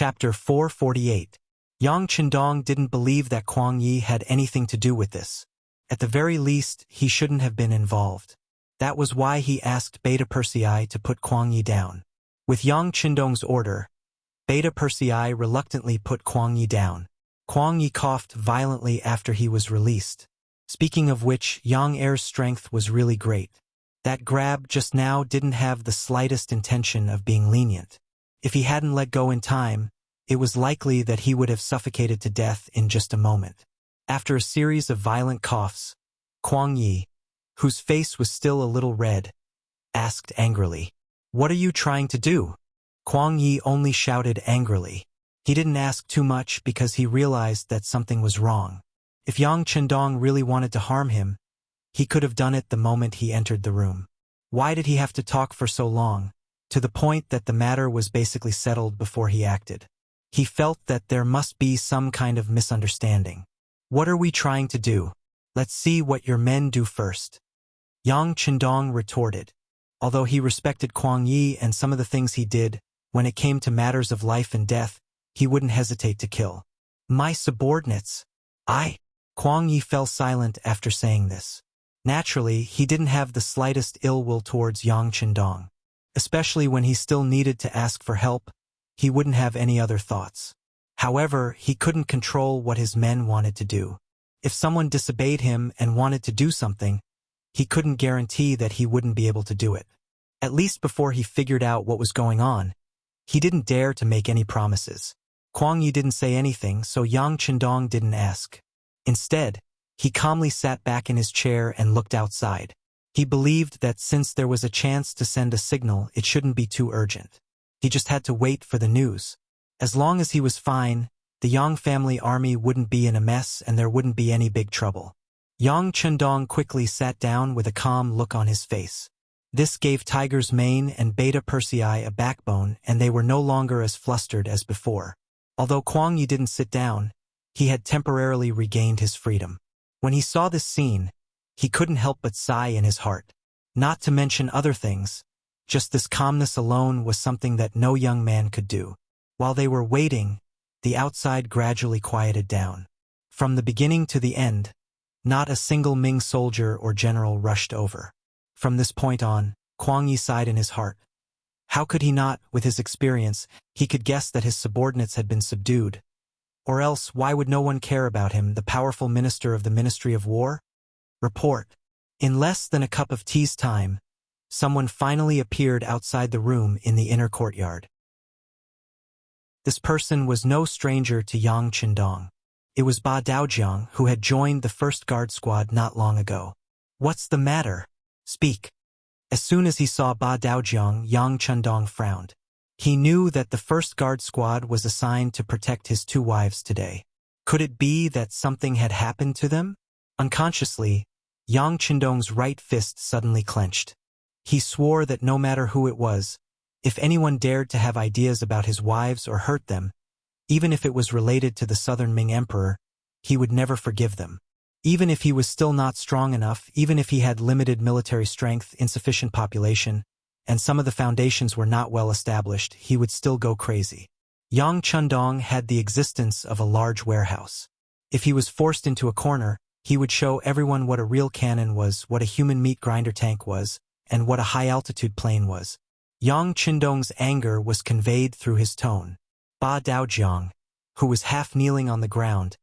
Chapter 448. Yang Qindong didn't believe that Kuang Yi had anything to do with this. At the very least, he shouldn't have been involved. That was why he asked Beta Persei to put Kuang Yi down. With Yang Qindong's order, Beta Persei reluctantly put Kuang Yi down. Kuang Yi coughed violently after he was released. Speaking of which, Yang Er's strength was really great. That grab just now didn't have the slightest intention of being lenient. If he hadn't let go in time, it was likely that he would have suffocated to death in just a moment. After a series of violent coughs, Kuang Yi, whose face was still a little red, asked angrily, "What are you trying to do?" Kuang Yi only shouted angrily. He didn't ask too much because he realized that something was wrong. If Yang Qindong really wanted to harm him, he could have done it the moment he entered the room. Why did he have to talk for so long, to the point that the matter was basically settled before he acted? He felt that there must be some kind of misunderstanding. "What are we trying to do? Let's see what your men do first," Yang Qindong retorted. Although he respected Kuang Yi and some of the things he did, when it came to matters of life and death, he wouldn't hesitate to kill. "My subordinates. Kuang Yi fell silent after saying this. Naturally, he didn't have the slightest ill will towards Yang Qindong. Especially when he still needed to ask for help, he wouldn't have any other thoughts. However, he couldn't control what his men wanted to do. If someone disobeyed him and wanted to do something, he couldn't guarantee that he wouldn't be able to do it. At least before he figured out what was going on, he didn't dare to make any promises. Kuang Yi didn't say anything, so Yang Qindong didn't ask. Instead, he calmly sat back in his chair and looked outside. He believed that since there was a chance to send a signal, it shouldn't be too urgent. He just had to wait for the news. As long as he was fine, the Yang family army wouldn't be in a mess and there wouldn't be any big trouble. Yang Qindong quickly sat down with a calm look on his face. This gave Tiger's Mane and Beta Persei a backbone, and they were no longer as flustered as before. Although Kuang Yi didn't sit down, he had temporarily regained his freedom. When he saw this scene, he couldn't help but sigh in his heart. Not to mention other things, just this calmness alone was something that no young man could do. While they were waiting, the outside gradually quieted down. From the beginning to the end, not a single Ming soldier or general rushed over. From this point on, Kuang Yi sighed in his heart. How could he not, with his experience? He could guess that his subordinates had been subdued. Or else, why would no one care about him, the powerful minister of the Ministry of War? Report. In less than a cup of tea's time, someone finally appeared outside the room in the inner courtyard. This person was no stranger to Yang Qindong. It was Ba Daojiang, who had joined the first guard squad not long ago. "What's the matter? Speak." As soon as he saw Ba Daojiang, Yang Qindong frowned. He knew that the first guard squad was assigned to protect his two wives today. Could it be that something had happened to them? Unconsciously, Yang Qindong's right fist suddenly clenched. He swore that no matter who it was, if anyone dared to have ideas about his wives or hurt them, even if it was related to the Southern Ming Emperor, he would never forgive them. Even if he was still not strong enough, even if he had limited military strength, insufficient population, and some of the foundations were not well established, he would still go crazy. Yang Qindong had the existence of a large warehouse. If he was forced into a corner, he would show everyone what a real cannon was, what a human meat grinder tank was, and what a high-altitude plane was. Yang Qindong's anger was conveyed through his tone. Ba Daojiang, who was half kneeling on the ground,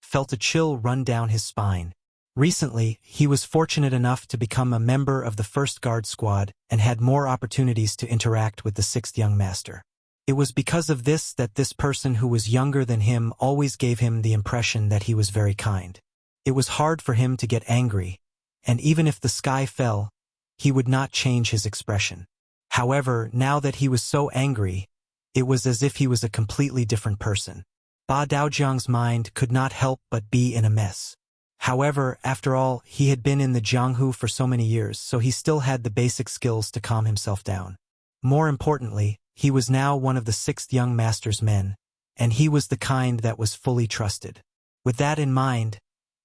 felt a chill run down his spine. Recently, he was fortunate enough to become a member of the first guard squad and had more opportunities to interact with the sixth young master. It was because of this that this person who was younger than him always gave him the impression that he was very kind. It was hard for him to get angry, and even if the sky fell, he would not change his expression. However, now that he was so angry, it was as if he was a completely different person. Ba Daojiang's mind could not help but be in a mess. However, after all, he had been in the Jianghu for so many years, so he still had the basic skills to calm himself down. More importantly, he was now one of the sixth young master's men, and he was the kind that was fully trusted. With that in mind,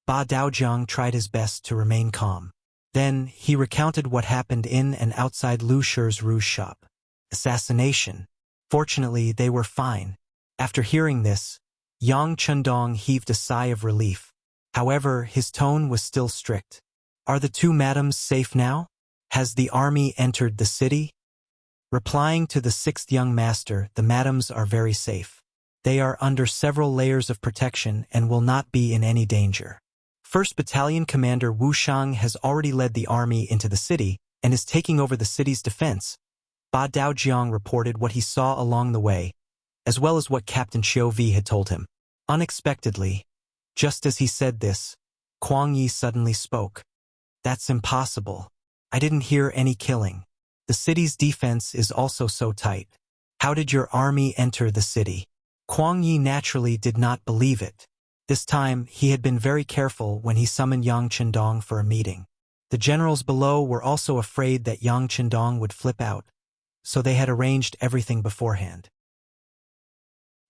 Ba Daojiang tried his best to remain calm. Then, he recounted what happened in and outside Lu Shi's rouge shop. Assassination. Fortunately, they were fine. After hearing this, Yang Chundong heaved a sigh of relief. However, his tone was still strict. Are the two madams safe now? Has the army entered the city? Replying to the sixth young master, the madams are very safe. They are under several layers of protection and will not be in any danger. 1st Battalion Commander Wu Shang has already led the army into the city and is taking over the city's defense. Ba Daojiang reported what he saw along the way, as well as what Captain Xiu Vi had told him. Unexpectedly, just as he said this, Kuang Yi suddenly spoke. That's impossible. I didn't hear any killing. The city's defense is also so tight. How did your army enter the city? Kuang Yi naturally did not believe it. This time, he had been very careful when he summoned Yang Chundong for a meeting. The generals below were also afraid that Yang Chundong would flip out, so they had arranged everything beforehand.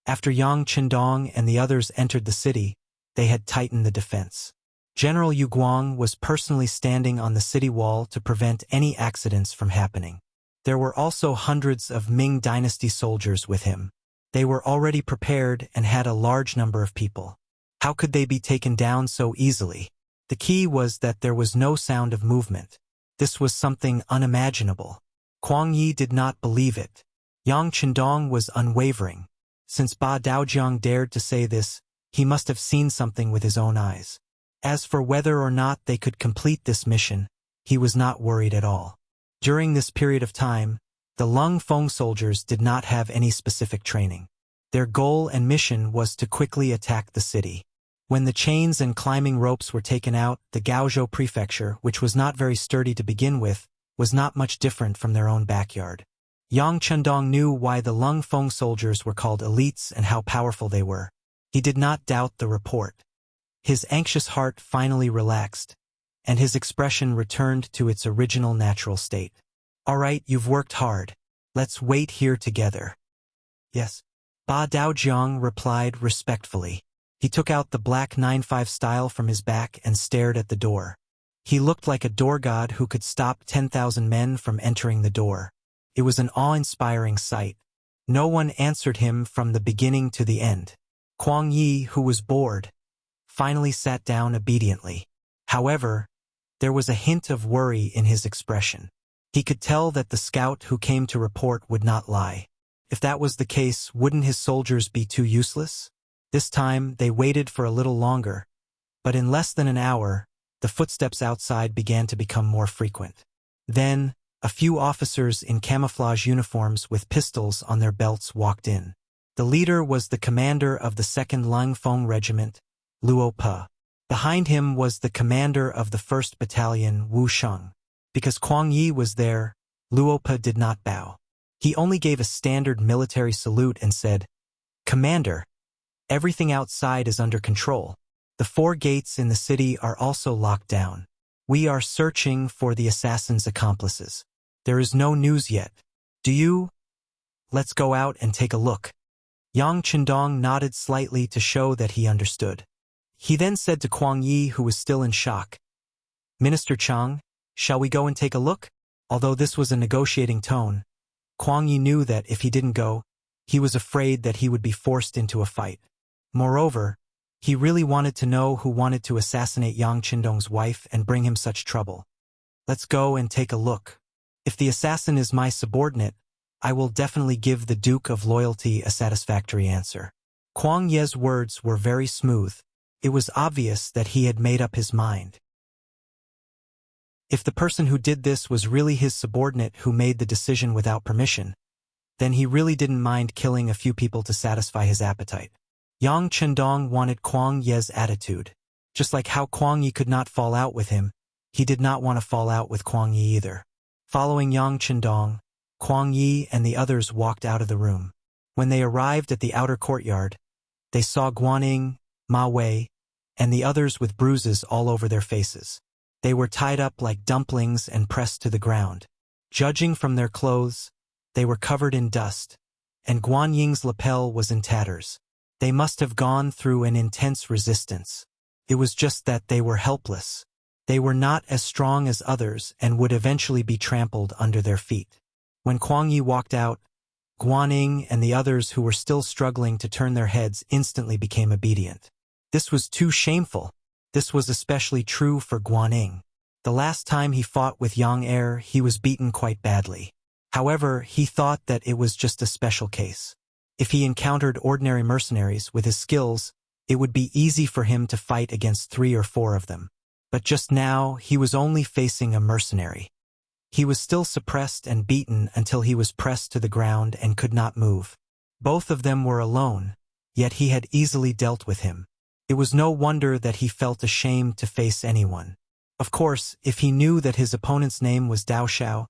After Yang Chundong and the others entered the city, they had tightened the defense. General Yu Guang was personally standing on the city wall to prevent any accidents from happening. There were also hundreds of Ming Dynasty soldiers with him. They were already prepared and had a large number of people. How could they be taken down so easily? The key was that there was no sound of movement. This was something unimaginable. Kuang Yi did not believe it. Yang Chundong was unwavering. Since Ba Daojiang dared to say this, he must have seen something with his own eyes. As for whether or not they could complete this mission, he was not worried at all. During this period of time, the Lung Feng soldiers did not have any specific training. Their goal and mission was to quickly attack the city. When the chains and climbing ropes were taken out, the Gaozhou prefecture, which was not very sturdy to begin with, was not much different from their own backyard. Yang Chundong knew why the Lung Feng soldiers were called elites and how powerful they were. He did not doubt the report. His anxious heart finally relaxed, and his expression returned to its original natural state. All right, you've worked hard. Let's wait here together. Yes. Ba Daojiang replied respectfully. He took out the black 9-5 style from his back and stared at the door. He looked like a door god who could stop 10,000 men from entering the door. It was an awe-inspiring sight. No one answered him from the beginning to the end. Kuang Yi, who was bored, finally sat down obediently. However, there was a hint of worry in his expression. He could tell that the scout who came to report would not lie. If that was the case, wouldn't his soldiers be too useless? This time, they waited for a little longer, but in less than an hour, the footsteps outside began to become more frequent. Then, a few officers in camouflage uniforms with pistols on their belts walked in. The leader was the commander of the 2nd Lung Feng Regiment, Luo Pe. Behind him was the commander of the 1st Battalion, Wu Sheng. Because Kuang Yi was there, Luo Pe did not bow. He only gave a standard military salute and said, "Commander, everything outside is under control. The 4 gates in the city are also locked down. We are searching for the assassin's accomplices. There is no news yet. Do you? Let's go out and take a look." Yang Chundong nodded slightly to show that he understood. He then said to Kuang Yi, who was still in shock, "Minister Chang, shall we go and take a look?" Although this was a negotiating tone, Kuang Yi knew that if he didn't go, he was afraid that he would be forced into a fight. Moreover, he really wanted to know who wanted to assassinate Yang Chundong's wife and bring him such trouble. "Let's go and take a look. If the assassin is my subordinate, I will definitely give the Duke of Loyalty a satisfactory answer." Kuang Ye's words were very smooth. It was obvious that he had made up his mind. If the person who did this was really his subordinate who made the decision without permission, then he really didn't mind killing a few people to satisfy his appetite. Yang Chundong wanted Kuang Ye's attitude. Just like how Kuang Yi could not fall out with him, he did not want to fall out with Kuang Yi either. Following Yang Chundong, Kuang Yi and the others walked out of the room. When they arrived at the outer courtyard, they saw Guaning, Ma Wei, and the others with bruises all over their faces. They were tied up like dumplings and pressed to the ground. Judging from their clothes, they were covered in dust, and Guan Ying's lapel was in tatters. They must have gone through an intense resistance. It was just that they were helpless. They were not as strong as others and would eventually be trampled under their feet. When Kuang Yi walked out, Guaning and the others who were still struggling to turn their heads instantly became obedient. This was too shameful. This was especially true for Guaning. The last time he fought with Yang Er, he was beaten quite badly. However, he thought that it was just a special case. If he encountered ordinary mercenaries with his skills, it would be easy for him to fight against 3 or 4 of them. But just now, he was only facing a mercenary. He was still suppressed and beaten until he was pressed to the ground and could not move. Both of them were alone, yet he had easily dealt with him. It was no wonder that he felt ashamed to face anyone. Of course, if he knew that his opponent's name was Dao Xiao,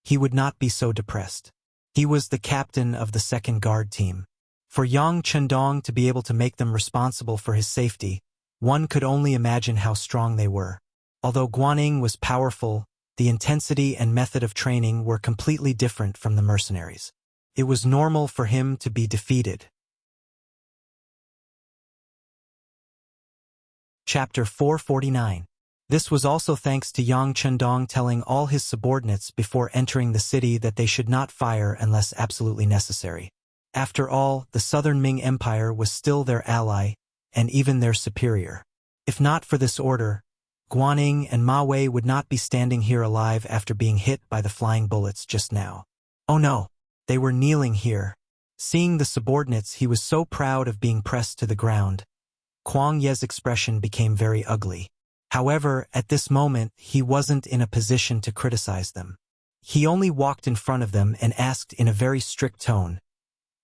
he would not be so depressed. He was the captain of the second guard team. For Yang Chendong to be able to make them responsible for his safety, one could only imagine how strong they were. Although Guaning was powerful, the intensity and method of training were completely different from the mercenaries. It was normal for him to be defeated. Chapter 449. This was also thanks to Yang Chendong telling all his subordinates before entering the city that they should not fire unless absolutely necessary. After all, the Southern Ming Empire was still their ally, and even their superior. If not for this order, Guaning and Ma Wei would not be standing here alive after being hit by the flying bullets just now. Oh no, they were kneeling here. Seeing the subordinates, he was so proud of being pressed to the ground. Kuang Ye's expression became very ugly. However, at this moment, he wasn't in a position to criticize them. He only walked in front of them and asked in a very strict tone,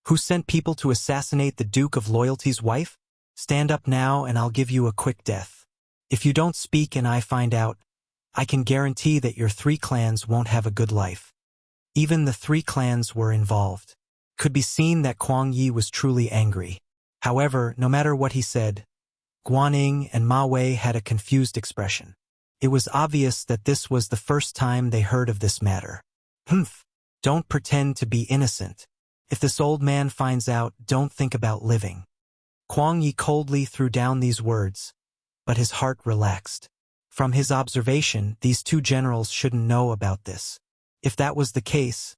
"Who sent people to assassinate the Duke of Loyalty's wife? Stand up now and I'll give you a quick death. If you don't speak and I find out, I can guarantee that your 3 clans won't have a good life." Even the 3 clans were involved. Could be seen that Kuang Yi was truly angry. However, no matter what he said, Guaning and Ma Wei had a confused expression. It was obvious that this was the first time they heard of this matter. Humph! Don't pretend to be innocent. If this old man finds out, don't think about living. Kuang Yi coldly threw down these words, but his heart relaxed. From his observation, these 2 generals shouldn't know about this. If that was the case,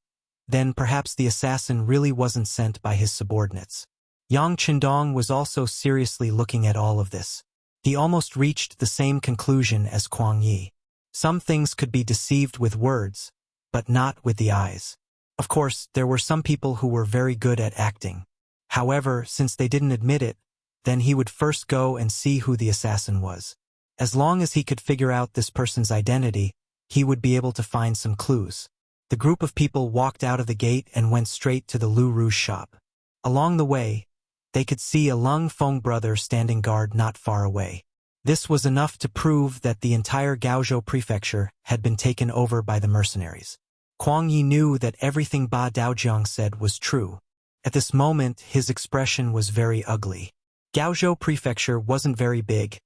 then perhaps the assassin really wasn't sent by his subordinates. Yang Chendong was also seriously looking at all of this. He almost reached the same conclusion as Kuang Yi. Some things could be deceived with words, but not with the eyes. Of course, there were some people who were very good at acting. However, since they didn't admit it, then he would first go and see who the assassin was. As long as he could figure out this person's identity, he would be able to find some clues. The group of people walked out of the gate and went straight to the Lu Ru's shop. Along the way, they could see a Lung Feng brother standing guard not far away. This was enough to prove that the entire Gaozhou prefecture had been taken over by the mercenaries. Kuang Yi knew that everything Ba Daojiang said was true. At this moment, his expression was very ugly. Gaozhou prefecture wasn't very big,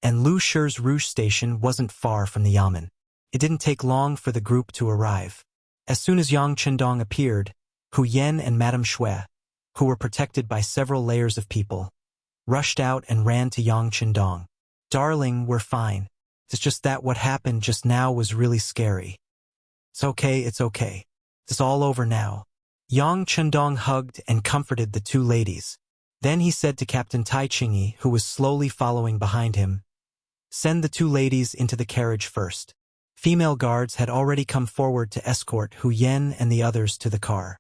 and Lu Shi's Rouge station wasn't far from the Yamen. It didn't take long for the group to arrive. As soon as Yang Chendong appeared, Hu Yen and Madame Shui, who were protected by several layers of people, rushed out and ran to Yang Chendong. "Darling, we're fine. It's just that what happened just now was really scary." It's okay. It's all over now." Yang Chendong hugged and comforted the 2 ladies. Then he said to Captain Tai Qingyi, who was slowly following behind him, "Send the 2 ladies into the carriage first." Female guards had already come forward to escort Hu Yen and the others to the car.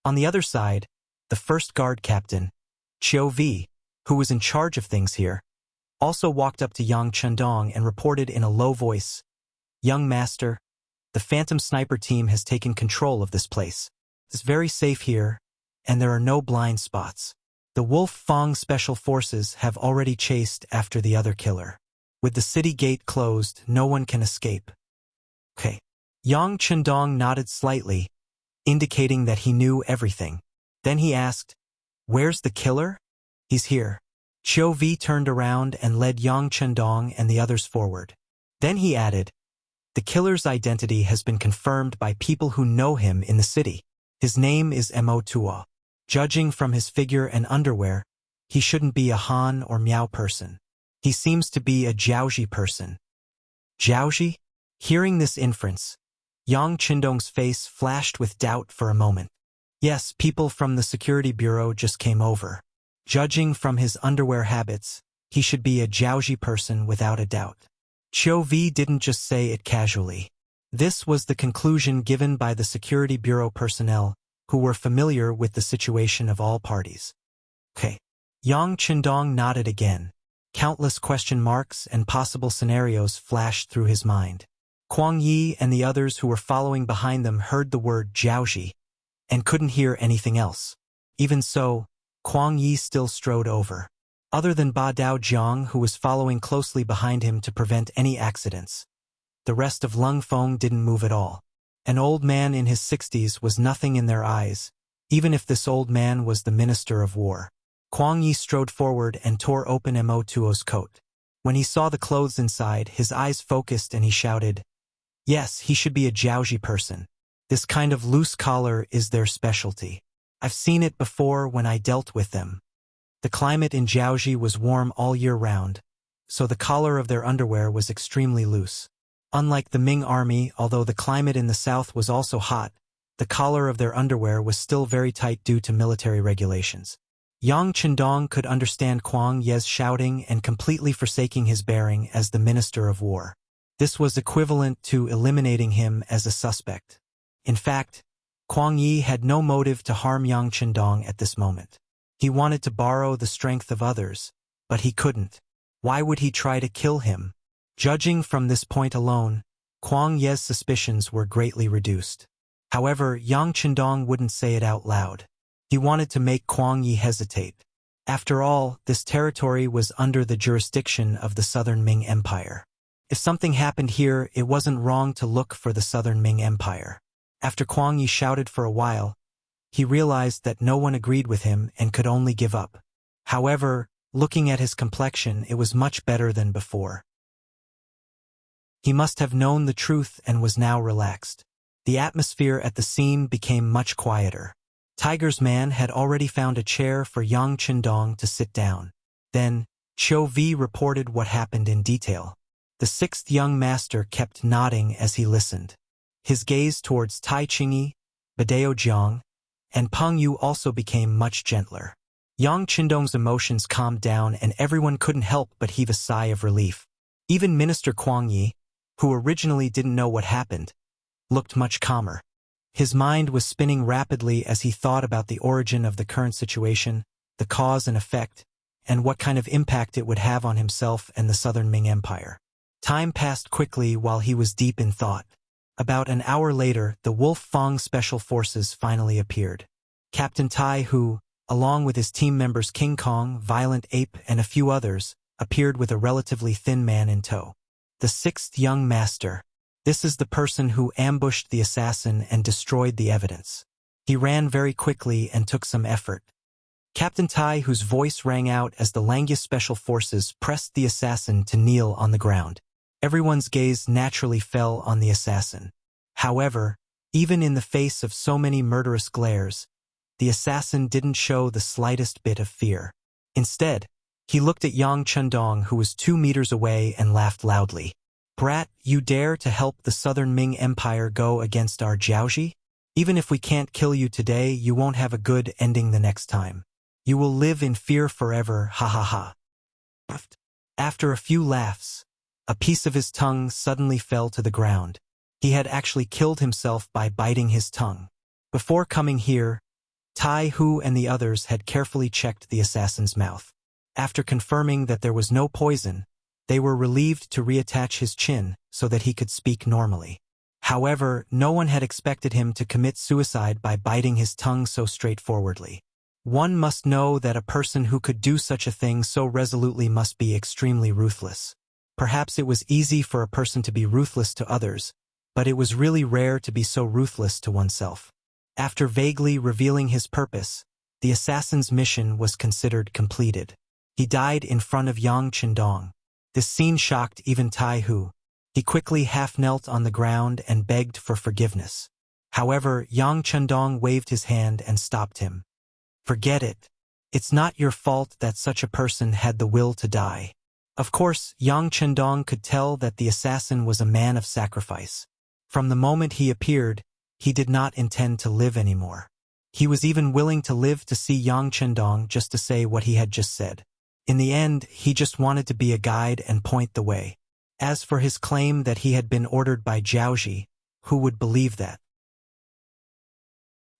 On the other side, the first guard captain, Qiu Vi, who was in charge of things here, also walked up to Yang Chendong and reported in a low voice, "Young master, the Phantom Sniper team has taken control of this place. It's very safe here, and there are no blind spots. The Wolf Fang Special Forces have already chased after the other killer. With the city gate closed, no one can escape." Okay. Yang Chendong nodded slightly, indicating that he knew everything. Then he asked, "Where's the killer?" "He's here." Qiu Vi turned around and led Yang Chendong and the others forward. Then he added, "The killer's identity has been confirmed by people who know him in the city. His name is Mo Tuo. Judging from his figure and underwear, he shouldn't be a Han or Miao person. He seems to be a Jiaoji person." Jiaoji? Hearing this inference, Yang Qindong's face flashed with doubt for a moment. Yes, people from the security bureau just came over. Judging from his underwear habits, he should be a Jiaoji person without a doubt. Qiu Vi didn't just say it casually. This was the conclusion given by the security bureau personnel, who were familiar with the situation of all parties. Okay. Yang Qindong nodded again. Countless question marks and possible scenarios flashed through his mind. Kuang Yi and the others who were following behind them heard the word Jiaoji and couldn't hear anything else. Even so, Kuang Yi still strode over. Other than Ba Dao Jiang, who was following closely behind him to prevent any accidents, the rest of Lung Feng didn't move at all. An old man in his 60s was nothing in their eyes, even if this old man was the Minister of War. Kuang Yi strode forward and tore open Mo Tuo's coat. When he saw the clothes inside, his eyes focused and he shouted, "Yes, he should be a Jiaoji person. This kind of loose collar is their specialty. I've seen it before when I dealt with them." The climate in Jiaoji was warm all year round, so the collar of their underwear was extremely loose. Unlike the Ming army, although the climate in the south was also hot, the collar of their underwear was still very tight due to military regulations. Yang Qindong could understand Kuang Ye's shouting and completely forsaking his bearing as the Minister of War. This was equivalent to eliminating him as a suspect. In fact, Kuang Yi had no motive to harm Yang Qindong at this moment. He wanted to borrow the strength of others, but he couldn't. Why would he try to kill him? Judging from this point alone, Kuang Ye's suspicions were greatly reduced. However, Yang Qindong wouldn't say it out loud. He wanted to make Kuang Yi hesitate. After all, this territory was under the jurisdiction of the Southern Ming Empire. If something happened here, it wasn't wrong to look for the Southern Ming Empire. After Kuang Yi shouted for a while, he realized that no one agreed with him and could only give up. However, looking at his complexion, it was much better than before. He must have known the truth and was now relaxed. The atmosphere at the scene became much quieter. Tiger's man had already found a chair for Yang Qindong to sit down. Then, Qiu Vi reported what happened in detail. The sixth young master kept nodding as he listened. His gaze towards Tai Qingyi, Badao Jiang, and Peng Yu also became much gentler. Yang Qindong's emotions calmed down and everyone couldn't help but heave a sigh of relief. Even Minister Kuang Yi, who originally didn't know what happened, looked much calmer. His mind was spinning rapidly as he thought about the origin of the current situation, the cause and effect, and what kind of impact it would have on himself and the Southern Ming Empire. Time passed quickly while he was deep in thought. About an hour later, the Wolf Fang Special Forces finally appeared. Captain Tai, who, along with his team members King Kong, Violent Ape, and a few others, appeared with a relatively thin man in tow. The sixth young master. This is the person who ambushed the assassin and destroyed the evidence. He ran very quickly and took some effort. Captain Tai, whose voice rang out as the Langyus Special Forces pressed the assassin to kneel on the ground. Everyone's gaze naturally fell on the assassin. However, even in the face of so many murderous glares, the assassin didn't show the slightest bit of fear. Instead, he looked at Yang Qindong, who was 2 meters away, and laughed loudly. "Brat, you dare to help the Southern Ming Empire go against our Jiaoji? Even if we can't kill you today, you won't have a good ending the next time. You will live in fear forever, ha ha ha." After a few laughs, a piece of his tongue suddenly fell to the ground. He had actually killed himself by biting his tongue. Before coming here, Tai Hu and the others had carefully checked the assassin's mouth. After confirming that there was no poison, they were relieved to reattach his chin so that he could speak normally. However, no one had expected him to commit suicide by biting his tongue so straightforwardly. One must know that a person who could do such a thing so resolutely must be extremely ruthless. Perhaps it was easy for a person to be ruthless to others, but it was really rare to be so ruthless to oneself. After vaguely revealing his purpose, the assassin's mission was considered completed. He died in front of Yang Qindong. This scene shocked even Tai Hu. He quickly half-knelt on the ground and begged for forgiveness. However, Yang Qindong waved his hand and stopped him. "Forget it. It's not your fault that such a person had the will to die." Of course, Yang Qindong could tell that the assassin was a man of sacrifice. From the moment he appeared, he did not intend to live anymore. He was even willing to live to see Yang Chendong just to say what he had just said. In the end, he just wanted to be a guide and point the way. As for his claim that he had been ordered by Jiaoji, who would believe that?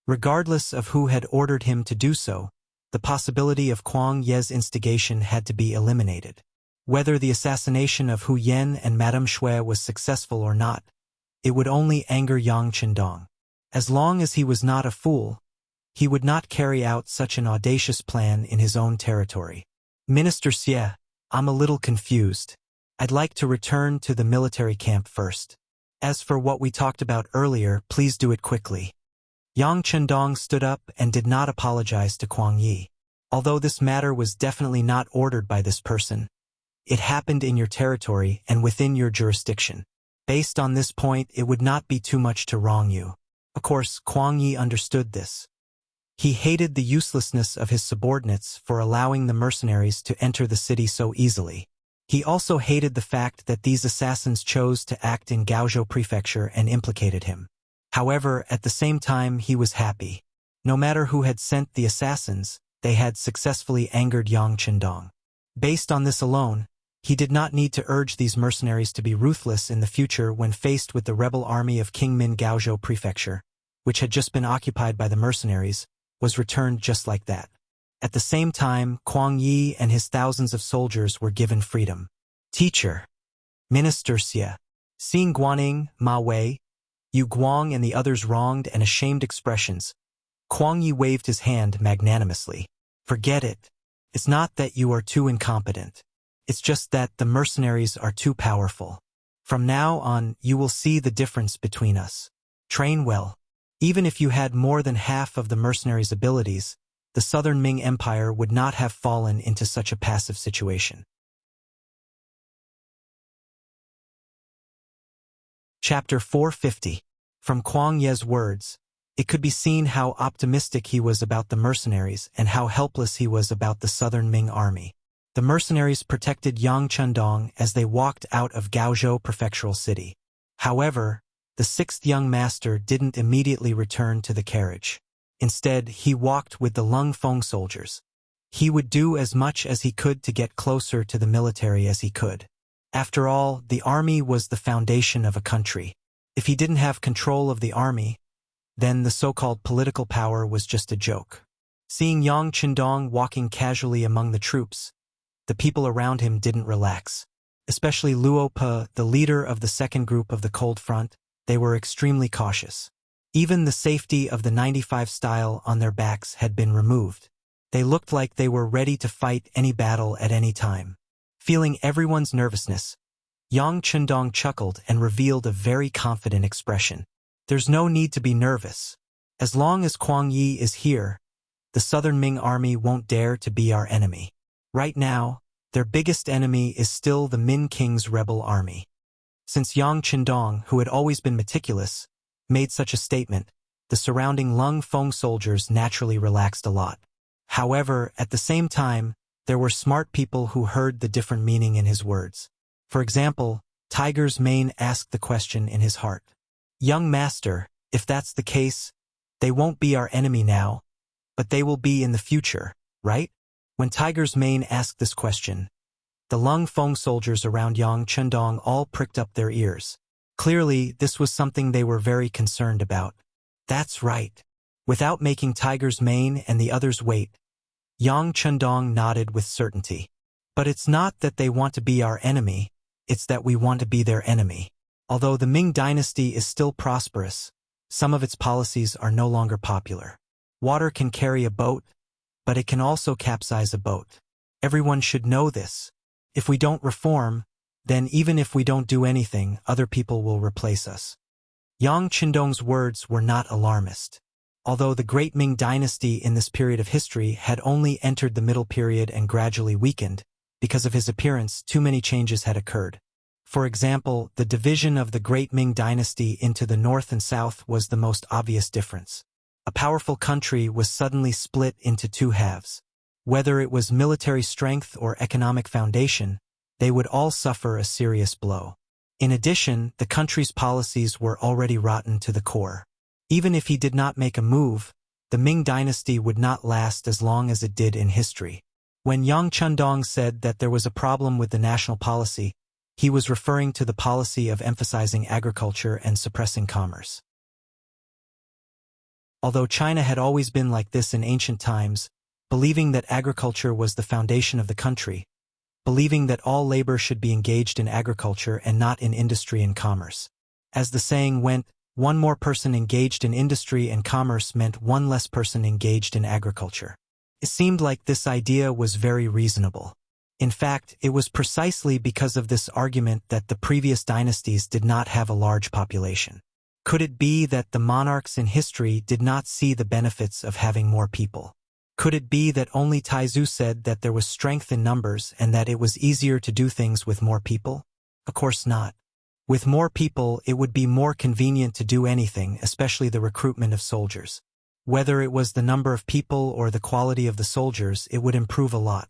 Regardless of who had ordered him to do so, the possibility of Kuang Ye's instigation had to be eliminated. Whether the assassination of Hu Yen and Madame Shui was successful or not, it would only anger Yang Chendong. As long as he was not a fool, he would not carry out such an audacious plan in his own territory. Minister Xie, I'm a little confused. I'd like to return to the military camp first. As for what we talked about earlier, please do it quickly. Yang Chendong stood up and did not apologize to Kuang Yi. Although this matter was definitely not ordered by this person, it happened in your territory and within your jurisdiction. Based on this point, it would not be too much to wrong you. Of course, Kuang Yi understood this. He hated the uselessness of his subordinates for allowing the mercenaries to enter the city so easily. He also hated the fact that these assassins chose to act in Gaozhou Prefecture and implicated him. However, at the same time, he was happy. No matter who had sent the assassins, they had successfully angered Yang Chendong. Based on this alone, he did not need to urge these mercenaries to be ruthless in the future when faced with the rebel army of King Min. Gaozhou Prefecture, which had just been occupied by the mercenaries, was returned just like that. At the same time, Kuang Yi and his thousands of soldiers were given freedom. Teacher, Minister Xie, seeing Guaning, Ma Wei, Yu Guang and the others' wronged and ashamed expressions, Kuang Yi waved his hand magnanimously. Forget it. It's not that you are too incompetent. It's just that the mercenaries are too powerful. From now on, you will see the difference between us. Train well. Even if you had more than half of the mercenaries' abilities, the Southern Ming Empire would not have fallen into such a passive situation. Chapter 450. From Kuang Ye's words, it could be seen how optimistic he was about the mercenaries and how helpless he was about the Southern Ming army. The mercenaries protected Yang Chendong as they walked out of Gaozhou Prefectural City. However, the sixth young master didn't immediately return to the carriage. Instead, he walked with the Lung Feng soldiers. He would do as much as he could to get closer to the military as he could. After all, the army was the foundation of a country. If he didn't have control of the army, then the so-called political power was just a joke. Seeing Yang Chendong walking casually among the troops, the people around him didn't relax. Especially Luo Pe, the leader of the second group of the Cold Front, they were extremely cautious. Even the safety of the 95 style on their backs had been removed. They looked like they were ready to fight any battle at any time. Feeling everyone's nervousness, Yang Chendong chuckled and revealed a very confident expression. There's no need to be nervous. As long as Kuang Yi is here, the Southern Ming army won't dare to be our enemy. Right now, their biggest enemy is still the Min King's rebel army. Since Yang Chendong, who had always been meticulous, made such a statement, the surrounding Lung Feng soldiers naturally relaxed a lot. However, at the same time, there were smart people who heard the different meaning in his words. For example, Tiger's Mane asked the question in his heart. Young master, if that's the case, they won't be our enemy now, but they will be in the future, right? When Tiger's Mane asked this question, the Lung Feng soldiers around Yang Chendong all pricked up their ears. Clearly, this was something they were very concerned about. That's right. Without making Tiger's Mane and the others wait, Yang Chendong nodded with certainty. But it's not that they want to be our enemy, it's that we want to be their enemy. Although the Ming dynasty is still prosperous, some of its policies are no longer popular. Water can carry a boat, but it can also capsize a boat. Everyone should know this. If we don't reform, then even if we don't do anything, other people will replace us. Yang Chendong's words were not alarmist. Although the Great Ming dynasty in this period of history had only entered the middle period and gradually weakened, because of his appearance, too many changes had occurred. For example, the division of the Great Ming dynasty into the north and south was the most obvious difference. A powerful country was suddenly split into two halves. Whether it was military strength or economic foundation, they would all suffer a serious blow. In addition, the country's policies were already rotten to the core. Even if he did not make a move, the Ming dynasty would not last as long as it did in history. When Yang Chundong said that there was a problem with the national policy, he was referring to the policy of emphasizing agriculture and suppressing commerce. Although China had always been like this in ancient times, believing that agriculture was the foundation of the country, believing that all labor should be engaged in agriculture and not in industry and commerce. As the saying went, one more person engaged in industry and commerce meant one less person engaged in agriculture. It seemed like this idea was very reasonable. In fact, it was precisely because of this argument that the previous dynasties did not have a large population. Could it be that the monarchs in history did not see the benefits of having more people? Could it be that only Taizu said that there was strength in numbers and that it was easier to do things with more people? Of course not. With more people, it would be more convenient to do anything, especially the recruitment of soldiers. Whether it was the number of people or the quality of the soldiers, it would improve a lot.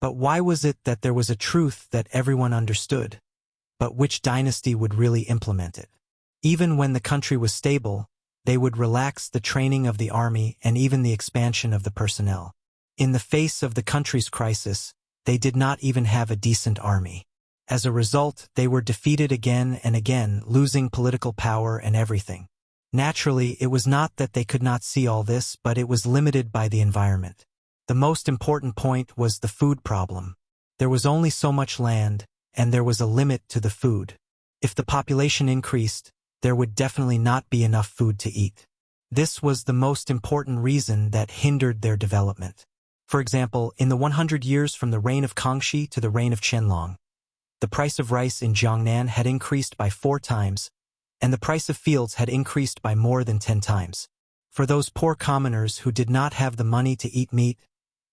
But why was it that there was a truth that everyone understood? But which dynasty would really implement it? Even when the country was stable, they would relax the training of the army and even the expansion of the personnel. In the face of the country's crisis, they did not even have a decent army. As a result, they were defeated again and again, losing political power and everything. Naturally, it was not that they could not see all this, but it was limited by the environment. The most important point was the food problem. There was only so much land, and there was a limit to the food. If the population increased, there would definitely not be enough food to eat. This was the most important reason that hindered their development. For example, in the 100 years from the reign of Kangxi to the reign of Qianlong, the price of rice in Jiangnan had increased by 4 times, and the price of fields had increased by more than 10 times. For those poor commoners who did not have the money to eat meat,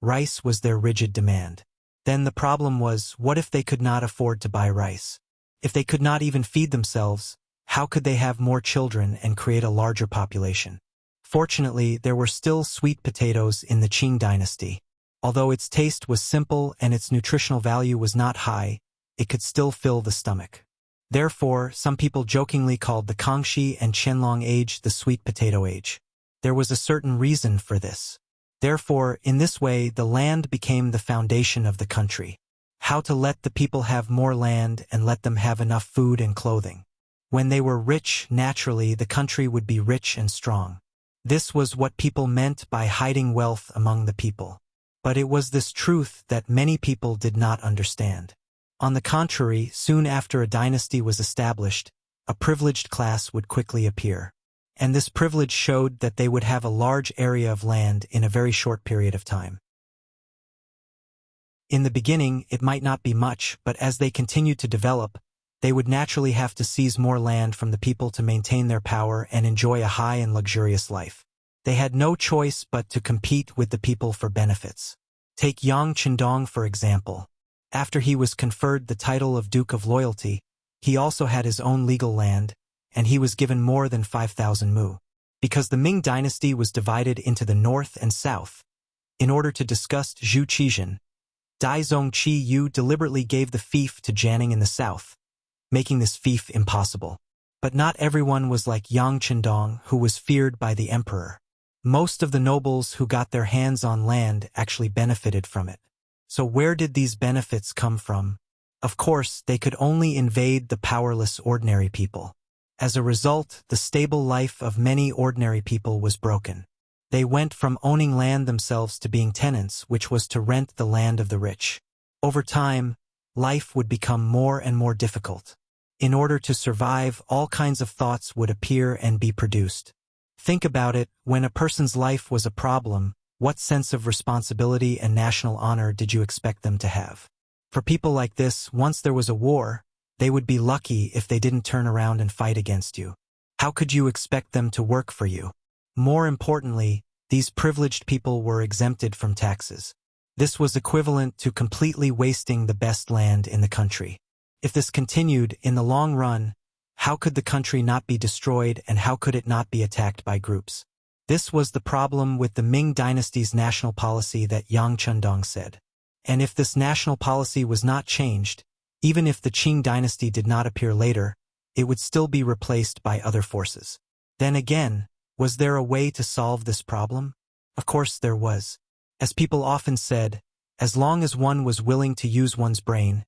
rice was their rigid demand. Then the problem was, what if they could not afford to buy rice? If they could not even feed themselves, how could they have more children and create a larger population? Fortunately, there were still sweet potatoes in the Qing dynasty. Although its taste was simple and its nutritional value was not high, it could still fill the stomach. Therefore, some people jokingly called the Kangxi and Qianlong age the sweet potato age. There was a certain reason for this. Therefore, in this way, the land became the foundation of the country. How to let the people have more land and let them have enough food and clothing. When they were rich, naturally, the country would be rich and strong. This was what people meant by hiding wealth among the people. But it was this truth that many people did not understand. On the contrary, soon after a dynasty was established, a privileged class would quickly appear. And this privilege showed that they would have a large area of land in a very short period of time. In the beginning, it might not be much, but as they continued to develop, they would naturally have to seize more land from the people to maintain their power and enjoy a high and luxurious life. They had no choice but to compete with the people for benefits. Take Yang Chundong for example. After he was conferred the title of Duke of Loyalty, he also had his own legal land, and he was given more than 5,000 mu. Because the Ming dynasty was divided into the north and south. In order to discuss Zhu Qizhen, Dai Zongqi Yu deliberately gave the fief to Jianing in the south, making this fief impossible. But not everyone was like Yang Chundong, who was feared by the emperor. Most of the nobles who got their hands on land actually benefited from it. So where did these benefits come from? Of course, they could only invade the powerless ordinary people. As a result, the stable life of many ordinary people was broken. They went from owning land themselves to being tenants, which was to rent the land of the rich. Over time, life would become more and more difficult. In order to survive, all kinds of thoughts would appear and be produced. Think about it, when a person's life was a problem, what sense of responsibility and national honor did you expect them to have? For people like this, once there was a war, they would be lucky if they didn't turn around and fight against you. How could you expect them to work for you? More importantly, these privileged people were exempted from taxes. This was equivalent to completely wasting the best land in the country. If this continued, in the long run, how could the country not be destroyed and how could it not be attacked by groups? This was the problem with the Ming dynasty's national policy that Yang Chundong said. And if this national policy was not changed, even if the Qing dynasty did not appear later, it would still be replaced by other forces. Then again, was there a way to solve this problem? Of course there was. As people often said, as long as one was willing to use one's brain,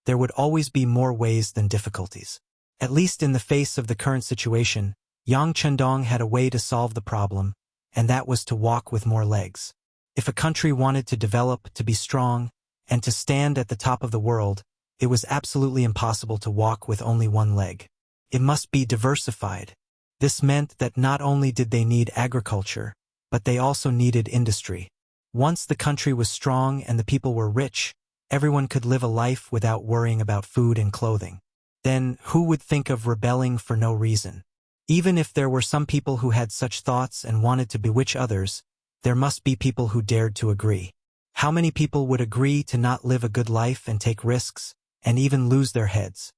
there would always be more ways than difficulties. At least in the face of the current situation, Yang Chendong had a way to solve the problem, and that was to walk with more legs. If a country wanted to develop, to be strong, and to stand at the top of the world, it was absolutely impossible to walk with only one leg. It must be diversified. This meant that not only did they need agriculture, but they also needed industry. Once the country was strong and the people were rich, everyone could live a life without worrying about food and clothing. Then, who would think of rebelling for no reason? Even if there were some people who had such thoughts and wanted to bewitch others, there must be people who dared to agree. How many people would agree to not live a good life and take risks, and even lose their heads?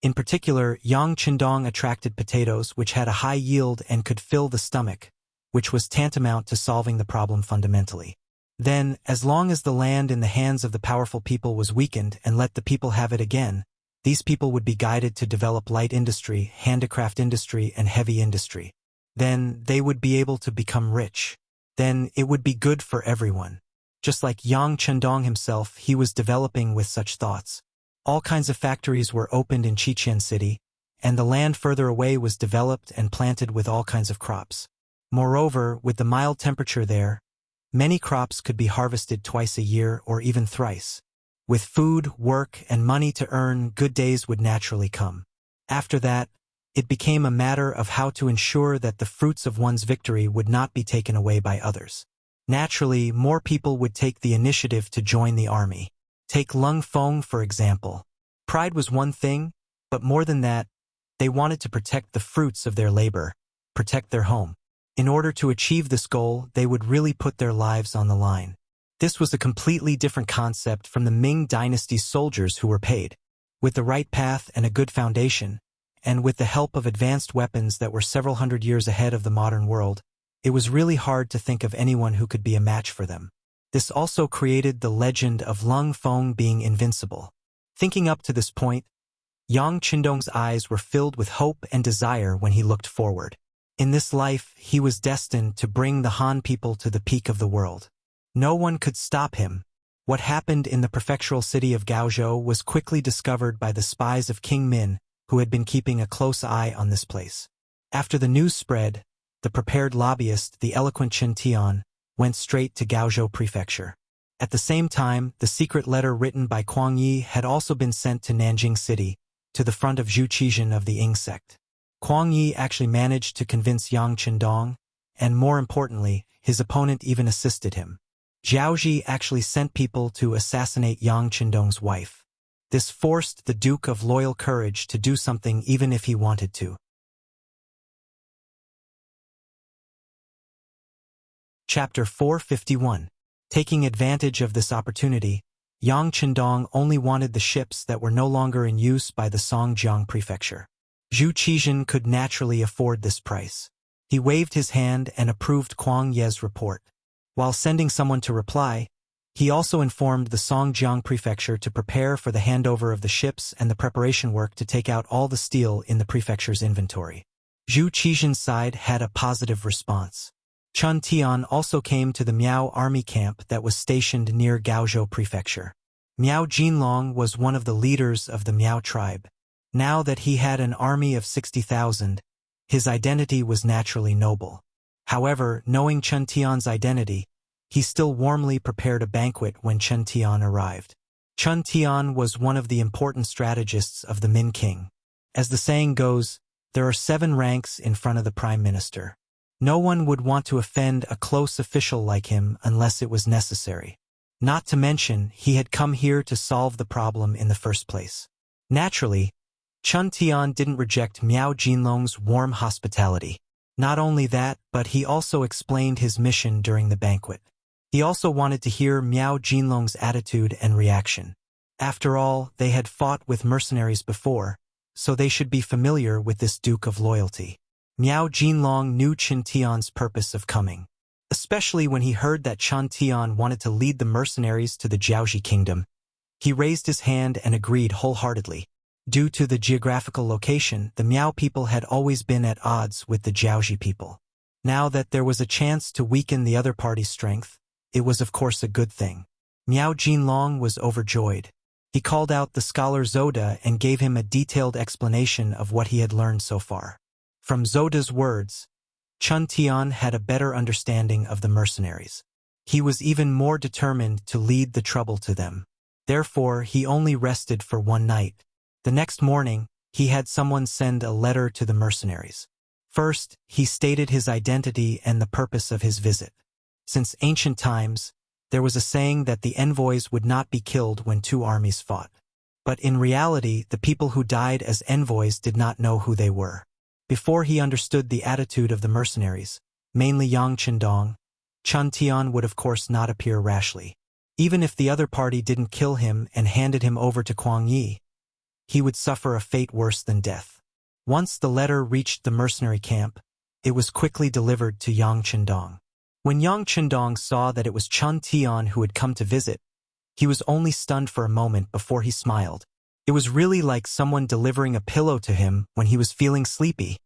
In particular, Yang Chendong attracted potatoes which had a high yield and could fill the stomach, which was tantamount to solving the problem fundamentally. Then, as long as the land in the hands of the powerful people was weakened and let the people have it again, these people would be guided to develop light industry, handicraft industry, and heavy industry. Then they would be able to become rich. Then it would be good for everyone. Just like Yang Chendong himself, he was developing with such thoughts. All kinds of factories were opened in Qiqian City, and the land further away was developed and planted with all kinds of crops. Moreover, with the mild temperature there, many crops could be harvested twice a year or even thrice. With food, work, and money to earn, good days would naturally come. After that, it became a matter of how to ensure that the fruits of one's victory would not be taken away by others. Naturally, more people would take the initiative to join the army. Take Lung Feng, for example. Pride was one thing, but more than that, they wanted to protect the fruits of their labor, protect their home. In order to achieve this goal, they would really put their lives on the line. This was a completely different concept from the Ming Dynasty's soldiers who were paid. With the right path and a good foundation, and with the help of advanced weapons that were several hundred years ahead of the modern world, it was really hard to think of anyone who could be a match for them. This also created the legend of Lung Feng being invincible. Thinking up to this point, Yang Chendong's eyes were filled with hope and desire when he looked forward. In this life, he was destined to bring the Han people to the peak of the world. No one could stop him. What happened in the prefectural city of Gaozhou was quickly discovered by the spies of King Min, who had been keeping a close eye on this place. After the news spread, the prepared lobbyist, the eloquent Chen Tian, went straight to Gaozhou Prefecture. At the same time, the secret letter written by Kuang Yi had also been sent to Nanjing City, to the front of Zhu Qizhen of the Ying sect. Kuang Yi actually managed to convince Yang Chendong, and more importantly, his opponent even assisted him. Zhaoji actually sent people to assassinate Yang Chendong's wife. This forced the Duke of Loyal Courage to do something even if he wanted to. Chapter 451. Taking advantage of this opportunity, Yang Chendong only wanted the ships that were no longer in use by the Songjiang Prefecture. Zhu Qizhen could naturally afford this price. He waved his hand and approved Kuang Ye's report. While sending someone to reply, he also informed the Songjiang Prefecture to prepare for the handover of the ships and the preparation work to take out all the steel in the prefecture's inventory. Zhu Qizhen's side had a positive response. Chen Tian also came to the Miao army camp that was stationed near Gaozhou Prefecture. Miao Jinlong was one of the leaders of the Miao tribe. Now that he had an army of 60,000, his identity was naturally noble. However, knowing Chen Tian's identity, he still warmly prepared a banquet when Chen Tian arrived. Chen Tian was one of the important strategists of the Min King. As the saying goes, there are 7 ranks in front of the Prime Minister. No one would want to offend a close official like him unless it was necessary. Not to mention, he had come here to solve the problem in the first place. Naturally, Chen Tian didn't reject Miao Jinlong's warm hospitality. Not only that, but he also explained his mission during the banquet. He also wanted to hear Miao Jinlong's attitude and reaction. After all, they had fought with mercenaries before, so they should be familiar with this Duke of Loyalty. Miao Jinlong knew Chen Tian's purpose of coming, especially when he heard that Chen Tian wanted to lead the mercenaries to the Jiaoji kingdom. He raised his hand and agreed wholeheartedly. Due to the geographical location, the Miao people had always been at odds with the Jiaoji people. Now that there was a chance to weaken the other party's strength, it was of course a good thing. Miao Jinlong was overjoyed. He called out the scholar Zoda and gave him a detailed explanation of what he had learned so far. From Zoda's words, Chun Tian had a better understanding of the mercenaries. He was even more determined to lead the trouble to them. Therefore, he only rested for one night. The next morning, he had someone send a letter to the mercenaries. First, he stated his identity and the purpose of his visit. Since ancient times, there was a saying that the envoys would not be killed when two armies fought. But in reality, the people who died as envoys did not know who they were. Before he understood the attitude of the mercenaries, mainly Yang Qindong, Chun Tian would of course not appear rashly. Even if the other party didn't kill him and handed him over to Kuang Yi, he would suffer a fate worse than death. Once the letter reached the mercenary camp, it was quickly delivered to Yang Qindong. When Yang Qindong saw that it was Chun Tian who had come to visit, he was only stunned for a moment before he smiled. It was really like someone delivering a pillow to him when he was feeling sleepy.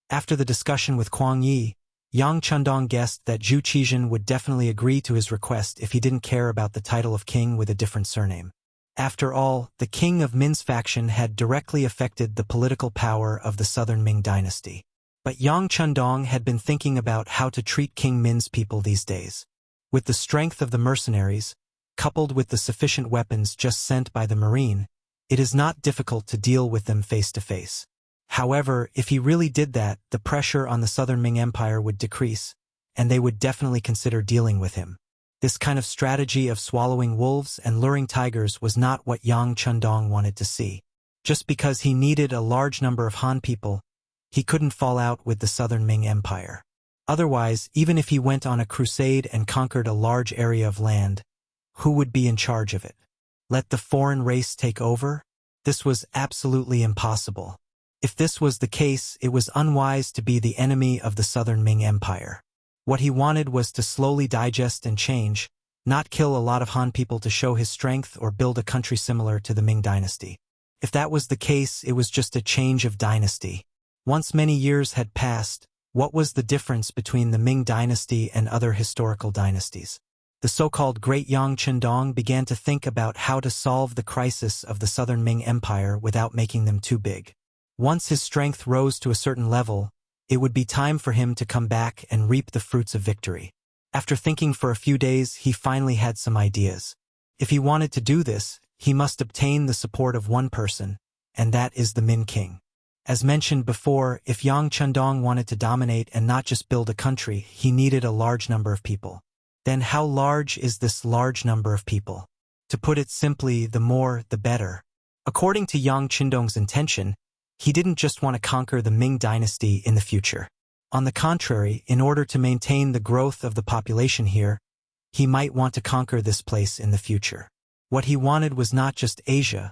After the discussion with Kuang Yi, Yang Qindong guessed that Zhu Qizhen would definitely agree to his request if he didn't care about the title of king with a different surname. After all, the king of Min's faction had directly affected the political power of the southern Ming dynasty. But Yang Qindong had been thinking about how to treat King Min's people these days. With the strength of the mercenaries, coupled with the sufficient weapons just sent by the marine, it is not difficult to deal with them face to face. However, if he really did that, the pressure on the southern Ming Empire would decrease, and they would definitely consider dealing with him. This kind of strategy of swallowing wolves and luring tigers was not what Yang Qindong wanted to see. Just because he needed a large number of Han people, he couldn't fall out with the southern Ming Empire. Otherwise, even if he went on a crusade and conquered a large area of land, who would be in charge of it? Let the foreign race take over? This was absolutely impossible. If this was the case, it was unwise to be the enemy of the southern Ming Empire. What he wanted was to slowly digest and change, not kill a lot of Han people to show his strength or build a country similar to the Ming dynasty. If that was the case, it was just a change of dynasty. Once many years had passed, what was the difference between the Ming dynasty and other historical dynasties? The so-called Great Yang Qindong began to think about how to solve the crisis of the southern Ming Empire without making them too big. Once his strength rose to a certain level, it would be time for him to come back and reap the fruits of victory. After thinking for a few days, he finally had some ideas. If he wanted to do this, he must obtain the support of one person, and that is the Min King. As mentioned before, if Yang Qindong wanted to dominate and not just build a country, he needed a large number of people. Then how large is this large number of people? To put it simply, the more, the better. According to Yang Qindong's intention, he didn't just want to conquer the Ming dynasty in the future. On the contrary, in order to maintain the growth of the population here, he might want to conquer this place in the future. What he wanted was not just Asia,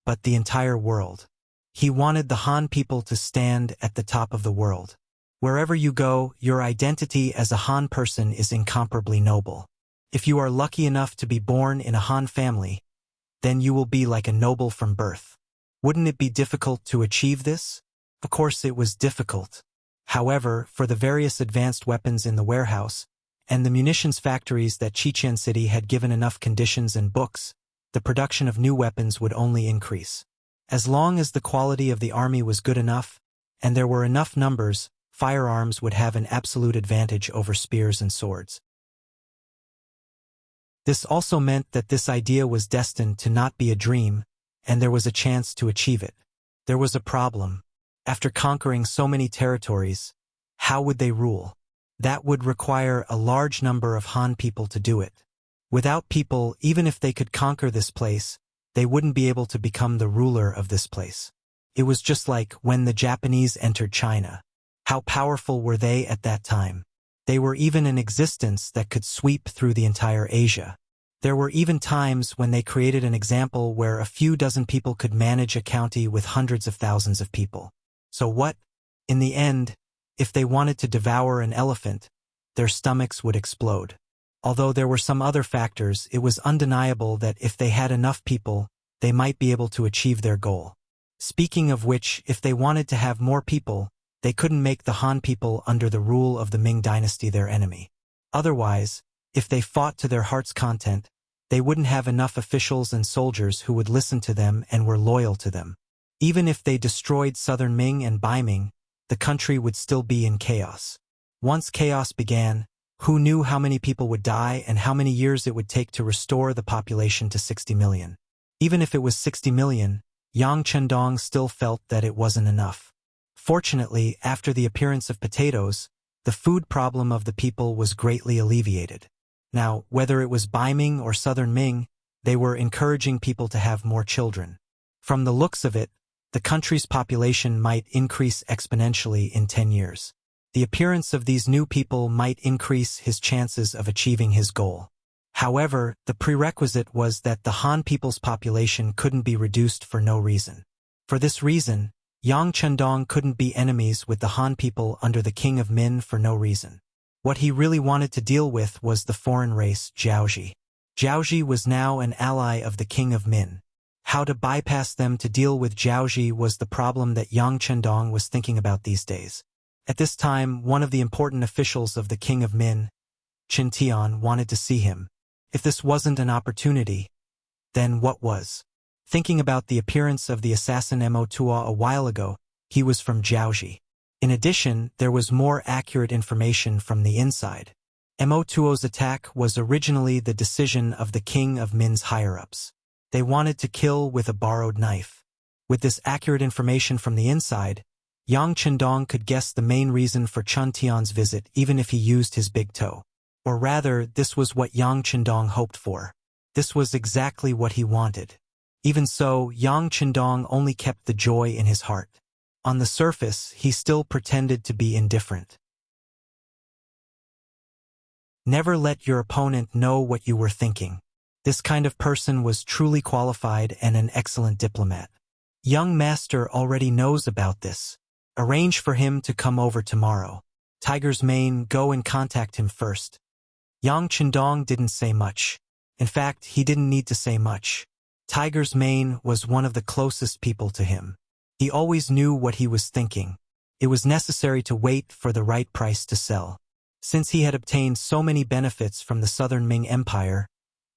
but the entire world. He wanted the Han people to stand at the top of the world. Wherever you go, your identity as a Han person is incomparably noble. If you are lucky enough to be born in a Han family, then you will be like a noble from birth. Wouldn't it be difficult to achieve this? Of course it was difficult. However, for the various advanced weapons in the warehouse, and the munitions factories that Qiqian City had given enough conditions and books, the production of new weapons would only increase. As long as the quality of the army was good enough, and there were enough numbers, firearms would have an absolute advantage over spears and swords. This also meant that this idea was destined to not be a dream, and there was a chance to achieve it. There was a problem. After conquering so many territories, how would they rule? That would require a large number of Han people to do it. Without people, even if they could conquer this place, they wouldn't be able to become the ruler of this place. It was just like when the Japanese entered China. How powerful were they at that time? They were even in existence that could sweep through the entire Asia. There were even times when they created an example where a few dozen people could manage a county with hundreds of thousands of people. So what? In the end, if they wanted to devour an elephant, their stomachs would explode. Although there were some other factors, it was undeniable that if they had enough people, they might be able to achieve their goal. Speaking of which, if they wanted to have more people, they couldn't make the Han people under the rule of the Ming dynasty their enemy. Otherwise, if they fought to their heart's content, they wouldn't have enough officials and soldiers who would listen to them and were loyal to them. Even if they destroyed Southern Ming and Baiming, the country would still be in chaos. Once chaos began, who knew how many people would die and how many years it would take to restore the population to 60 million. Even if it was 60 million, Yang Chendong still felt that it wasn't enough. Fortunately, after the appearance of potatoes, the food problem of the people was greatly alleviated. Now, whether it was Baiming or Southern Ming, they were encouraging people to have more children. From the looks of it, the country's population might increase exponentially in 10 years. The appearance of these new people might increase his chances of achieving his goal. However, the prerequisite was that the Han people's population couldn't be reduced for no reason. For this reason, Yang Chendong couldn't be enemies with the Han people under the King of Min for no reason. What he really wanted to deal with was the foreign race Jiaoji. Jiaoji was now an ally of the King of Min. How to bypass them to deal with Jiaoji was the problem that Yang Chendong was thinking about these days. At this time, one of the important officials of the King of Min, Qin Tian, wanted to see him. If this wasn't an opportunity, then what was? Thinking about the appearance of the assassin Mo Tuo a while ago, he was from Jiaoji. In addition, there was more accurate information from the inside. Mo Tuo's attack was originally the decision of the King of Min's higher-ups. They wanted to kill with a borrowed knife. With this accurate information from the inside, Yang Chendong could guess the main reason for Qin Tian's visit even if he used his big toe. Or rather, this was what Yang Chendong hoped for. This was exactly what he wanted. Even so, Yang Chendong only kept the joy in his heart. On the surface, he still pretended to be indifferent. Never let your opponent know what you were thinking. This kind of person was truly qualified and an excellent diplomat. Young master already knows about this. Arrange for him to come over tomorrow. Tiger's Mane, go and contact him first. Yang Chendong didn't say much. In fact, he didn't need to say much. Tiger's Mane was one of the closest people to him. He always knew what he was thinking. It was necessary to wait for the right price to sell. Since he had obtained so many benefits from the Southern Ming Empire,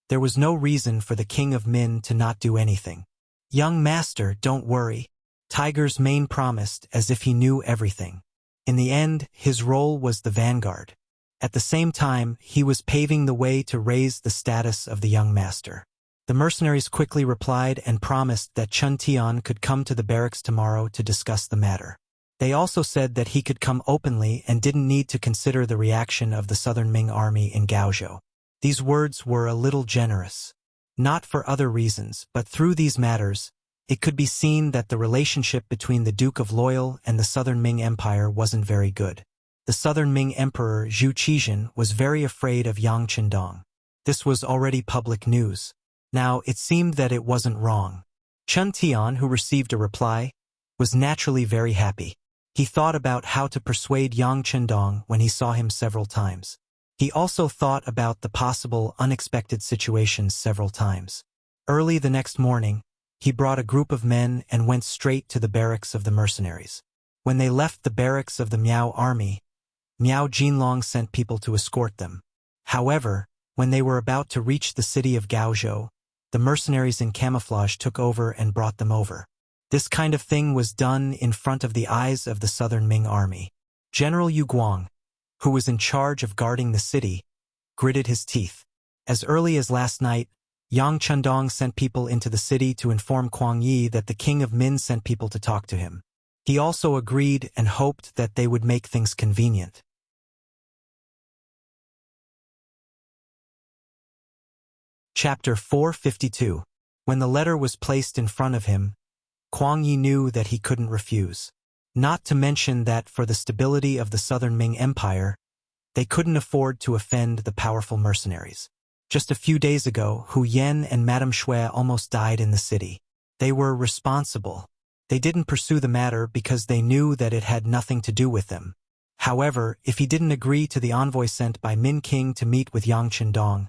there was no reason for the King of Min to not do anything. Young master, don't worry. Tiger's Mane promised as if he knew everything. In the end, his role was the vanguard. At the same time, he was paving the way to raise the status of the young master. The mercenaries quickly replied and promised that Qin Tian could come to the barracks tomorrow to discuss the matter. They also said that he could come openly and didn't need to consider the reaction of the Southern Ming army in Gaozhou. These words were a little generous. Not for other reasons, but through these matters, it could be seen that the relationship between the Duke of Loyal and the Southern Ming Empire wasn't very good. The Southern Ming Emperor Zhu Qizhen was very afraid of Yang Chendong. This was already public news. Now, it seemed that it wasn't wrong. Qin Tian, who received a reply, was naturally very happy. He thought about how to persuade Yang Chendong when he saw him several times. He also thought about the possible unexpected situations several times. Early the next morning, he brought a group of men and went straight to the barracks of the mercenaries. When they left the barracks of the Miao army, Miao Jinlong sent people to escort them. However, when they were about to reach the city of Gaozhou, the mercenaries in camouflage took over and brought them over. This kind of thing was done in front of the eyes of the Southern Ming army. General Yu Guang, who was in charge of guarding the city, gritted his teeth. As early as last night, Yang Chendong sent people into the city to inform Kuang Yi that the King of Min sent people to talk to him. He also agreed and hoped that they would make things convenient. Chapter 452. When the letter was placed in front of him, Kuang Yi knew that he couldn't refuse. Not to mention that for the stability of the Southern Ming Empire, they couldn't afford to offend the powerful mercenaries. Just a few days ago, Hu Yan and Madame Shui almost died in the city. They were responsible. They didn't pursue the matter because they knew that it had nothing to do with them. However, if he didn't agree to the envoy sent by Min King to meet with Yang Chendong,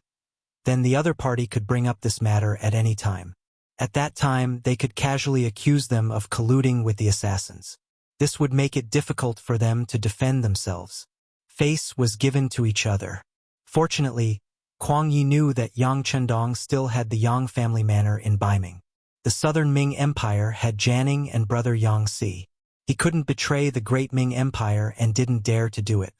then the other party could bring up this matter at any time. At that time, they could casually accuse them of colluding with the assassins. This would make it difficult for them to defend themselves. Face was given to each other. Fortunately, Kuang Yi knew that Yang Chendong still had the Yang family manor in Baiming. The southern Ming Empire had Jianing and brother Yang Si. He couldn't betray the great Ming Empire and didn't dare to do it.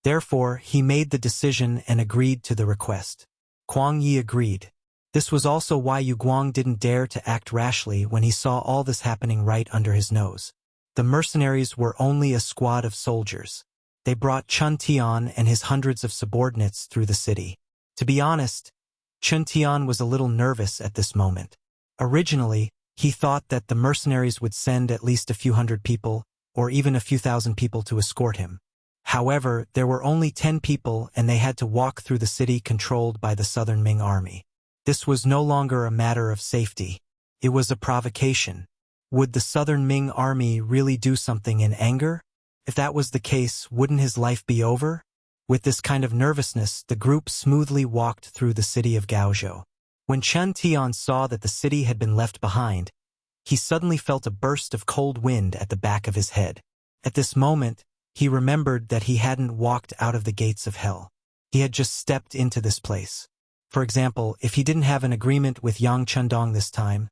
Therefore, he made the decision and agreed to the request. Kuang Yi agreed. This was also why Yu Guang didn't dare to act rashly when he saw all this happening right under his nose. The mercenaries were only a squad of soldiers. They brought Chun Tian and his hundreds of subordinates through the city. To be honest, Chun Tian was a little nervous at this moment. Originally, he thought that the mercenaries would send at least a few hundred people, or even a few thousand people to escort him. However, there were only 10 people and they had to walk through the city controlled by the Southern Ming army. This was no longer a matter of safety. It was a provocation. Would the Southern Ming army really do something in anger? If that was the case, wouldn't his life be over? With this kind of nervousness, the group smoothly walked through the city of Gaozhou. When Chun Tian saw that the city had been left behind, he suddenly felt a burst of cold wind at the back of his head. At this moment, he remembered that he hadn't walked out of the gates of hell. He had just stepped into this place. For example, if he didn't have an agreement with Yang Chendong this time,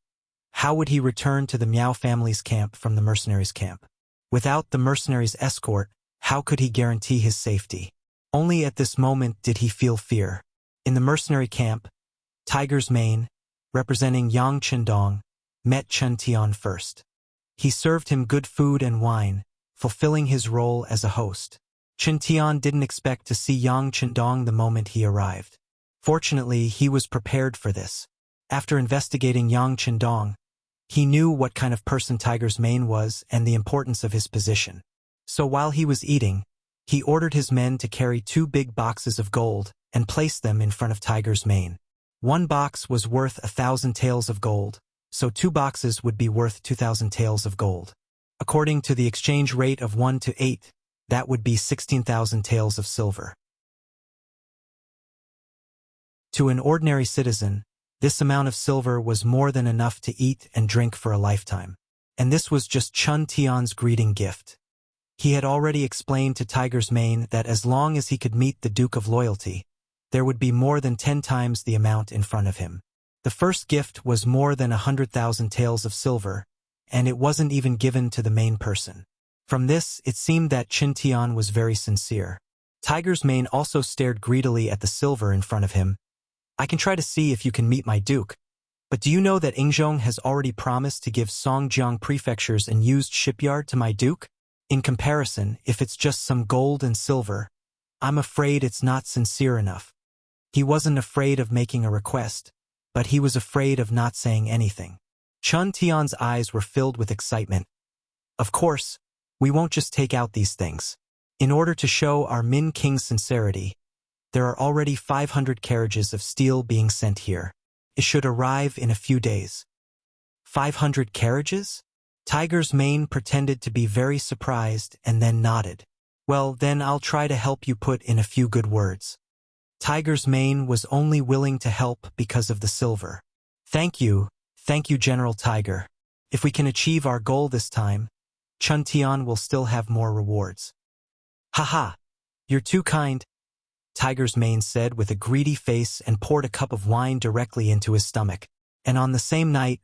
how would he return to the Miao family's camp from the mercenaries' camp? Without the mercenaries' escort, how could he guarantee his safety? Only at this moment did he feel fear. In the mercenary camp, Tiger's Mane, representing Yang Chendong, met Chun Tian first. He served him good food and wine, fulfilling his role as a host. Chun Tian didn't expect to see Yang Chendong the moment he arrived. Fortunately, he was prepared for this. After investigating Yang Chendong, he knew what kind of person Tiger's Mane was and the importance of his position. So while he was eating, he ordered his men to carry 2 big boxes of gold and place them in front of Tiger's Mane. One box was worth 1,000 taels of gold, so 2 boxes would be worth 2,000 taels of gold. According to the exchange rate of 1 to 8, that would be 16,000 taels of silver. To an ordinary citizen, this amount of silver was more than enough to eat and drink for a lifetime. And this was just Chun Tian's greeting gift. He had already explained to Tiger's Mane that as long as he could meet the Duke of Loyalty, there would be more than 10 times the amount in front of him. The first gift was more than 100,000 taels of silver, and it wasn't even given to the main person. From this, it seemed that Chun Tian was very sincere. Tiger's Mane also stared greedily at the silver in front of him. I can try to see if you can meet my duke. But do you know that Yingzhong has already promised to give Songjiang prefectures and used shipyard to my duke? In comparison, if it's just some gold and silver, I'm afraid it's not sincere enough. He wasn't afraid of making a request, but he was afraid of not saying anything. Chun Tian's eyes were filled with excitement. Of course, we won't just take out these things. In order to show our Min King's sincerity, there are already 500 carriages of steel being sent here. It should arrive in a few days. 500 carriages? Tiger's Mane pretended to be very surprised and then nodded. Well, then I'll try to help you put in a few good words. Tiger's Mane was only willing to help because of the silver. Thank you, General Tiger. If we can achieve our goal this time, Chun Tian will still have more rewards. Haha, you're too kind, Tiger's Mane said with a greedy face and poured a cup of wine directly into his stomach. And on the same night,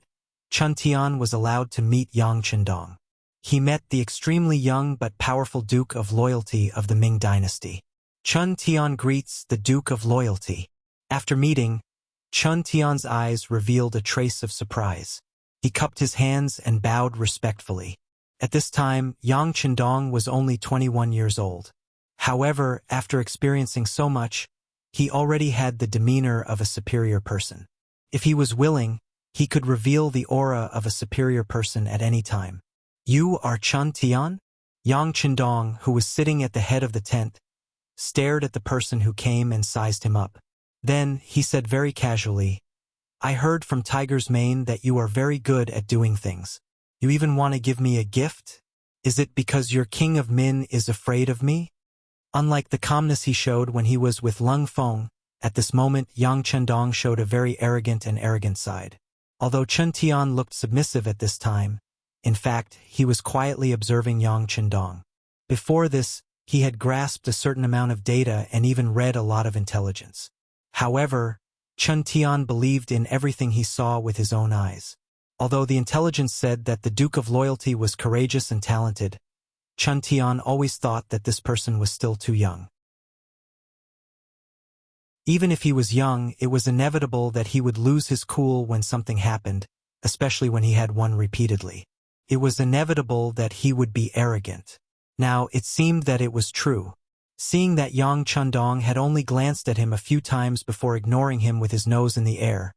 Chun Tian was allowed to meet Yang Chendong. He met the extremely young but powerful Duke of Loyalty of the Ming Dynasty. Chun Tian greets the Duke of Loyalty. After meeting, Chun Tian's eyes revealed a trace of surprise. He cupped his hands and bowed respectfully. At this time, Yang Chendong was only 21 years old. However, after experiencing so much, he already had the demeanor of a superior person. If he was willing, he could reveal the aura of a superior person at any time. You are Chun Tian? Yang Chendong, who was sitting at the head of the tent, stared at the person who came and sized him up. Then, he said very casually, I heard from Tiger's Mane that you are very good at doing things. You even want to give me a gift? Is it because your King of Min is afraid of me? Unlike the calmness he showed when he was with Lung Feng, at this moment Yang Chendong showed a very arrogant side. Although Chun Tian looked submissive at this time, in fact, he was quietly observing Yang Chendong. Before this, he had grasped a certain amount of data and even read a lot of intelligence. However, Chun Tian believed in everything he saw with his own eyes. Although the intelligence said that the Duke of Loyalty was courageous and talented, Chun Tian always thought that this person was still too young. Even if he was young, it was inevitable that he would lose his cool when something happened, especially when he had won repeatedly. It was inevitable that he would be arrogant. Now, it seemed that it was true. Seeing that Yang Chendong had only glanced at him a few times before ignoring him with his nose in the air,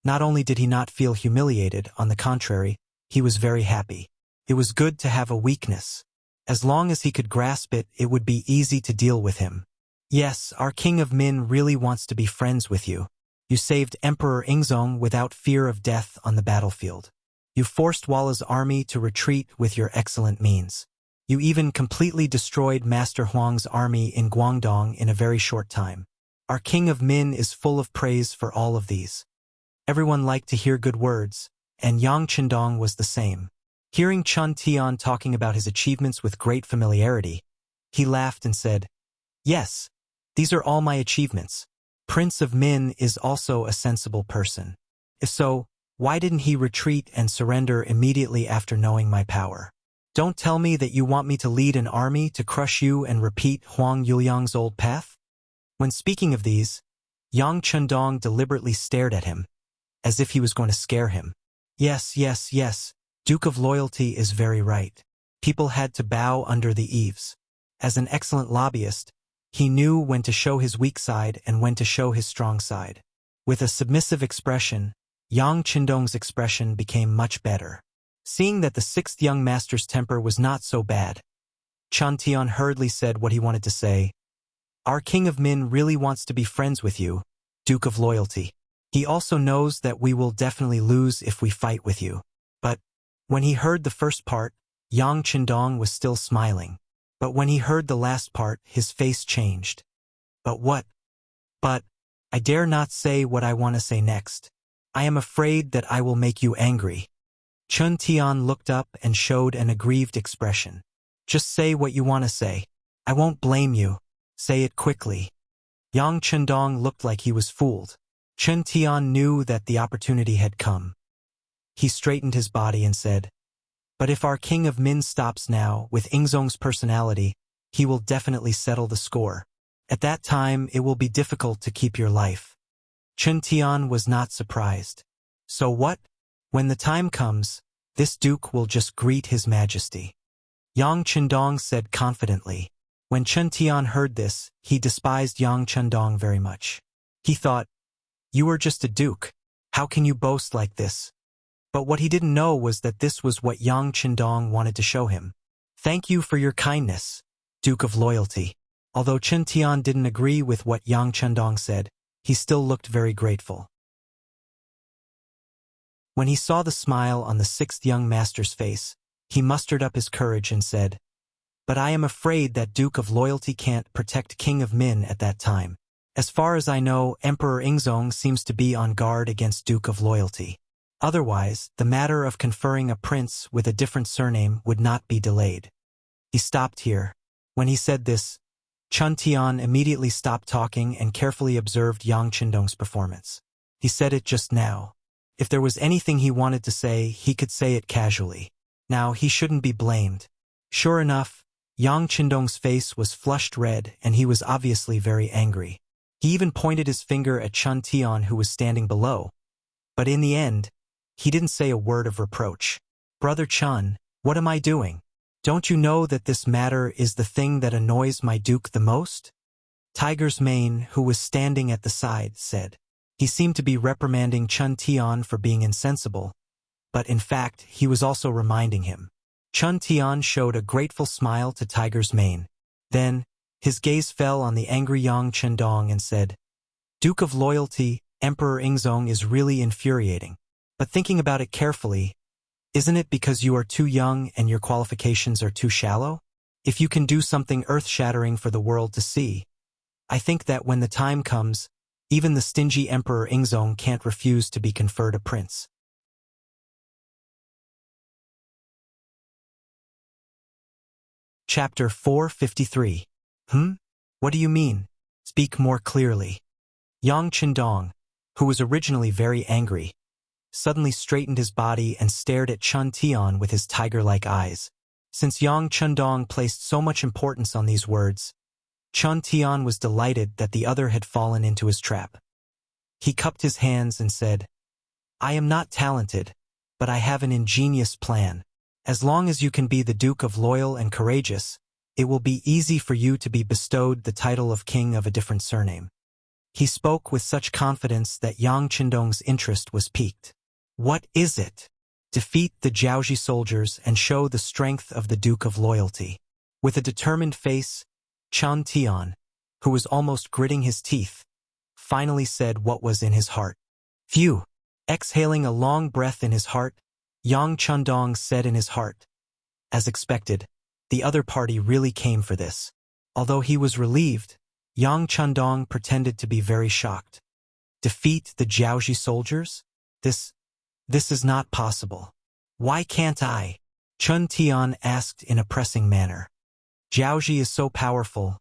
not only did he not feel humiliated, on the contrary, he was very happy. It was good to have a weakness. As long as he could grasp it, it would be easy to deal with him. Yes, our King of Min really wants to be friends with you. You saved Emperor Ingzong without fear of death on the battlefield. You forced Walla's army to retreat with your excellent means. You even completely destroyed Master Huang's army in Guangdong in a very short time. Our King of Min is full of praise for all of these. Everyone liked to hear good words, and Yang Chendong was the same. Hearing Chun Tian talking about his achievements with great familiarity, he laughed and said, "Yes, these are all my achievements. Prince of Min is also a sensible person. If so, why didn't he retreat and surrender immediately after knowing my power? Don't tell me that you want me to lead an army to crush you and repeat Huang Yuliang's old path?" When speaking of these, Yang Chendong deliberately stared at him, as if he was going to scare him. Yes, Duke of Loyalty is very right. People had to bow under the eaves. As an excellent lobbyist, he knew when to show his weak side and when to show his strong side. With a submissive expression, Yang Chendong's expression became much better. Seeing that the sixth young master's temper was not so bad, Chun Tian hurriedly said what he wanted to say. "Our King of Min really wants to be friends with you, Duke of Loyalty. He also knows that we will definitely lose if we fight with you." But when he heard the first part, Yang Chendong was still smiling. But when he heard the last part, his face changed. "But what? But I dare not say what I want to say next. I am afraid that I will make you angry." Chun Tian looked up and showed an aggrieved expression. "Just say what you want to say. I won't blame you. Say it quickly." Yang Chendong looked like he was fooled. Chun Tian knew that the opportunity had come. He straightened his body and said, "But if our King of Min stops now, with Ingzong's personality, he will definitely settle the score. At that time, it will be difficult to keep your life." Chun Tian was not surprised. "So what? When the time comes, this duke will just greet his majesty." Yang Chendong said confidently. When Chun Tian heard this, he despised Yang Chendong very much. He thought, "You are just a duke. How can you boast like this?" But what he didn't know was that this was what Yang Chendong wanted to show him. "Thank you for your kindness, Duke of Loyalty." Although Chun Tian didn't agree with what Yang Chendong said, he still looked very grateful. When he saw the smile on the sixth young master's face, he mustered up his courage and said, "But I am afraid that Duke of Loyalty can't protect King of Min at that time. As far as I know, Emperor Ingzong seems to be on guard against Duke of Loyalty. Otherwise, the matter of conferring a prince with a different surname would not be delayed." He stopped here. When he said this, Chun Tian immediately stopped talking and carefully observed Yang Chendong's performance. He said it just now. If there was anything he wanted to say, he could say it casually. Now, he shouldn't be blamed. Sure enough, Yang Chendong's face was flushed red and he was obviously very angry. He even pointed his finger at Chun Tian, who was standing below. But in the end, he didn't say a word of reproach. "Brother Chun, what am I doing? Don't you know that this matter is the thing that annoys my duke the most?" Tiger's Mane, who was standing at the side, said. He seemed to be reprimanding Chun Tian for being insensible, but in fact, he was also reminding him. Chun Tian showed a grateful smile to Tiger's Mane. Then, his gaze fell on the angry Yang Chendong and said, "Duke of Loyalty, Emperor Ingzong is really infuriating. But thinking about it carefully, isn't it because you are too young and your qualifications are too shallow? If you can do something earth-shattering for the world to see, I think that when the time comes, even the stingy Emperor Ingzong can't refuse to be conferred a prince." Chapter 453. What do you mean? Speak more clearly. Yang Qindong, who was originally very angry, suddenly straightened his body and stared at Chun Tian with his tiger-like eyes. Since Yang Qindong placed so much importance on these words, Chun Tian was delighted that the other had fallen into his trap. He cupped his hands and said, "I am not talented, but I have an ingenious plan. As long as you can be the Duke of Loyal and Courageous, it will be easy for you to be bestowed the title of king of a different surname." He spoke with such confidence that Yang Qindong's interest was piqued. "What is it?" "Defeat the Jiaoji soldiers and show the strength of the Duke of Loyalty." With a determined face, Chun Tian, who was almost gritting his teeth, finally said what was in his heart. "Phew!" Exhaling a long breath in his heart, Yang Qindong said in his heart, "As expected, the other party really came for this." Although he was relieved, Yang Qindong pretended to be very shocked. "Defeat the Jiaoji soldiers? This is not possible. Why can't I?" Chun Tian asked in a pressing manner. "Jiaoji is so powerful.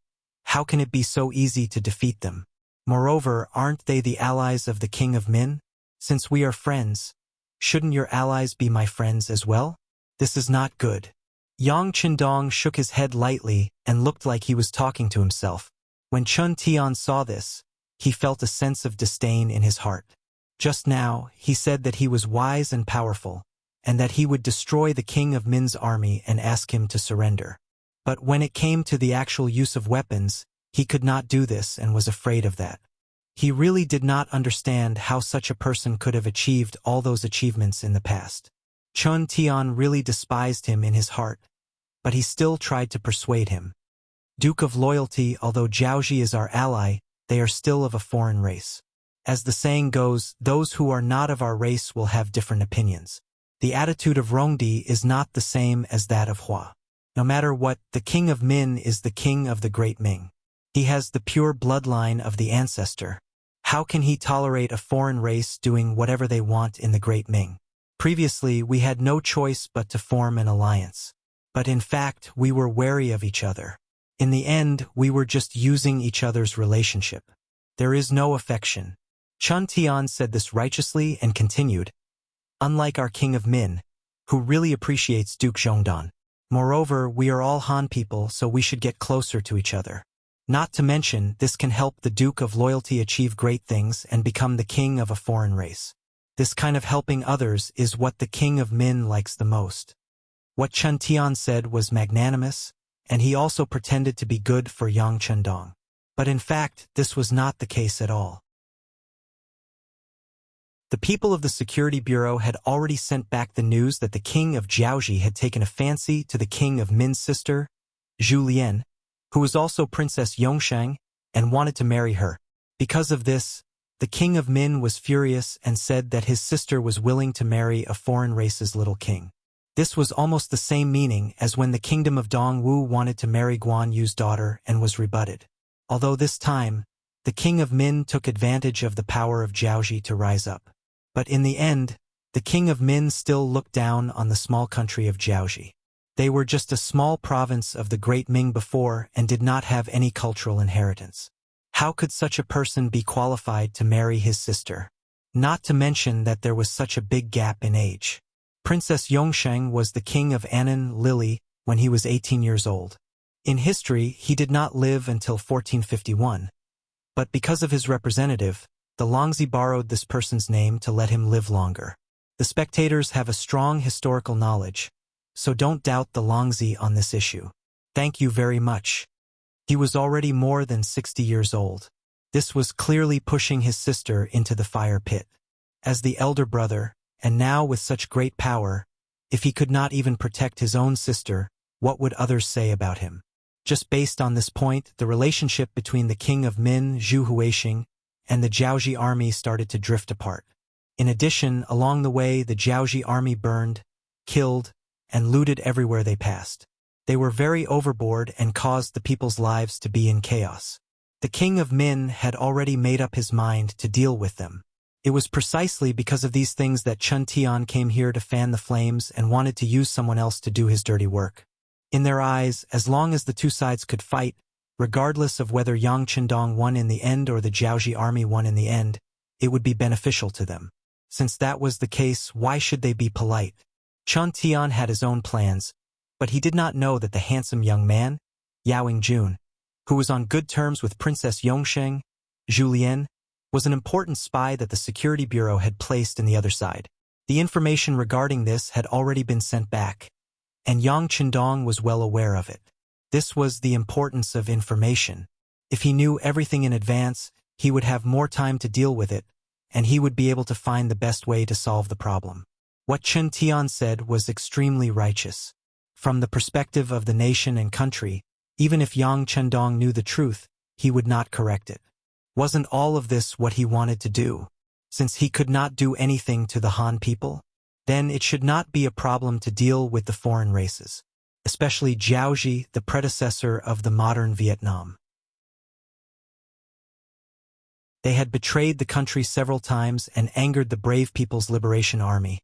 How can it be so easy to defeat them? Moreover, aren't they the allies of the King of Min? Since we are friends, shouldn't your allies be my friends as well? This is not good." Yang Qindong shook his head lightly and looked like he was talking to himself. When Chun Tian saw this, he felt a sense of disdain in his heart. Just now, he said that he was wise and powerful, and that he would destroy the King of Min's army and ask him to surrender. But when it came to the actual use of weapons, he could not do this and was afraid of that. He really did not understand how such a person could have achieved all those achievements in the past. Chun Tian really despised him in his heart, but he still tried to persuade him. "Duke of Loyalty, although Jiaoji is our ally, they are still of a foreign race. As the saying goes, those who are not of our race will have different opinions. The attitude of Rongdi is not the same as that of Hua. No matter what, the King of Min is the king of the Great Ming. He has the pure bloodline of the ancestor. How can he tolerate a foreign race doing whatever they want in the Great Ming? Previously, we had no choice but to form an alliance. But in fact, we were wary of each other. In the end, we were just using each other's relationship. There is no affection." Chun Tian said this righteously and continued, "Unlike our King of Min, who really appreciates Duke Zhongdan. Moreover, we are all Han people, so we should get closer to each other. Not to mention, this can help the Duke of Loyalty achieve great things and become the king of a foreign race. This kind of helping others is what the King of Min likes the most." What Chun Tian said was magnanimous, and he also pretended to be good for Yang Qindong. But in fact, this was not the case at all. The people of the Security Bureau had already sent back the news that the King of Jiaoji had taken a fancy to the King of Min's sister, Zhu Lian, who was also Princess Yongsheng, and wanted to marry her. Because of this, the King of Min was furious and said that his sister was willing to marry a foreign race's little king. This was almost the same meaning as when the kingdom of Dongwu wanted to marry Guan Yu's daughter and was rebutted. Although this time, the King of Min took advantage of the power of Jiaoji to rise up. But in the end, the King of Min still looked down on the small country of Jiaoji. They were just a small province of the Great Ming before and did not have any cultural inheritance. How could such a person be qualified to marry his sister? Not to mention that there was such a big gap in age. Princess Yongsheng was the king of Annan Lili when he was 18 years old. In history, he did not live until 1451. But because of his representative, the Longzi borrowed this person's name to let him live longer. The spectators have a strong historical knowledge, so don't doubt the Longzi on this issue. Thank you very much. He was already more than 60 years old. This was clearly pushing his sister into the fire pit. As the elder brother, and now with such great power, if he could not even protect his own sister, what would others say about him? Just based on this point, the relationship between the King of Min, Zhu Huixing, and the Jiaoji army started to drift apart. In addition, along the way, the Jiaoji army burned, killed, and looted everywhere they passed. They were very overboard and caused the people's lives to be in chaos. The King of Min had already made up his mind to deal with them. It was precisely because of these things that Chun Tian came here to fan the flames and wanted to use someone else to do his dirty work. In their eyes, as long as the two sides could fight, regardless of whether Yang Qindong won in the end or the Jiaoji army won in the end, it would be beneficial to them. Since that was the case, why should they be polite? Chen Tian had his own plans, but he did not know that the handsome young man, Yao Yingjun, who was on good terms with Princess Yongsheng, Julien, was an important spy that the Security Bureau had placed in the other side. The information regarding this had already been sent back, and Yang Qindong was well aware of it. This was the importance of information. If he knew everything in advance, he would have more time to deal with it, and he would be able to find the best way to solve the problem. What Chen Tian said was extremely righteous. From the perspective of the nation and country, even if Yang Qindong knew the truth, he would not correct it. Wasn't all of this what he wanted to do? Since he could not do anything to the Han people, then it should not be a problem to deal with the foreign races, especially Jiaoji, the predecessor of the modern Vietnam. They had betrayed the country several times and angered the brave People's Liberation Army,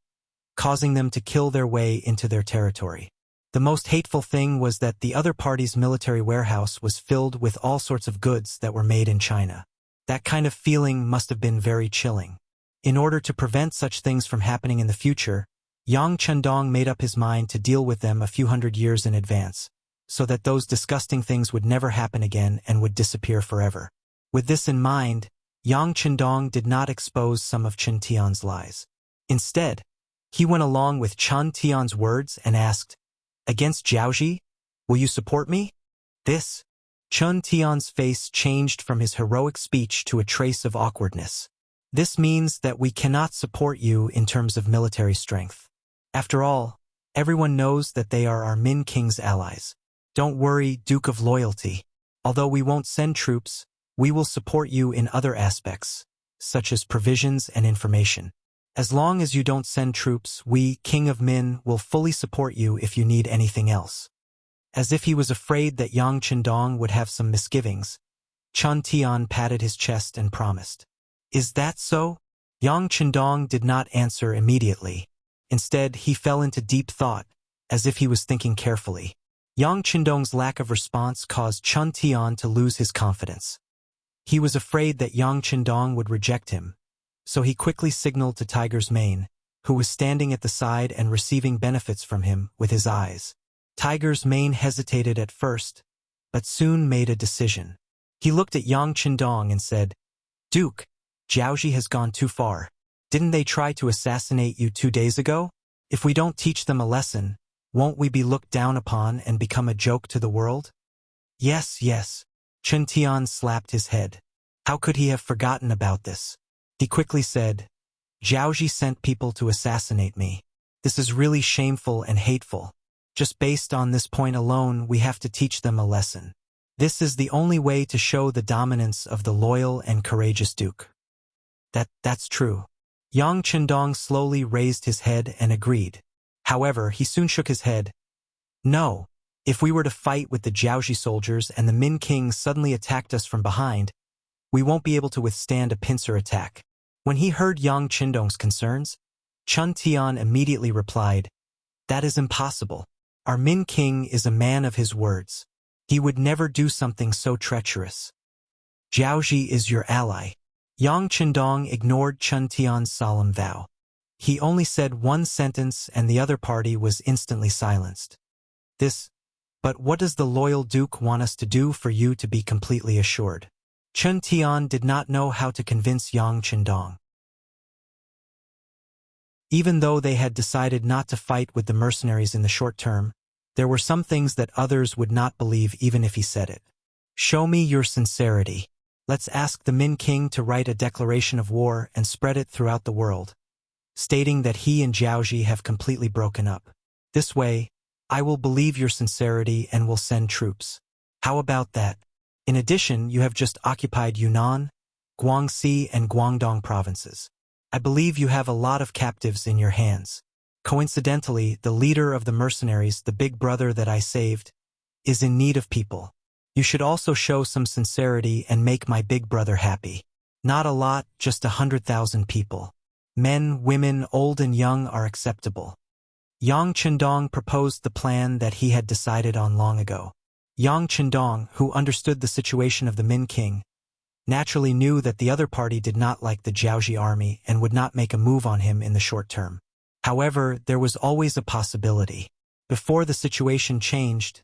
causing them to kill their way into their territory. The most hateful thing was that the other party's military warehouse was filled with all sorts of goods that were made in China. That kind of feeling must have been very chilling. In order to prevent such things from happening in the future, Yang Qindong made up his mind to deal with them a few hundred years in advance, so that those disgusting things would never happen again and would disappear forever. With this in mind, Yang Qindong did not expose some of Chen Tian's lies. Instead, he went along with Chen Tian's words and asked, "Against Jiaoji, will you support me?" This, Chen Tian's face changed from his heroic speech to a trace of awkwardness. This means that we cannot support you in terms of military strength. After all, everyone knows that they are our Min King's allies. Don't worry, Duke of Loyalty. Although we won't send troops, we will support you in other aspects, such as provisions and information. As long as you don't send troops, we, King of Min, will fully support you if you need anything else. As if he was afraid that Yang Qindong would have some misgivings, Chen Tian patted his chest and promised. Is that so? Yang Qindong did not answer immediately. Instead, he fell into deep thought, as if he was thinking carefully. Yang Qindong's lack of response caused Chen Tian to lose his confidence. He was afraid that Yang Qindong would reject him, so he quickly signaled to Tiger's Mane, who was standing at the side and receiving benefits from him, with his eyes. Tiger's Mane hesitated at first, but soon made a decision. He looked at Yang Qindong and said, "Duke, Jiaoji has gone too far. Didn't they try to assassinate you 2 days ago? If we don't teach them a lesson, won't we be looked down upon and become a joke to the world?" Yes, yes. Chen Tian slapped his head. How could he have forgotten about this? He quickly said, "Jiaoji sent people to assassinate me. This is really shameful and hateful. Just based on this point alone, we have to teach them a lesson. This is the only way to show the dominance of the loyal and courageous Duke." That's true. Yang Qindong slowly raised his head and agreed. However, he soon shook his head. No, if we were to fight with the Jiaoji soldiers and the Min King suddenly attacked us from behind, we won't be able to withstand a pincer attack. When he heard Yang Qindong's concerns, Chen Tian immediately replied, "That is impossible. Our Min King is a man of his words. He would never do something so treacherous. Jiaoji is your ally." Yang Qindong ignored Chen Tian's solemn vow. He only said one sentence and the other party was instantly silenced. But what does the loyal Duke want us to do for you to be completely assured? Chen Tian did not know how to convince Yang Qindong. Even though they had decided not to fight with the mercenaries in the short term, there were some things that others would not believe even if he said it. Show me your sincerity. Let's ask the Min King to write a declaration of war and spread it throughout the world, stating that he and Jiaoji have completely broken up. This way, I will believe your sincerity and will send troops. How about that? In addition, you have just occupied Yunnan, Guangxi, and Guangdong provinces. I believe you have a lot of captives in your hands. Coincidentally, the leader of the mercenaries, the big brother that I saved, is in need of people. You should also show some sincerity and make my big brother happy. Not a lot, just 100,000 people. Men, women, old and young are acceptable. Yang Chendong proposed the plan that he had decided on long ago. Yang Chendong, who understood the situation of the Min king, naturally knew that the other party did not like the Jiaoji army and would not make a move on him in the short term. However, there was always a possibility. Before the situation changed,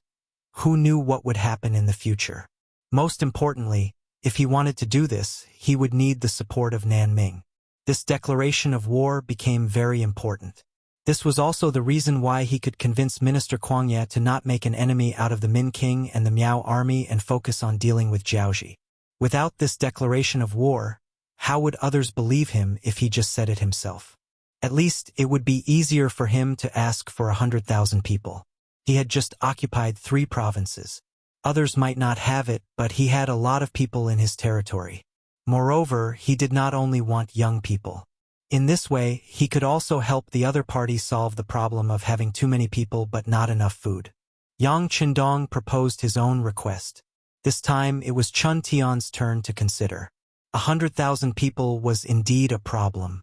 who knew what would happen in the future? Most importantly, if he wanted to do this, he would need the support of Nanming. This declaration of war became very important. This was also the reason why he could convince Minister Kuangye to not make an enemy out of the Min king and the Miao army and focus on dealing with Jiaoji. Without this declaration of war, how would others believe him if he just said it himself? At least it would be easier for him to ask for 100,000 people. He had just occupied 3 provinces. Others might not have it, but he had a lot of people in his territory. Moreover, he did not only want young people. In this way, he could also help the other party solve the problem of having too many people but not enough food. Yang Chendong proposed his own request. This time it was Chun Tian's turn to consider. 100,000 people was indeed a problem.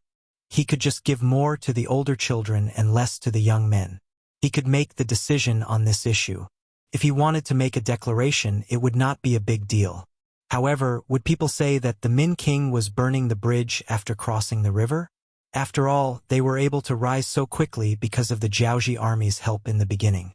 He could just give more to the older children and less to the young men. He could make the decision on this issue. If he wanted to make a declaration, it would not be a big deal. However, would people say that the Min king was burning the bridge after crossing the river? After all, they were able to rise so quickly because of the Jiaoji army's help in the beginning.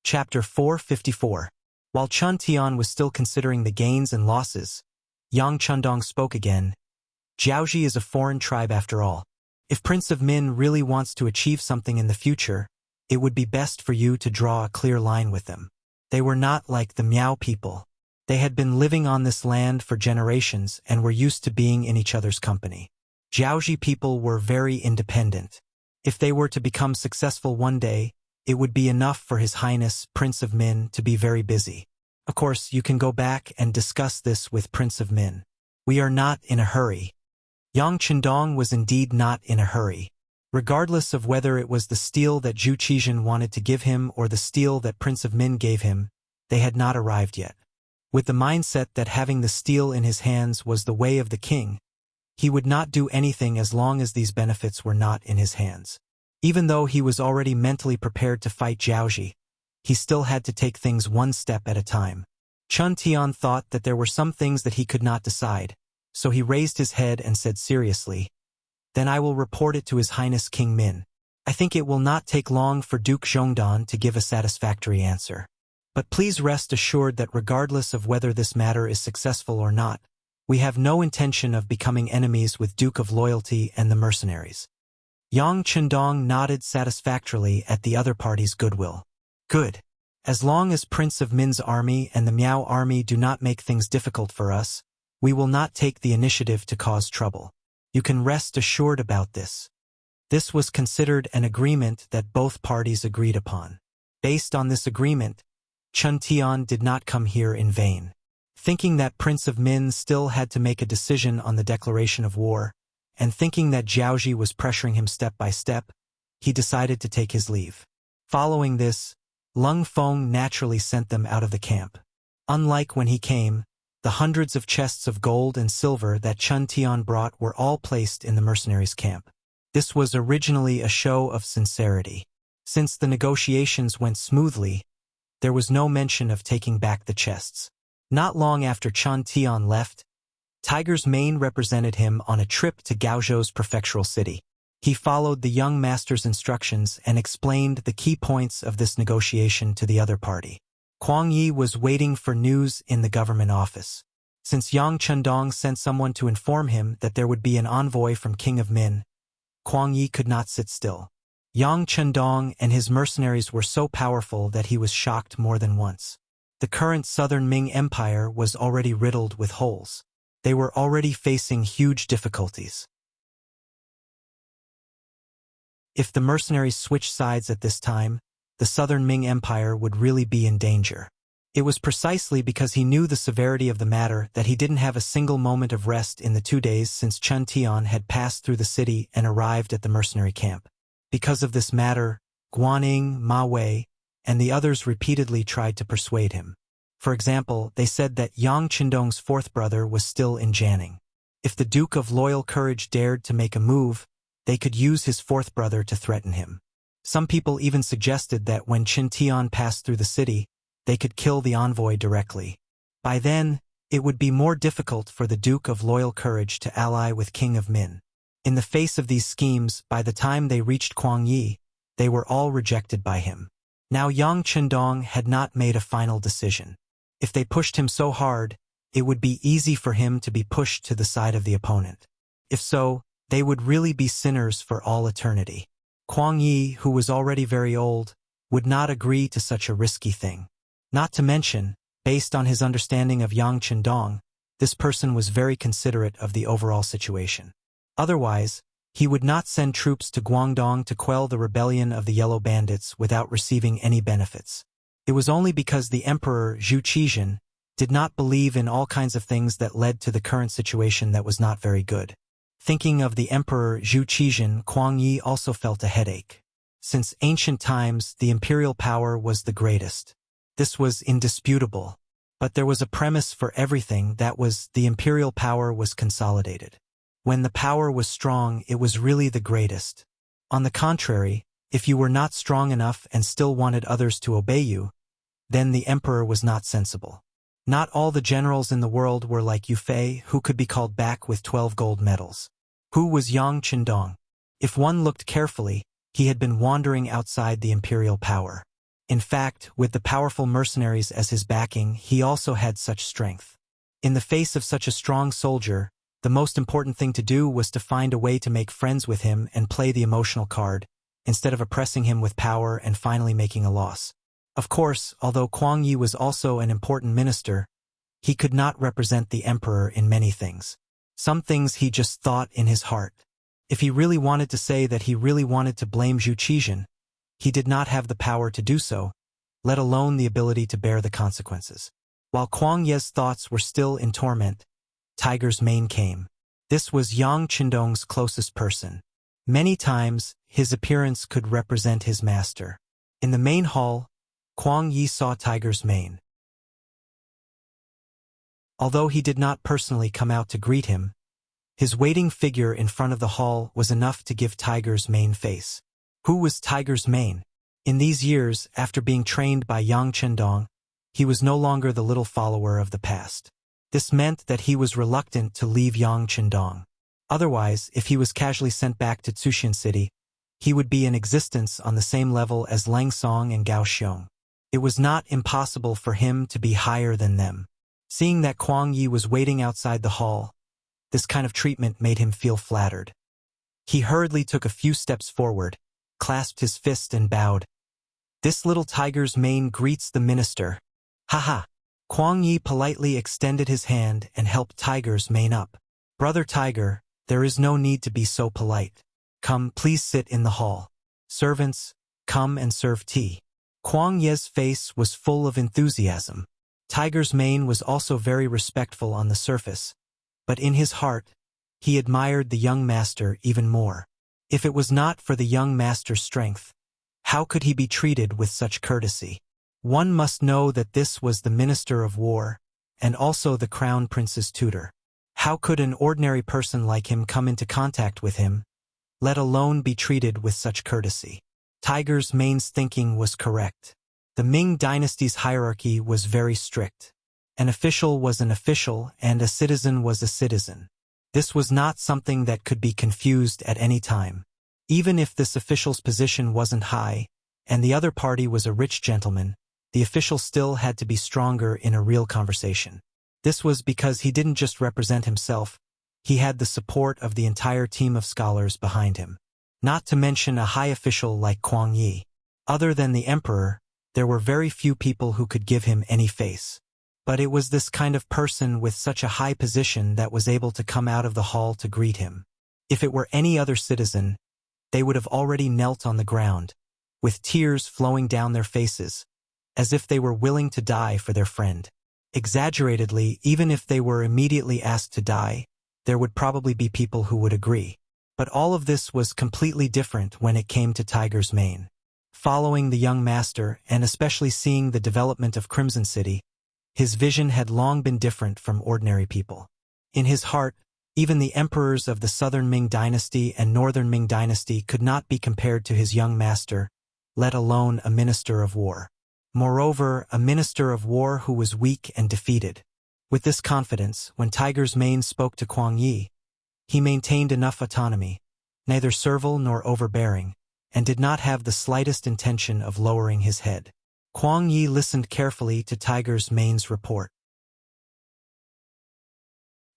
Chapter 454. While Chun Tian was still considering the gains and losses, Yang Chendong spoke again. Jiaoji is a foreign tribe after all. If Prince of Min really wants to achieve something in the future, it would be best for you to draw a clear line with them. They were not like the Miao people. They had been living on this land for generations and were used to being in each other's company. Jiaoji people were very independent. If they were to become successful one day, it would be enough for His Highness Prince of Min to be very busy. Of course, you can go back and discuss this with Prince of Min. We are not in a hurry. Yang Chendong was indeed not in a hurry. Regardless of whether it was the steel that Zhu Qizhen wanted to give him or the steel that Prince of Min gave him, they had not arrived yet. With the mindset that having the steel in his hands was the way of the king, he would not do anything as long as these benefits were not in his hands. Even though he was already mentally prepared to fight Jiaoji, he still had to take things one step at a time. Chun Tian thought that there were some things that he could not decide, so he raised his head and said seriously, "Then I will report it to His Highness King Min. I think it will not take long for Duke Zhongdan to give a satisfactory answer. But please rest assured that regardless of whether this matter is successful or not, we have no intention of becoming enemies with Duke of Loyalty and the mercenaries." Yang Chendong nodded satisfactorily at the other party's goodwill. Good. As long as Prince of Min's army and the Miao army do not make things difficult for us, we will not take the initiative to cause trouble. You can rest assured about this. This was considered an agreement that both parties agreed upon. Based on this agreement, Chun Tian did not come here in vain. Thinking that Prince of Min still had to make a decision on the declaration of war, and thinking that Jiaoji was pressuring him step by step, he decided to take his leave. Following this, Lung Feng naturally sent them out of the camp. Unlike when he came, the hundreds of chests of gold and silver that Chun Tian brought were all placed in the mercenaries' camp. This was originally a show of sincerity. Since the negotiations went smoothly, there was no mention of taking back the chests. Not long after Chun Tian left, Tiger's Mane represented him on a trip to Gaozhou's prefectural city. He followed the young master's instructions and explained the key points of this negotiation to the other party. Kuang Yi was waiting for news in the government office. Since Yang Chendong sent someone to inform him that there would be an envoy from King of Min, Kuang Yi could not sit still. Yang Chendong and his mercenaries were so powerful that he was shocked more than once. The current southern Ming Empire was already riddled with holes. They were already facing huge difficulties. If the mercenaries switched sides at this time, the southern Ming Empire would really be in danger. It was precisely because he knew the severity of the matter that he didn't have a single moment of rest in the 2 days since Chun Tian had passed through the city and arrived at the mercenary camp. Because of this matter, Guaning, Ma Wei, and the others repeatedly tried to persuade him. For example, they said that Yang Chendong's 4th brother was still in Jianing. If the Duke of Loyal Courage dared to make a move, they could use his fourth brother to threaten him. Some people even suggested that when Qin Tian passed through the city, they could kill the envoy directly. By then, it would be more difficult for the Duke of Loyal Courage to ally with King of Min. In the face of these schemes, by the time they reached Kuang Yi, they were all rejected by him. Now Yang Chendong had not made a final decision. If they pushed him so hard, it would be easy for him to be pushed to the side of the opponent. If so, they would really be sinners for all eternity. Kuang Yi, who was already very old, would not agree to such a risky thing. Not to mention, based on his understanding of Yang Chendong, this person was very considerate of the overall situation. Otherwise, he would not send troops to Guangdong to quell the rebellion of the Yellow Bandits without receiving any benefits. It was only because the Emperor Zhu Qizhen did not believe in all kinds of things that led to the current situation that was not very good. Thinking of the Emperor Zhu Qizhen, Kuang Yi also felt a headache. Since ancient times, the imperial power was the greatest. This was indisputable. But there was a premise for everything, that was, the imperial power was consolidated. When the power was strong, it was really the greatest. On the contrary, if you were not strong enough and still wanted others to obey you, then the emperor was not sensible. Not all the generals in the world were like Yu Fei, who could be called back with 12 gold medals. Who was Yang Chendong? If one looked carefully, he had been wandering outside the imperial power. In fact, with the powerful mercenaries as his backing, he also had such strength. In the face of such a strong soldier, the most important thing to do was to find a way to make friends with him and play the emotional card, instead of oppressing him with power and finally making a loss. Of course, although Kuang Yi was also an important minister, he could not represent the emperor in many things. Some things he just thought in his heart. If he really wanted to say that he really wanted to blame Zhu Qizhen, he did not have the power to do so, let alone the ability to bear the consequences. While Kuang Ye's thoughts were still in torment, Tiger's Mane came. This was Yang Chendong's closest person. Many times, his appearance could represent his master. In the main hall, Kuang Yi saw Tiger's Mane. Although he did not personally come out to greet him, his waiting figure in front of the hall was enough to give Tiger's Mane face. Who was Tiger's Mane? In these years, after being trained by Yang Chendong, he was no longer the little follower of the past. This meant that he was reluctant to leave Yang Chendong. Otherwise, if he was casually sent back to Tsuxian City, he would be in existence on the same level as Lang Song and Gao Xiong. It was not impossible for him to be higher than them. Seeing that Kuang Yi was waiting outside the hall, this kind of treatment made him feel flattered. He hurriedly took a few steps forward, clasped his fist and bowed. This little Tiger's Mane greets the minister. Haha. Kuang Yi politely extended his hand and helped Tiger's Mane up. Brother Tiger, there is no need to be so polite. Come, please sit in the hall. Servants, come and serve tea. Kuang Ye's face was full of enthusiasm. Tiger's Mane was also very respectful on the surface, but in his heart, he admired the young master even more. If it was not for the young master's strength, how could he be treated with such courtesy? One must know that this was the Minister of War, and also the Crown Prince's tutor. How could an ordinary person like him come into contact with him, let alone be treated with such courtesy? Tiger's Mane's thinking was correct. The Ming dynasty's hierarchy was very strict. An official was an official and a citizen was a citizen. This was not something that could be confused at any time. Even if this official's position wasn't high, and the other party was a rich gentleman, the official still had to be stronger in a real conversation. This was because he didn't just represent himself, he had the support of the entire team of scholars behind him. Not to mention a high official like Kuang Yi. Other than the emperor, there were very few people who could give him any face. But it was this kind of person with such a high position that was able to come out of the hall to greet him. If it were any other citizen, they would have already knelt on the ground, with tears flowing down their faces, as if they were willing to die for their friend. Exaggeratedly, even if they were immediately asked to die, there would probably be people who would agree. But all of this was completely different when it came to Tiger's Mane. Following the young master, and especially seeing the development of Crimson City, his vision had long been different from ordinary people. In his heart, Even the emperors of the southern Ming dynasty and northern Ming dynasty could not be compared to his young master, let alone a minister of war. Moreover, a minister of war who was weak and defeated. With this confidence, when Tiger's Mane spoke to Kuang Yi, he maintained enough autonomy, neither servile nor overbearing, and did not have the slightest intention of lowering his head. Kuang Yi listened carefully to Tiger's Mane's report.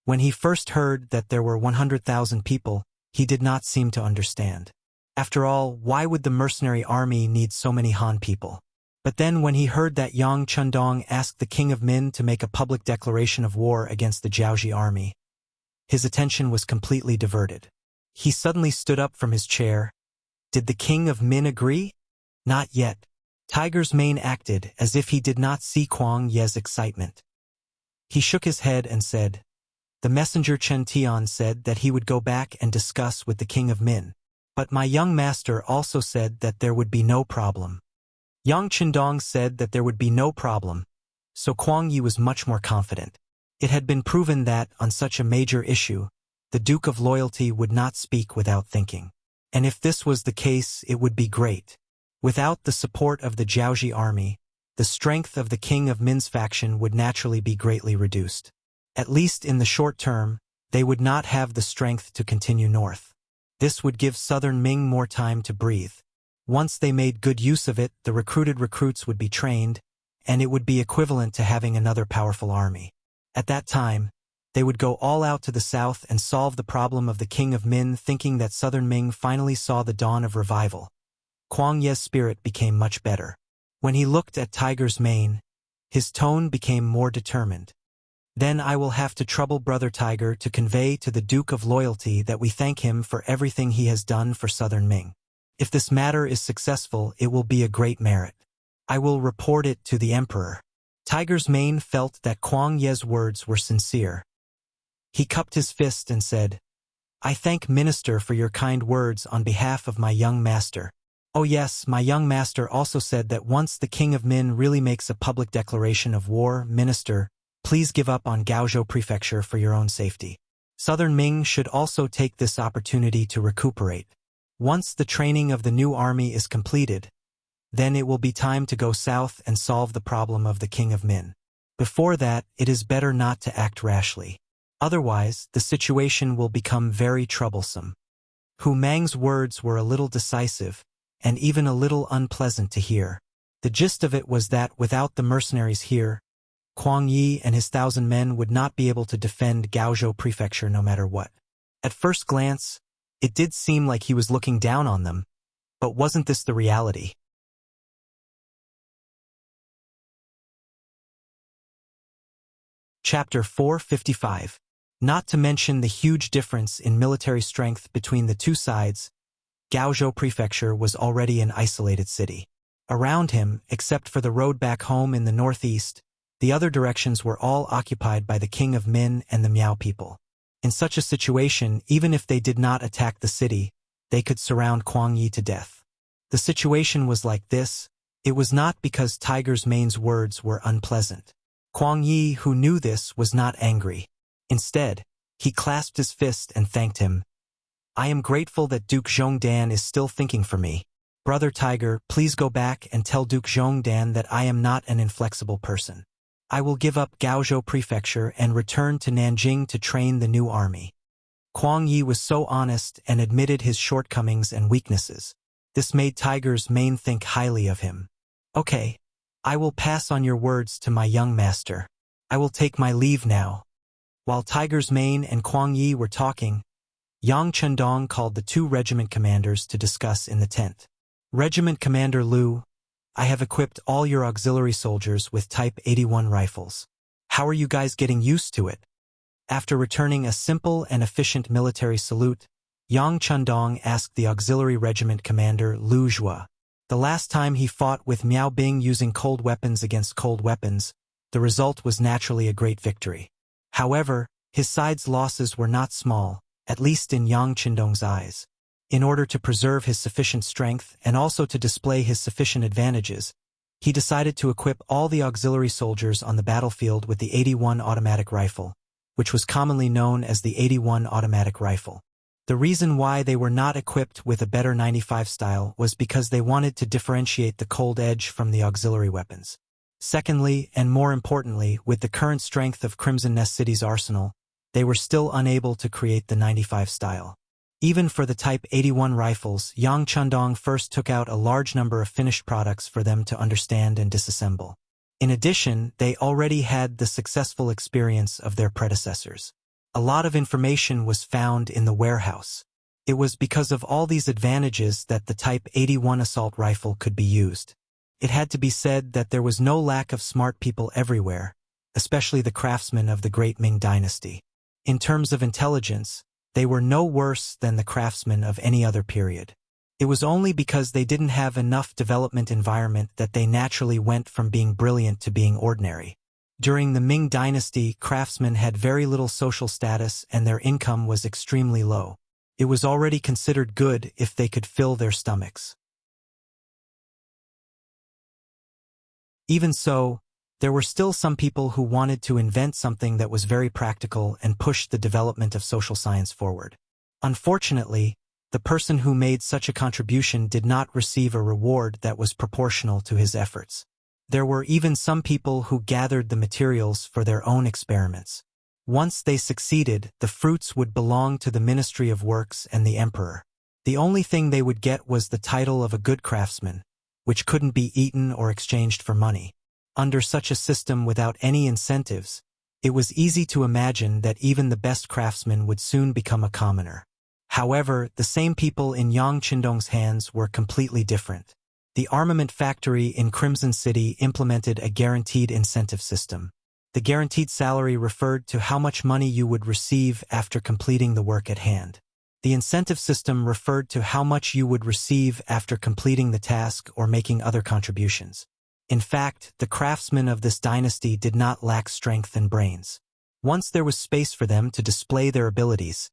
When he first heard that there were 100,000 people, he did not seem to understand. After all, why would the mercenary army need so many Han people? But then when he heard that Yang Chundong asked the king of Min to make a public declaration of war against the Jiaoji army, his attention was completely diverted. He suddenly stood up from his chair. Did the king of Min agree? Not yet. Tiger's Mane acted as if he did not see Kuang Yi's excitement. He shook his head and said, "The messenger Chen Tian said that he would go back and discuss with the king of Min. But my young master also said that there would be no problem." Yang Chindong said that there would be no problem, so Kuang Yi was much more confident. It had been proven that, on such a major issue, the Duke of Loyalty would not speak without thinking. And if this was the case, it would be great. Without the support of the Jiaoji army, the strength of the king of Min's faction would naturally be greatly reduced. At least in the short term, they would not have the strength to continue north. This would give southern Ming more time to breathe. Once they made good use of it, the recruited recruits would be trained, and it would be equivalent to having another powerful army. At that time, they would go all out to the south and solve the problem of the king of Min, thinking that southern Ming finally saw the dawn of revival. Kuang Yi's spirit became much better. When he looked at Tiger's Mane, his tone became more determined. "Then I will have to trouble Brother Tiger to convey to the Duke of Loyalty that we thank him for everything he has done for southern Ming. If this matter is successful, it will be a great merit. I will report it to the emperor." Tiger's Mane felt that Kuang Yi's words were sincere. He cupped his fist and said, "I thank Minister for your kind words on behalf of my young master. Oh yes, my young master also said that once the king of Min really makes a public declaration of war, Minister, please give up on Gaozhou Prefecture for your own safety. Southern Ming should also take this opportunity to recuperate. Once the training of the new army is completed, then it will be time to go south and solve the problem of the king of Min. Before that, it is better not to act rashly. Otherwise, the situation will become very troublesome." Hu Mang's words were a little decisive, and even a little unpleasant to hear. The gist of it was that without the mercenaries here, Kuang Yi and his 1,000 men would not be able to defend Gaozhou Prefecture no matter what. At first glance, it did seem like he was looking down on them, but wasn't this the reality? Chapter 455. Not to mention the huge difference in military strength between the two sides, Gaozhou Prefecture was already an isolated city. Around him, except for the road back home in the northeast, the other directions were all occupied by the king of Min and the Miao people. In such a situation, even if they did not attack the city, they could surround Kuang Yi to death. The situation was like this. It was not because Tiger's Mane's words were unpleasant. Kuang Yi, who knew this, was not angry. Instead, he clasped his fist and thanked him. "I am grateful that Duke Zhongdan is still thinking for me. Brother Tiger, please go back and tell Duke Zhongdan that I am not an inflexible person. I will give up Gaozhou Prefecture and return to Nanjing to train the new army." Kuang Yi was so honest and admitted his shortcomings and weaknesses. This made Tiger's Mane think highly of him. "Okay, I will pass on your words to my young master. I will take my leave now." While Tiger's Mane and Kuang Yi were talking, Yang Chundong called the 2 regiment commanders to discuss in the tent. "Regiment Commander Liu, I have equipped all your auxiliary soldiers with Type 81 rifles. How are you guys getting used to it?" After returning a simple and efficient military salute, Yang Chundong asked the auxiliary regiment commander Lu Zhua. The last time he fought with Miao Bing using cold weapons against cold weapons, the result was naturally a great victory. However, his side's losses were not small, at least in Yang Chundong's eyes. In order to preserve his sufficient strength and also to display his sufficient advantages, he decided to equip all the auxiliary soldiers on the battlefield with the 81 automatic rifle, which was commonly known as the 81 automatic rifle. The reason why they were not equipped with a better 95 style was because they wanted to differentiate the cold edge from the auxiliary weapons. Secondly, and more importantly, with the current strength of Crimson Nest City's arsenal, they were still unable to create the 95 style. Even for the Type 81 rifles, Yang Chendong first took out a large number of finished products for them to understand and disassemble. In addition, they already had the successful experience of their predecessors. A lot of information was found in the warehouse. It was because of all these advantages that the Type 81 assault rifle could be used. It had to be said that there was no lack of smart people everywhere, especially the craftsmen of the Great Ming Dynasty. In terms of intelligence, they were no worse than the craftsmen of any other period. It was only because they didn't have enough development environment that they naturally went from being brilliant to being ordinary. During the Ming Dynasty, craftsmen had very little social status and their income was extremely low. It was already considered good if they could fill their stomachs. Even so, there were still some people who wanted to invent something that was very practical and push the development of social science forward. Unfortunately, the person who made such a contribution did not receive a reward that was proportional to his efforts. There were even some people who gathered the materials for their own experiments. Once they succeeded, the fruits would belong to the Ministry of Works and the Emperor. The only thing they would get was the title of a good craftsman, which couldn't be eaten or exchanged for money. Under such a system without any incentives, it was easy to imagine that even the best craftsman would soon become a commoner. However, the same people in Yang Chendong's hands were completely different. The armament factory in Crimson City implemented a guaranteed incentive system. The guaranteed salary referred to how much money you would receive after completing the work at hand. The incentive system referred to how much you would receive after completing the task or making other contributions. In fact, the craftsmen of this dynasty did not lack strength and brains. Once there was space for them to display their abilities,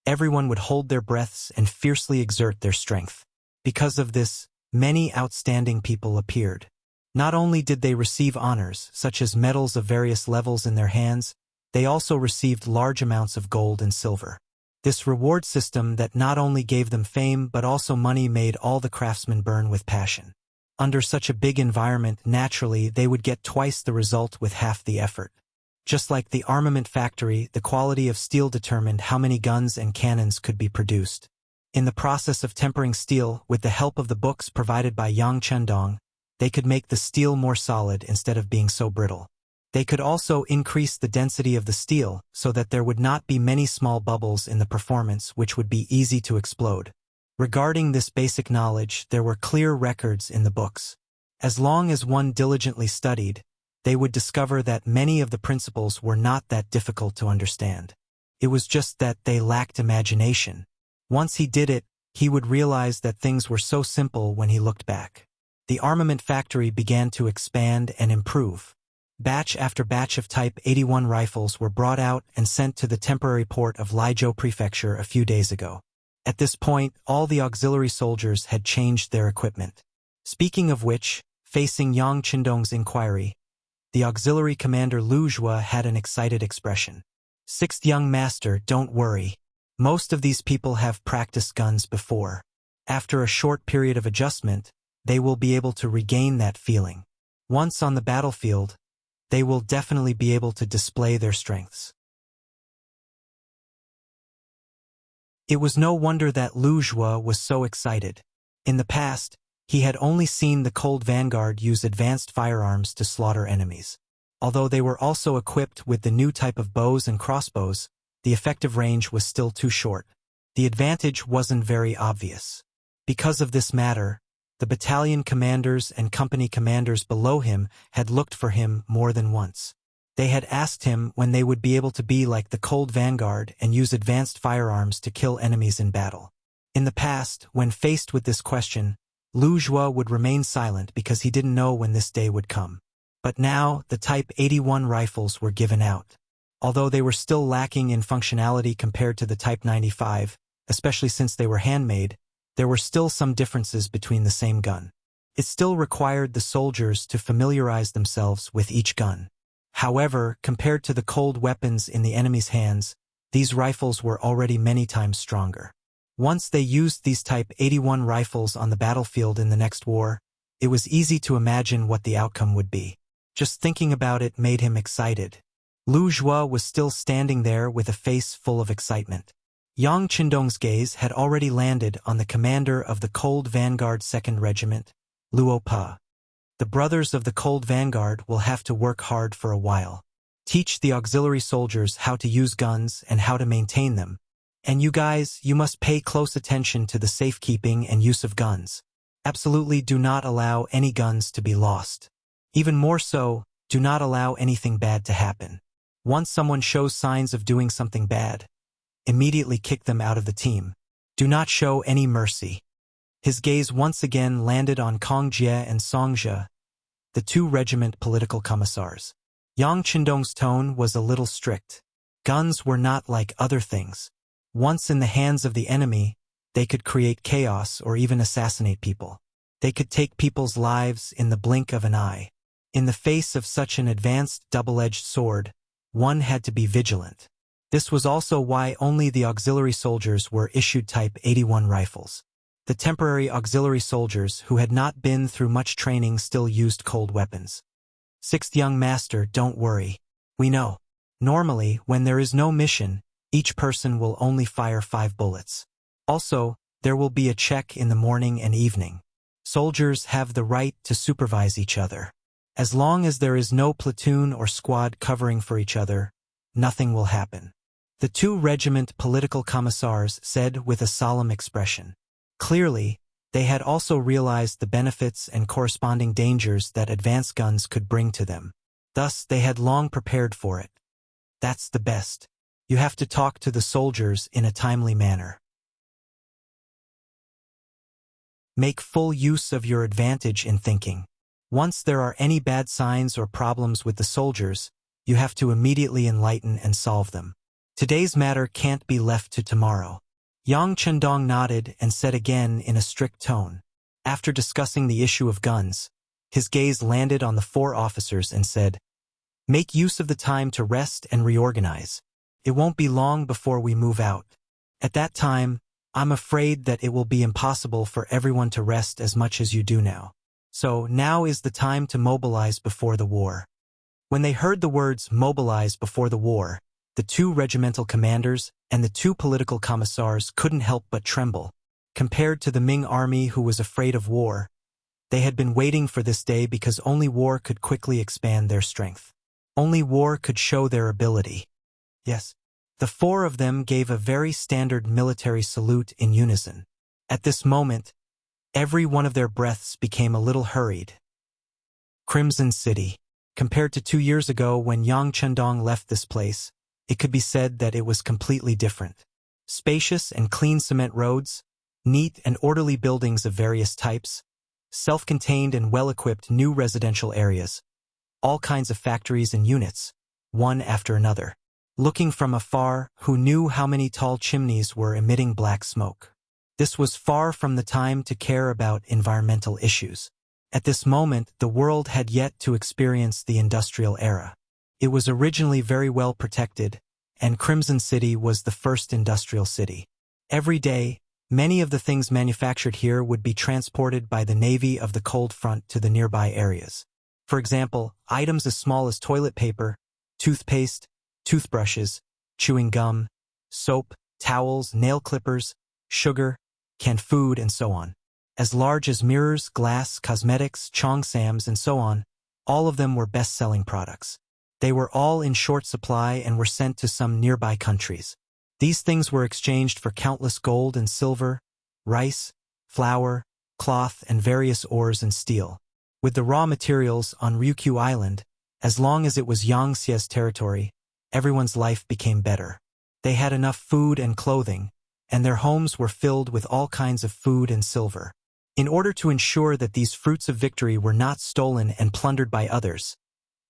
everyone would hold their breaths and fiercely exert their strength. Because of this, many outstanding people appeared. Not only did they receive honors, such as medals of various levels in their hands, they also received large amounts of gold and silver. This reward system that not only gave them fame but also money made all the craftsmen burn with passion. Under such a big environment, naturally, they would get twice the result with half the effort. Just like the armament factory, the quality of steel determined how many guns and cannons could be produced. In the process of tempering steel, with the help of the books provided by Yang Chendong, they could make the steel more solid instead of being so brittle. They could also increase the density of the steel so that there would not be many small bubbles in the performance which would be easy to explode. Regarding this basic knowledge, there were clear records in the books. As long as one diligently studied, they would discover that many of the principles were not that difficult to understand. It was just that they lacked imagination. Once he did it, he would realize that things were so simple when he looked back. The armament factory began to expand and improve. Batch after batch of Type 81 rifles were brought out and sent to the temporary port of Laizhou Prefecture a few days ago. At this point, all the auxiliary soldiers had changed their equipment. Speaking of which, facing Yang Chendong's inquiry, the auxiliary commander Lu Zhua had an excited expression. "Sixth young master, don't worry. Most of these people have practiced guns before. After a short period of adjustment, they will be able to regain that feeling. Once on the battlefield, they will definitely be able to display their strengths." It was no wonder that Lu Zhua was so excited. In the past, he had only seen the Cold Vanguard use advanced firearms to slaughter enemies. Although they were also equipped with the new type of bows and crossbows, the effective range was still too short. The advantage wasn't very obvious. Because of this matter, the battalion commanders and company commanders below him had looked for him more than once. They had asked him when they would be able to be like the Cold Vanguard and use advanced firearms to kill enemies in battle. In the past, when faced with this question, Lu Zhua would remain silent because he didn't know when this day would come. But now, the Type 81 rifles were given out. Although they were still lacking in functionality compared to the Type 95, especially since they were handmade, there were still some differences between the same gun. It still required the soldiers to familiarize themselves with each gun. However, compared to the cold weapons in the enemy's hands, these rifles were already many times stronger. Once they used these Type 81 rifles on the battlefield in the next war, it was easy to imagine what the outcome would be. Just thinking about it made him excited. Lu Zhuo was still standing there with a face full of excitement. Yang Qindong's gaze had already landed on the commander of the Cold Vanguard 2nd Regiment, Luo Pa. The brothers of the Cold Vanguard will have to work hard for a while. Teach the auxiliary soldiers how to use guns and how to maintain them. And you guys, you must pay close attention to the safekeeping and use of guns. Absolutely do not allow any guns to be lost. Even more so, do not allow anything bad to happen. Once someone shows signs of doing something bad, immediately kick them out of the team. Do not show any mercy. His gaze once again landed on Kong Jie and Song Jie, the 2 regiment political commissars. Yang Qindong's tone was a little strict. Guns were not like other things. Once in the hands of the enemy, they could create chaos or even assassinate people. They could take people's lives in the blink of an eye. In the face of such an advanced double-edged sword, one had to be vigilant. This was also why only the auxiliary soldiers were issued Type 81 rifles. The temporary auxiliary soldiers who had not been through much training still used cold weapons. 6th young master, don't worry. We know. Normally, when there is no mission, each person will only fire 5 bullets. Also, there will be a check in the morning and evening. Soldiers have the right to supervise each other. As long as there is no platoon or squad covering for each other, nothing will happen. The 2 regiment political commissars said with a solemn expression. Clearly, they had also realized the benefits and corresponding dangers that advanced guns could bring to them. Thus, they had long prepared for it. That's the best. You have to talk to the soldiers in a timely manner. Make full use of your advantage in thinking. Once there are any bad signs or problems with the soldiers, you have to immediately enlighten and solve them. Today's matter can't be left to tomorrow. Yang Qindong nodded and said again in a strict tone. After discussing the issue of guns, his gaze landed on the 4 officers and said, "Make use of the time to rest and reorganize. It won't be long before we move out. At that time, I'm afraid that it will be impossible for everyone to rest as much as you do now. So now is the time to mobilize before the war." When they heard the words "mobilize before the war," the 2 regimental commanders and the 2 political commissars couldn't help but tremble. Compared to the Ming army who was afraid of war, they had been waiting for this day because only war could quickly expand their strength. Only war could show their ability. Yes, the 4 of them gave a very standard military salute in unison. At this moment, every one of their breaths became a little hurried. Crimson City. Compared to 2 years ago when Yang Qindong left this place, it could be said that it was completely different. Spacious and clean cement roads, neat and orderly buildings of various types, self-contained and well-equipped new residential areas, all kinds of factories and units, one after another. Looking from afar, who knew how many tall chimneys were emitting black smoke? This was far from the time to care about environmental issues. At this moment, the world had yet to experience the industrial era. It was originally very well protected, and Crimson City was the first industrial city. Every day, many of the things manufactured here would be transported by the Navy of the Cold Front to the nearby areas. For example, items as small as toilet paper, toothpaste, toothbrushes, chewing gum, soap, towels, nail clippers, sugar, canned food, and so on. As large as mirrors, glass, cosmetics, cheongsams, and so on, all of them were best-selling products. They were all in short supply and were sent to some nearby countries. These things were exchanged for countless gold and silver, rice, flour, cloth, and various ores and steel. With the raw materials on Ryukyu Island, as long as it was Yangtze's territory, everyone's life became better. They had enough food and clothing, and their homes were filled with all kinds of food and silver. In order to ensure that these fruits of victory were not stolen and plundered by others,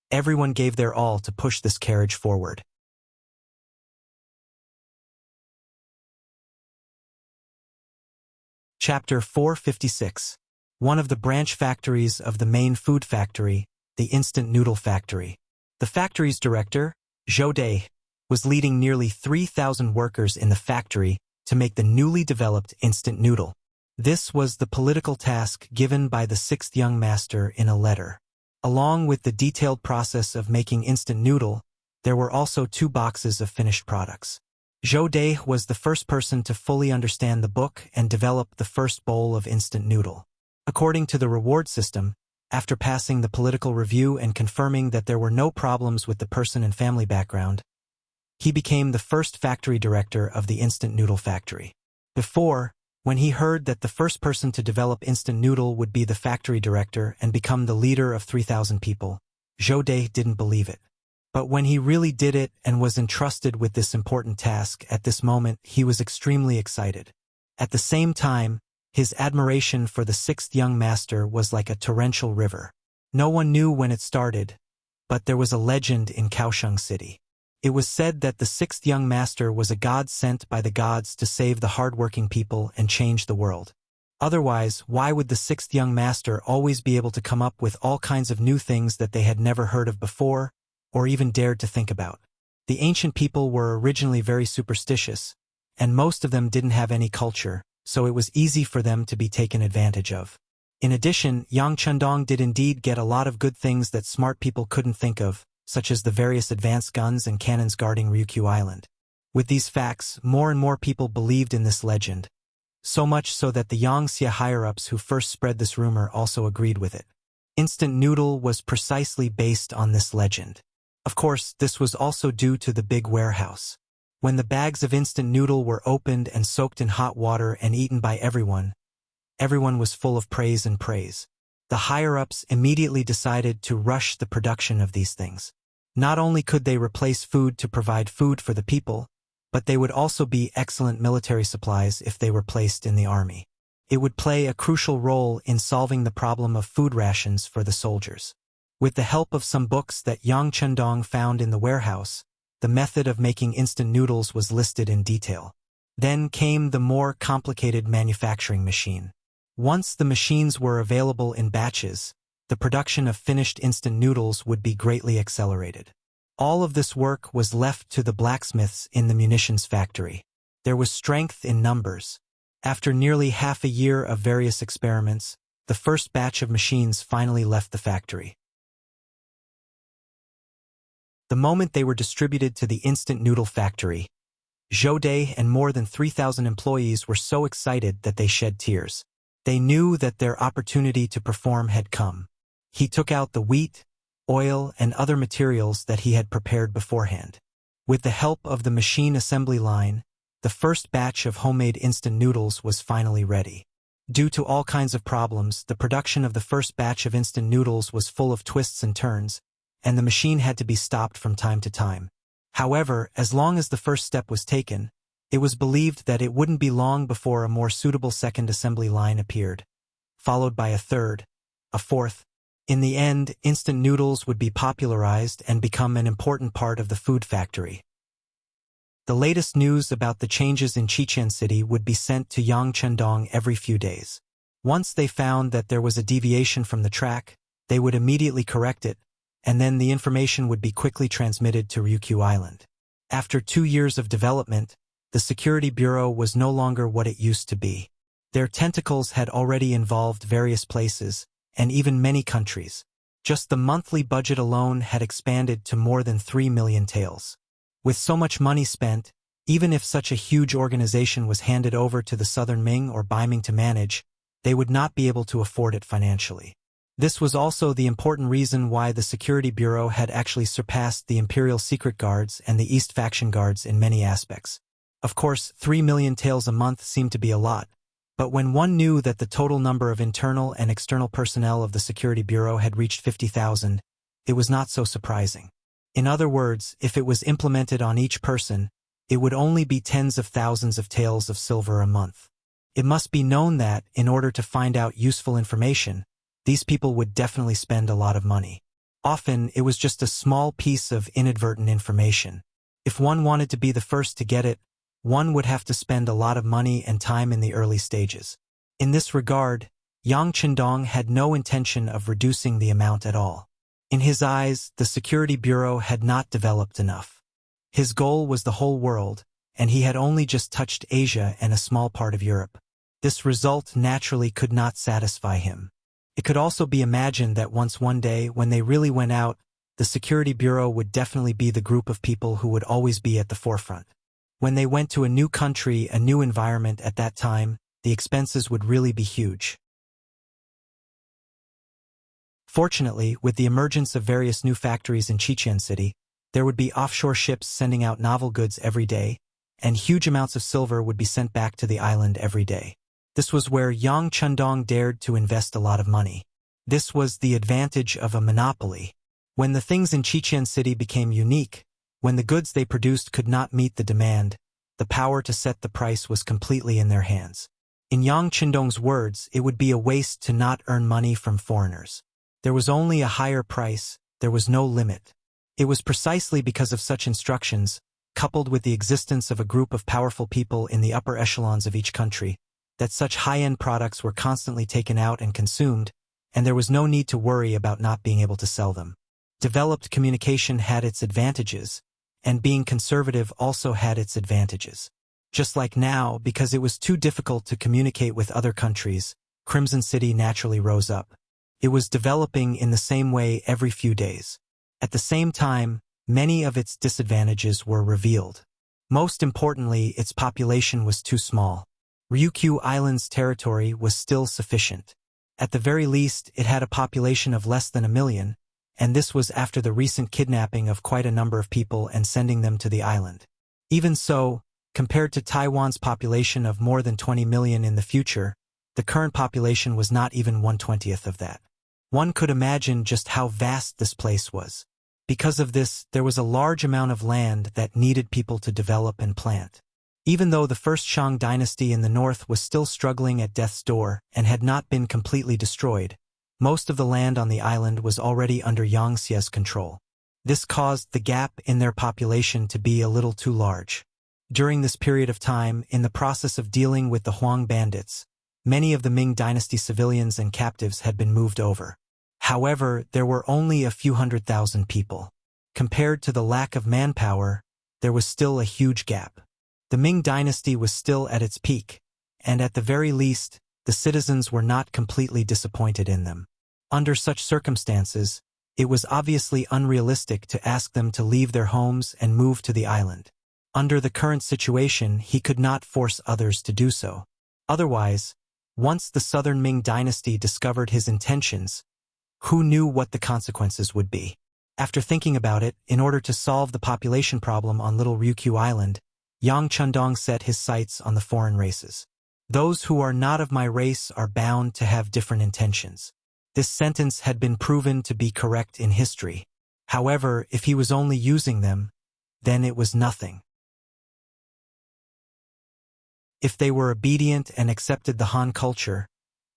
everyone gave their all to push this carriage forward. Chapter 456. One of the branch factories of the main food factory, the instant noodle factory. The factory's director, Zhou Dai, was leading nearly 3,000 workers in the factory to make the newly developed instant noodle. This was the political task given by the sixth young master in a letter. Along with the detailed process of making instant noodle, there were also 2 boxes of finished products. Zhou Dai was the first person to fully understand the book and develop the first bowl of instant noodle. According to the reward system, after passing the political review and confirming that there were no problems with the person and family background, he became the first factory director of the instant noodle factory. Before, when he heard that the first person to develop instant noodle would be the factory director and become the leader of 3,000 people, Zhou Dai didn't believe it. But when he really did it and was entrusted with this important task, at this moment he was extremely excited. At the same time, his admiration for the sixth young master was like a torrential river. No one knew when it started, but there was a legend in Kaohsiung City. It was said that the sixth young master was a god sent by the gods to save the hardworking people and change the world. Otherwise, why would the sixth young master always be able to come up with all kinds of new things that they had never heard of before, or even dared to think about? The ancient people were originally very superstitious, and most of them didn't have any culture, so it was easy for them to be taken advantage of. In addition, Yang Chendong did indeed get a lot of good things that smart people couldn't think of, such as the various advanced guns and cannons guarding Ryukyu Island. With these facts, more and more people believed in this legend, so much so that the Yangxia higher-ups who first spread this rumor also agreed with it. Instant noodle was precisely based on this legend. Of course, this was also due to the big warehouse. When the bags of instant noodle were opened and soaked in hot water and eaten by everyone was full of praise and praise. The higher-ups immediately decided to rush the production of these things. Not only could they replace food to provide food for the people, but they would also be excellent military supplies if they were placed in the army. It would play a crucial role in solving the problem of food rations for the soldiers. With the help of some books that Yang Chendong found in the warehouse, the method of making instant noodles was listed in detail. Then came the more complicated manufacturing machine. Once the machines were available in batches, the production of finished instant noodles would be greatly accelerated. All of this work was left to the blacksmiths in the munitions factory. There was strength in numbers. After nearly half a year of various experiments, the first batch of machines finally left the factory. The moment they were distributed to the instant noodle factory, Zhou Dai and more than 3,000 employees were so excited that they shed tears. They knew that their opportunity to perform had come. He took out the wheat, oil, and other materials that he had prepared beforehand. With the help of the machine assembly line, the first batch of homemade instant noodles was finally ready. Due to all kinds of problems, the production of the first batch of instant noodles was full of twists and turns, and the machine had to be stopped from time to time. However, as long as the first step was taken, it was believed that it wouldn't be long before a more suitable second assembly line appeared, followed by a third, a fourth. In the end, instant noodles would be popularized and become an important part of the food factory. The latest news about the changes in Qiqian City would be sent to Yang Chendong every few days. Once they found that there was a deviation from the track, they would immediately correct it, and then the information would be quickly transmitted to Ryukyu Island. After 2 years of development, the Security Bureau was no longer what it used to be. Their tentacles had already involved various places, and even many countries. Just the monthly budget alone had expanded to more than 3 million taels. With so much money spent, even if such a huge organization was handed over to the Southern Ming or Beiming to manage, they would not be able to afford it financially. This was also the important reason why the Security Bureau had actually surpassed the Imperial Secret Guards and the East Faction Guards in many aspects. Of course, 3 million taels a month seemed to be a lot, but when one knew that the total number of internal and external personnel of the Security Bureau had reached 50,000, it was not so surprising. In other words, if it was implemented on each person, it would only be tens of thousands of taels of silver a month. It must be known that, in order to find out useful information, these people would definitely spend a lot of money. Often, it was just a small piece of inadvertent information. If one wanted to be the first to get it, one would have to spend a lot of money and time in the early stages. In this regard, Yang Chendong had no intention of reducing the amount at all. In his eyes, the Security Bureau had not developed enough. His goal was the whole world, and he had only just touched Asia and a small part of Europe. This result naturally could not satisfy him. It could also be imagined that one day, when they really went out, the Security Bureau would definitely be the group of people who would always be at the forefront. When they went to a new country, a new environment at that time, the expenses would really be huge. Fortunately, with the emergence of various new factories in Qiqian City, there would be offshore ships sending out novel goods every day, and huge amounts of silver would be sent back to the island every day. This was where Yang Chundong dared to invest a lot of money. This was the advantage of a monopoly. When the things in Qiqian City became unique, when the goods they produced could not meet the demand, the power to set the price was completely in their hands. In Yang Chundong's words, it would be a waste to not earn money from foreigners. There was only a higher price, there was no limit. It was precisely because of such instructions, coupled with the existence of a group of powerful people in the upper echelons of each country, that such high-end products were constantly taken out and consumed, and there was no need to worry about not being able to sell them. Developed communication had its advantages, and being conservative also had its advantages. Just like now, because it was too difficult to communicate with other countries, Crimson City naturally rose up. It was developing in the same way every few days. At the same time, many of its disadvantages were revealed. Most importantly, its population was too small. Ryukyu Island's territory was still sufficient. At the very least, it had a population of less than 1 million, and this was after the recent kidnapping of quite a number of people and sending them to the island. Even so, compared to Taiwan's population of more than 20 million in the future, the current population was not even 1/20th of that. One could imagine just how vast this place was. Because of this, there was a large amount of land that needed people to develop and plant. Even though the first Shang dynasty in the north was still struggling at death's door and had not been completely destroyed, most of the land on the island was already under Yang Xie's control. This caused the gap in their population to be a little too large. During this period of time, in the process of dealing with the Huang bandits, many of the Ming dynasty civilians and captives had been moved over. However, there were only a few 100,000 people. Compared to the lack of manpower, there was still a huge gap. The Ming dynasty was still at its peak, and at the very least, the citizens were not completely disappointed in them. Under such circumstances, it was obviously unrealistic to ask them to leave their homes and move to the island. Under the current situation, he could not force others to do so. Otherwise, once the Southern Ming dynasty discovered his intentions, who knew what the consequences would be? After thinking about it, in order to solve the population problem on Little Ryukyu Island, Yang Chundong set his sights on the foreign races. Those who are not of my race are bound to have different intentions. This sentence had been proven to be correct in history. However, if he was only using them, then it was nothing. If they were obedient and accepted the Han culture,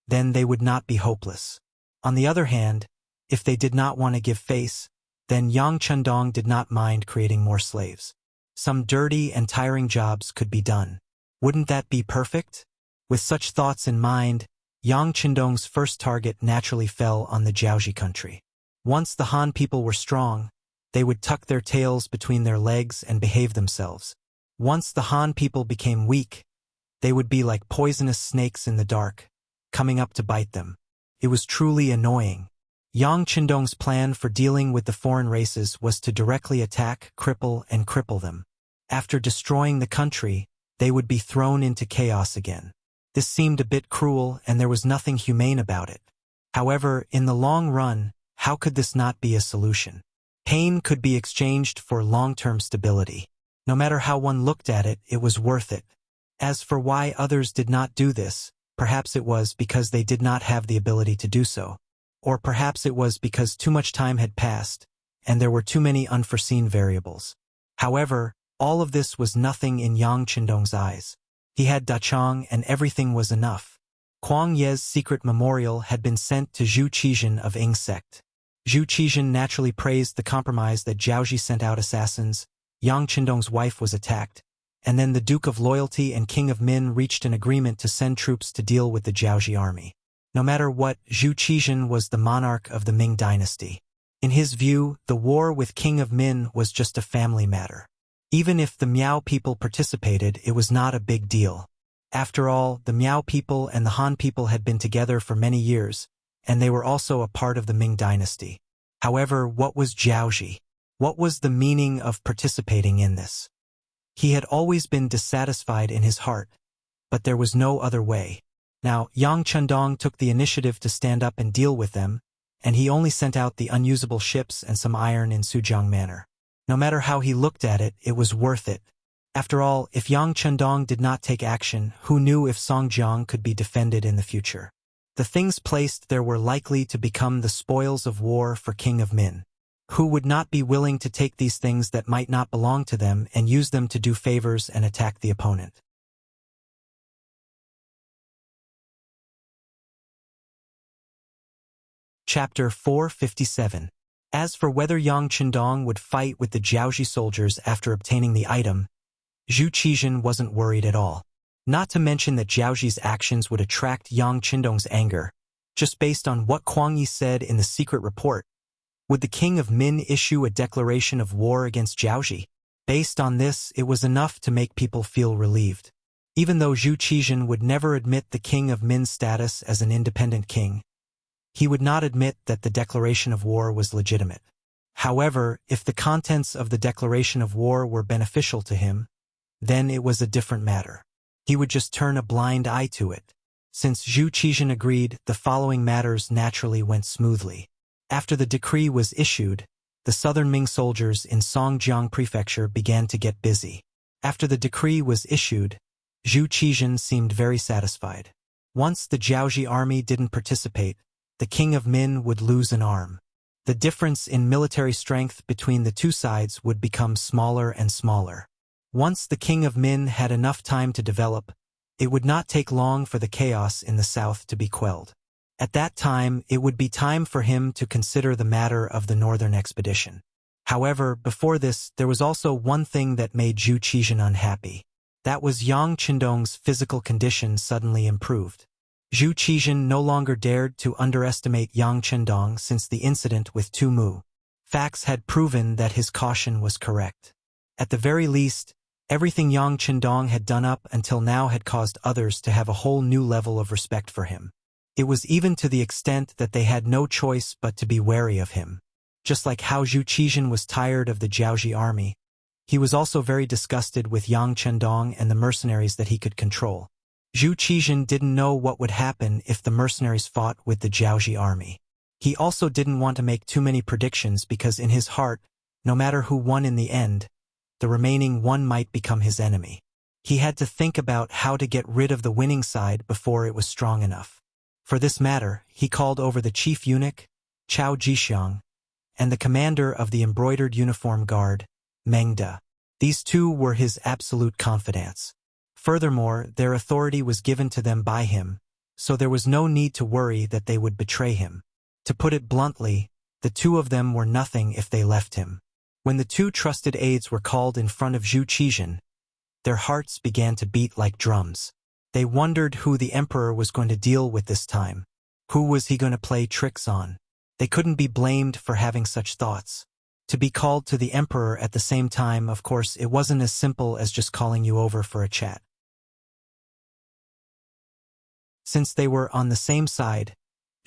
then they would not be hopeless. On the other hand, if they did not want to give face, then Yang Chundong did not mind creating more slaves. Some dirty and tiring jobs could be done. Wouldn't that be perfect? With such thoughts in mind, Yang Chundong's first target naturally fell on the Jiaoji country. Once the Han people were strong, they would tuck their tails between their legs and behave themselves. Once the Han people became weak, they would be like poisonous snakes in the dark, coming up to bite them. It was truly annoying. Yang Chundong's plan for dealing with the foreign races was to directly attack, cripple them. After destroying the country, they would be thrown into chaos again. This seemed a bit cruel, and there was nothing humane about it. However, in the long run, how could this not be a solution? Pain could be exchanged for long-term stability. No matter how one looked at it, it was worth it. As for why others did not do this, perhaps it was because they did not have the ability to do so. Or perhaps it was because too much time had passed, and there were too many unforeseen variables. However, all of this was nothing in Yang Chundong's eyes. He had Dachang, and everything was enough. Kuang Ye's secret memorial had been sent to Zhu Qizhen of Ying sect. Zhu Qizhen naturally praised the compromise that Jiaoji sent out assassins. Yang Chundong's wife was attacked, and then the Duke of Loyalty and King of Min reached an agreement to send troops to deal with the Jiaoji army. No matter what, Zhu Qizhen was the monarch of the Ming dynasty. In his view, the war with King of Min was just a family matter. Even if the Miao people participated, it was not a big deal. After all, the Miao people and the Han people had been together for many years, and they were also a part of the Ming dynasty. However, what was Jiaoji? What was the meaning of participating in this? He had always been dissatisfied in his heart, but there was no other way. Now, Yang Chendong took the initiative to stand up and deal with them, and he only sent out the unusable ships and some iron in Sujiang Manor. No matter how he looked at it, it was worth it. After all, if Yang Chendong did not take action, who knew if Songjiang could be defended in the future? The things placed there were likely to become the spoils of war for King of Min. Who would not be willing to take these things that might not belong to them and use them to do favors and attack the opponent? Chapter 457. As for whether Yang Chendong would fight with the Jiaoji soldiers after obtaining the item, Zhu Qizhen wasn't worried at all. Not to mention that Jiaoji's actions would attract Yang Chendong's anger. Just based on what Kuang Yi said in the secret report, would the King of Min issue a declaration of war against Jiaoji? Based on this, it was enough to make people feel relieved. Even though Zhu Qizhen would never admit the King of Min's status as an independent king, he would not admit that the declaration of war was legitimate. However, if the contents of the declaration of war were beneficial to him, then it was a different matter. He would just turn a blind eye to it. Since Zhu Qizhen agreed, the following matters naturally went smoothly. After the decree was issued, the southern Ming soldiers in Songjiang Prefecture began to get busy. After the decree was issued, Zhu Qizhen seemed very satisfied. Once the Jiaoji army didn't participate, the King of Min would lose an arm. The difference in military strength between the two sides would become smaller and smaller. Once the King of Min had enough time to develop, it would not take long for the chaos in the south to be quelled. At that time, it would be time for him to consider the matter of the northern expedition. However, before this, there was also one thing that made Zhu Qizhen unhappy. That was Yang Chendong's physical condition suddenly improved. Zhu Qizhen no longer dared to underestimate Yang Chendong since the incident with Tu Mu. Facts had proven that his caution was correct. At the very least, everything Yang Chendong had done up until now had caused others to have a whole new level of respect for him. It was even to the extent that they had no choice but to be wary of him. Just like how Zhu Qizhen was tired of the Jiaoji army, he was also very disgusted with Yang Chendong and the mercenaries that he could control. Zhu Qizhen didn't know what would happen if the mercenaries fought with the Jiaoji army. He also didn't want to make too many predictions because in his heart, no matter who won in the end, the remaining one might become his enemy. He had to think about how to get rid of the winning side before it was strong enough. For this matter, he called over the chief eunuch, Chao Jixiang, and the commander of the embroidered uniform guard, Meng De. These two were his absolute confidants. Furthermore, their authority was given to them by him, so there was no need to worry that they would betray him. To put it bluntly, the two of them were nothing if they left him. When the two trusted aides were called in front of Zhu Qizhen, their hearts began to beat like drums. They wondered who the emperor was going to deal with this time. Who was he going to play tricks on? They couldn't be blamed for having such thoughts. To be called to the emperor at the same time, of course, it wasn't as simple as just calling you over for a chat. Since they were on the same side,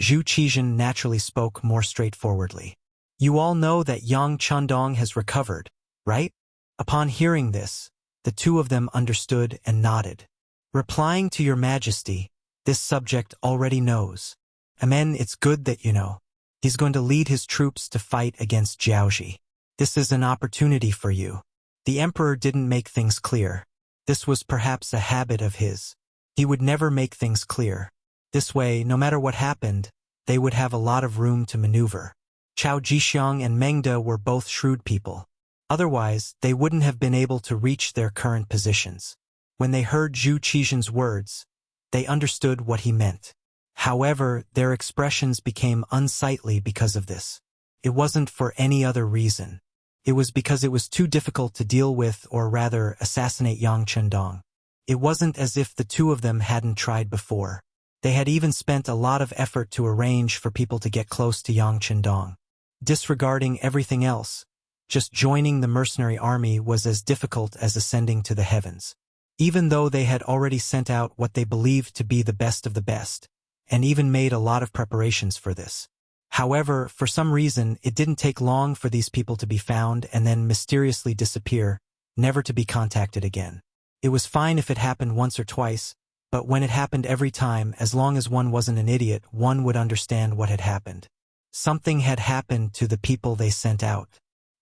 Zhu Qizhen naturally spoke more straightforwardly. You all know that Yang Chendong has recovered, right? Upon hearing this, the two of them understood and nodded. Replying to your majesty, this subject already knows. Amen, it's good that you know. He's going to lead his troops to fight against Jiaoji. This is an opportunity for you. The emperor didn't make things clear. This was perhaps a habit of his. He would never make things clear. This way, no matter what happened, they would have a lot of room to maneuver. Chao Jixiang and Meng De were both shrewd people. Otherwise, they wouldn't have been able to reach their current positions. When they heard Zhu Qizhen's words, they understood what he meant. However, their expressions became unsightly because of this. It wasn't for any other reason. It was because it was too difficult to deal with, or rather, assassinate Yang Chendong. It wasn't as if the two of them hadn't tried before. They had even spent a lot of effort to arrange for people to get close to Yang Chendong. disregarding everything else. Just joining the mercenary army was as difficult as ascending to the heavens. Even though they had already sent out what they believed to be the best of the best, and even made a lot of preparations for this. However, for some reason, it didn't take long for these people to be found and then mysteriously disappear, never to be contacted again. It was fine if it happened once or twice, but when it happened every time, as long as one wasn't an idiot, one would understand what had happened. Something had happened to the people they sent out.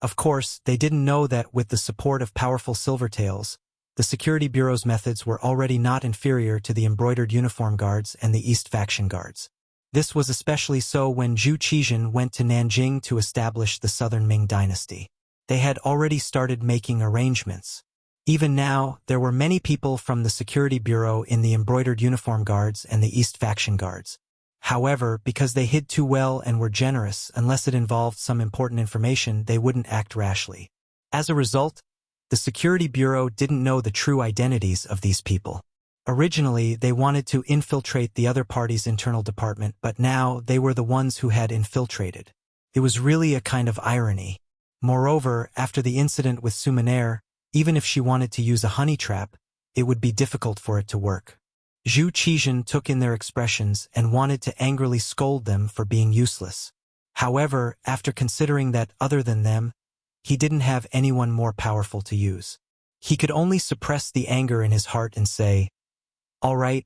Of course, they didn't know that with the support of powerful Silvertails, the Security Bureau's methods were already not inferior to the embroidered uniform guards and the East Faction guards. This was especially so when Zhu Qizhen went to Nanjing to establish the Southern Ming dynasty. They had already started making arrangements. Even now, there were many people from the Security Bureau in the embroidered uniform guards and the East Faction guards. However, because they hid too well and were generous, unless it involved some important information, they wouldn't act rashly. As a result, the Security Bureau didn't know the true identities of these people. Originally, they wanted to infiltrate the other party's internal department, but now they were the ones who had infiltrated. It was really a kind of irony. Moreover, after the incident with Suminaire, even if she wanted to use a honey trap, it would be difficult for it to work. Zhu Qizhen took in their expressions and wanted to angrily scold them for being useless. However, after considering that other than them, he didn't have anyone more powerful to use. He could only suppress the anger in his heart and say, "All right,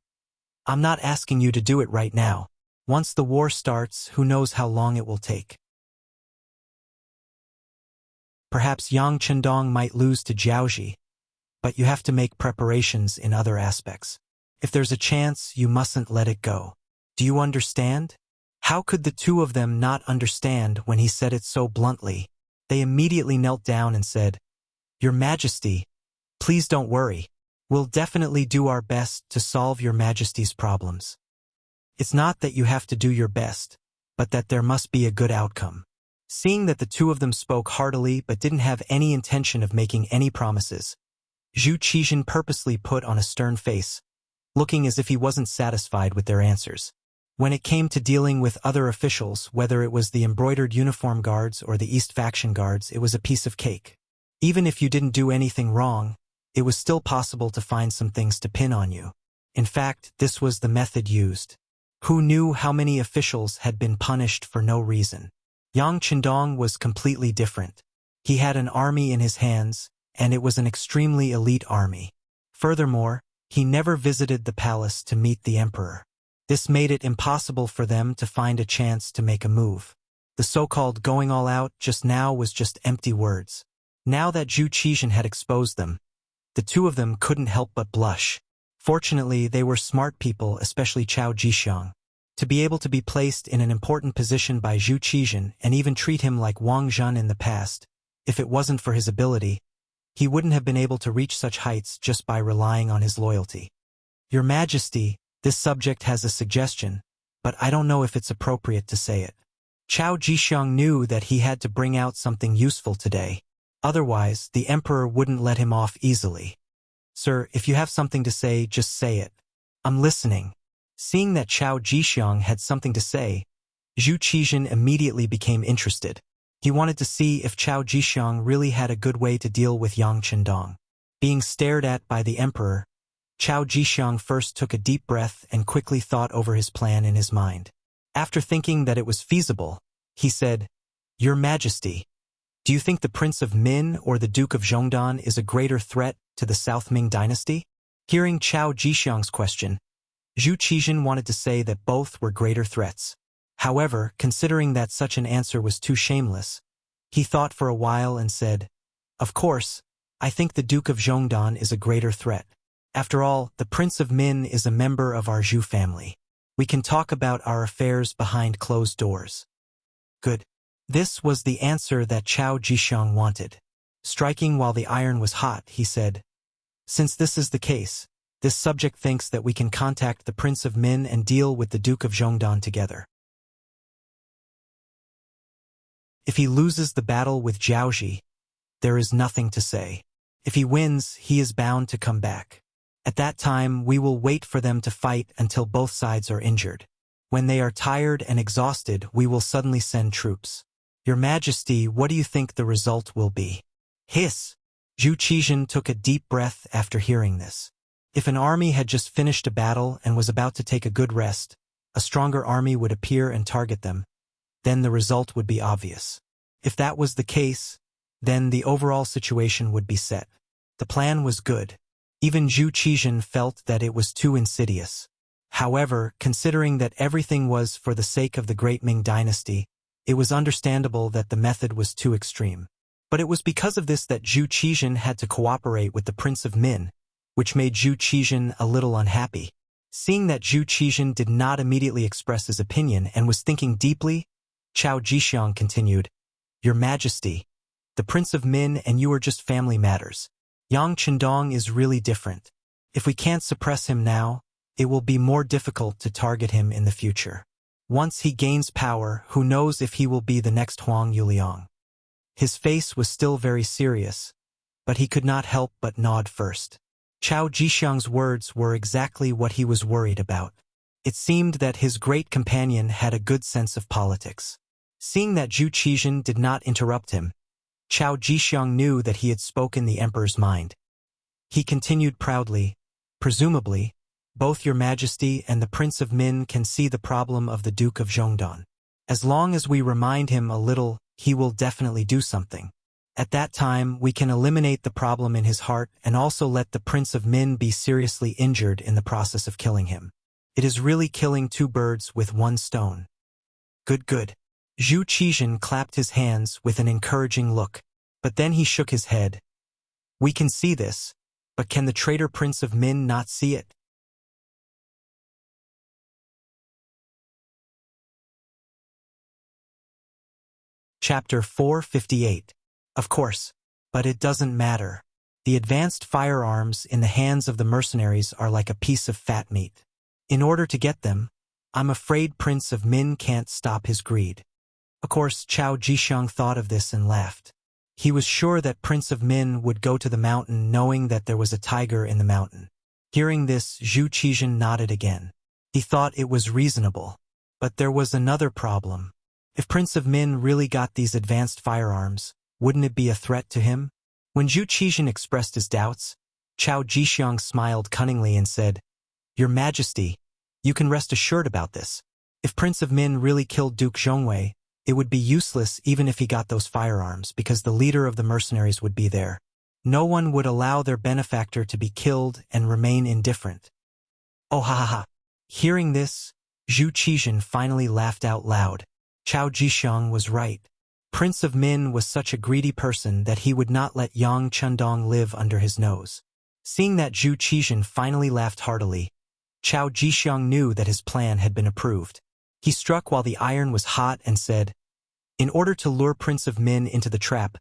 I'm not asking you to do it right now. Once the war starts, who knows how long it will take. Perhaps Yang Chendong might lose to Jiaoji, but you have to make preparations in other aspects. If there's a chance, you mustn't let it go. Do you understand?" How could the two of them not understand when he said it so bluntly? They immediately knelt down and said, "Your Majesty, please don't worry. We'll definitely do our best to solve your Majesty's problems. It's not that you have to do your best, but that there must be a good outcome." Seeing that the two of them spoke heartily but didn't have any intention of making any promises, Zhu Qizhen purposely put on a stern face, looking as if he wasn't satisfied with their answers. When it came to dealing with other officials, whether it was the embroidered uniform guards or the East Faction guards, it was a piece of cake. Even if you didn't do anything wrong, it was still possible to find some things to pin on you. In fact, this was the method used. Who knew how many officials had been punished for no reason? Yang Chendong was completely different. He had an army in his hands, and it was an extremely elite army. Furthermore, he never visited the palace to meet the emperor. This made it impossible for them to find a chance to make a move. The so-called going all out just now was just empty words. Now that Zhu Qizhen had exposed them, the two of them couldn't help but blush. Fortunately, they were smart people, especially Chao Jixiang. To be able to be placed in an important position by Zhu Qizhen and even treat him like Wang Zhen in the past, if it wasn't for his ability, he wouldn't have been able to reach such heights just by relying on his loyalty. "Your Majesty, this subject has a suggestion, but I don't know if it's appropriate to say it." Chao Jixiang knew that he had to bring out something useful today. Otherwise, the emperor wouldn't let him off easily. "Sir, if you have something to say, just say it. I'm listening." Seeing that Chao Jixiang had something to say, Zhu Qizhen immediately became interested. He wanted to see if Chao Jixiang really had a good way to deal with Yang Chendong. Being stared at by the emperor, Chao Jixiang first took a deep breath and quickly thought over his plan in his mind. After thinking that it was feasible, he said, "Your Majesty, do you think the Prince of Min or the Duke of Zhongdan is a greater threat to the South Ming dynasty?" Hearing Chao Jixiang's question, Zhu Qizhen wanted to say that both were greater threats. However, considering that such an answer was too shameless, he thought for a while and said, "Of course, I think the Duke of Zhongdan is a greater threat. After all, the Prince of Min is a member of our Zhu family. We can talk about our affairs behind closed doors." Good. This was the answer that Chao Jixiang wanted. Striking while the iron was hot, he said, "Since this is the case, this subject thinks that we can contact the Prince of Min and deal with the Duke of Zhongdan together. If he loses the battle with Jiaoji, there is nothing to say. If he wins, he is bound to come back. At that time, we will wait for them to fight until both sides are injured. When they are tired and exhausted, we will suddenly send troops. Your Majesty, what do you think the result will be? Hiss! Zhu Qizhen took a deep breath after hearing this. If an army had just finished a battle and was about to take a good rest, a stronger army would appear and target them. Then the result would be obvious. If that was the case, then the overall situation would be set. The plan was good. Even Zhu Qizhen felt that it was too insidious. However, considering that everything was for the sake of the great Ming dynasty, it was understandable that the method was too extreme. But it was because of this that Zhu Qizhen had to cooperate with the Prince of Min, which made Zhu Qizhen a little unhappy. Seeing that Zhu Qizhen did not immediately express his opinion and was thinking deeply, Chao Jixiang continued, Your Majesty, the Prince of Min and you are just family matters. Yang Chendong is really different. If we can't suppress him now, it will be more difficult to target him in the future. Once he gains power, who knows if he will be the next Huang Yuliang. His face was still very serious, but he could not help but nod first. Chao Jixiang's words were exactly what he was worried about. It seemed that his great companion had a good sense of politics. Seeing that Zhu Qizhen did not interrupt him, Chao Jixiang knew that he had spoken the emperor's mind. He continued proudly, Presumably, both Your Majesty and the Prince of Min can see the problem of the Duke of Zhongdan. As long as we remind him a little, he will definitely do something. At that time, we can eliminate the problem in his heart and also let the Prince of Min be seriously injured in the process of killing him. It is really killing two birds with one stone. Good, good. Zhu Qizhen clapped his hands with an encouraging look, but then he shook his head. We can see this, but can the traitor Prince of Min not see it? Chapter 458. Of course, but it doesn't matter. The advanced firearms in the hands of the mercenaries are like a piece of fat meat. In order to get them, I'm afraid Prince of Min can't stop his greed. Of course, Chao Jixiang thought of this and laughed. He was sure that Prince of Min would go to the mountain knowing that there was a tiger in the mountain. Hearing this, Zhu Qizhen nodded again. He thought it was reasonable. But there was another problem. If Prince of Min really got these advanced firearms, wouldn't it be a threat to him? When Zhu Qizhen expressed his doubts, Chao Jixiang smiled cunningly and said, Your Majesty, you can rest assured about this. If Prince of Min really killed Duke Zhongwei, it would be useless even if he got those firearms because the leader of the mercenaries would be there. No one would allow their benefactor to be killed and remain indifferent. Oh ha ha ha. Hearing this, Zhu Qizhen finally laughed out loud. Chao Jixiang was right. Prince of Min was such a greedy person that he would not let Yang Chendong live under his nose. Seeing that Zhu Qizhen finally laughed heartily, Chao Jixiang knew that his plan had been approved. He struck while the iron was hot and said, In order to lure Prince of Min into the trap,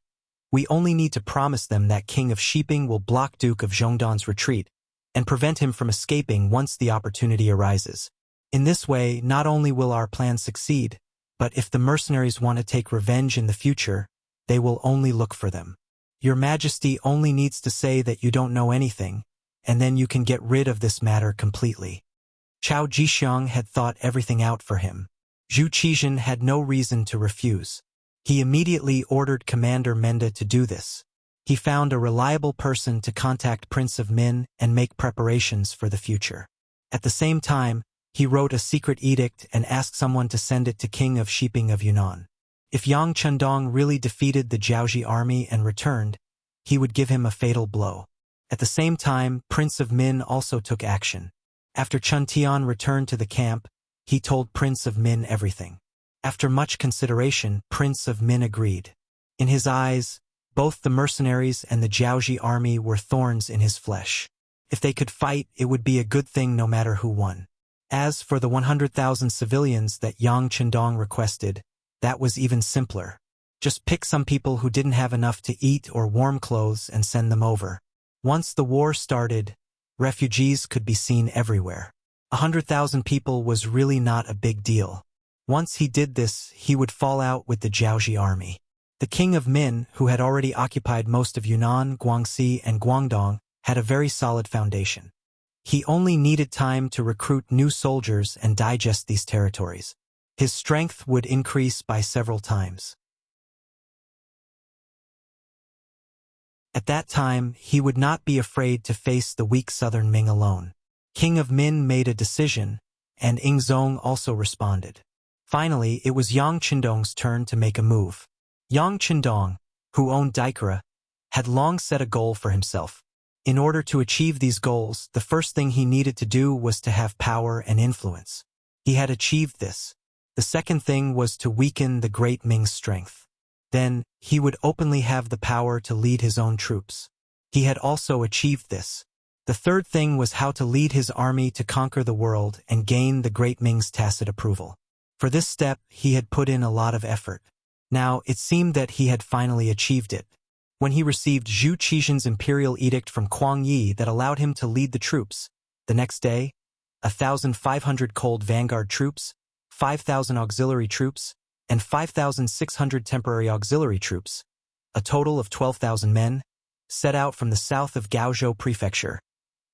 we only need to promise them that King of Shiping will block Duke of Zhongdan's retreat and prevent him from escaping once the opportunity arises. In this way, not only will our plan succeed, but if the mercenaries want to take revenge in the future, they will only look for them. Your Majesty only needs to say that you don't know anything, and then you can get rid of this matter completely. Chao Jixiang had thought everything out for him. Zhu Qizhen had no reason to refuse. He immediately ordered Commander Menda to do this. He found a reliable person to contact Prince of Min and make preparations for the future. At the same time, he wrote a secret edict and asked someone to send it to King of Shiping of Yunnan. If Yang Chendong really defeated the Jiaoji army and returned, he would give him a fatal blow. At the same time, Prince of Min also took action. After Chun Tian returned to the camp, he told Prince of Min everything. After much consideration, Prince of Min agreed. In his eyes, both the mercenaries and the Jiaoji army were thorns in his flesh. If they could fight, it would be a good thing no matter who won. As for the 100,000 civilians that Yang Chendong requested, that was even simpler. Just pick some people who didn't have enough to eat or warm clothes and send them over. Once the war started, refugees could be seen everywhere. 100,000 people was really not a big deal. Once he did this, he would fall out with the Jiaoji army. The King of Min, who had already occupied most of Yunnan, Guangxi, and Guangdong, had a very solid foundation. He only needed time to recruit new soldiers and digest these territories. His strength would increase by several times. At that time, he would not be afraid to face the weak southern Ming alone. King of Min made a decision, and Ingzong also responded. Finally, it was Yang Qindong's turn to make a move. Yang Qindong, who owned Daikara, had long set a goal for himself. In order to achieve these goals, the first thing he needed to do was to have power and influence. He had achieved this. The second thing was to weaken the Great Ming's strength. Then, he would openly have the power to lead his own troops. He had also achieved this. The third thing was how to lead his army to conquer the world and gain the Great Ming's tacit approval. For this step, he had put in a lot of effort. Now, it seemed that he had finally achieved it. When he received Zhu Qixin's imperial edict from Kuang Yi that allowed him to lead the troops, the next day, 1,500 cold vanguard troops, 5,000 auxiliary troops, and 5,600 temporary auxiliary troops, a total of 12,000 men, set out from the south of Gaozhou Prefecture,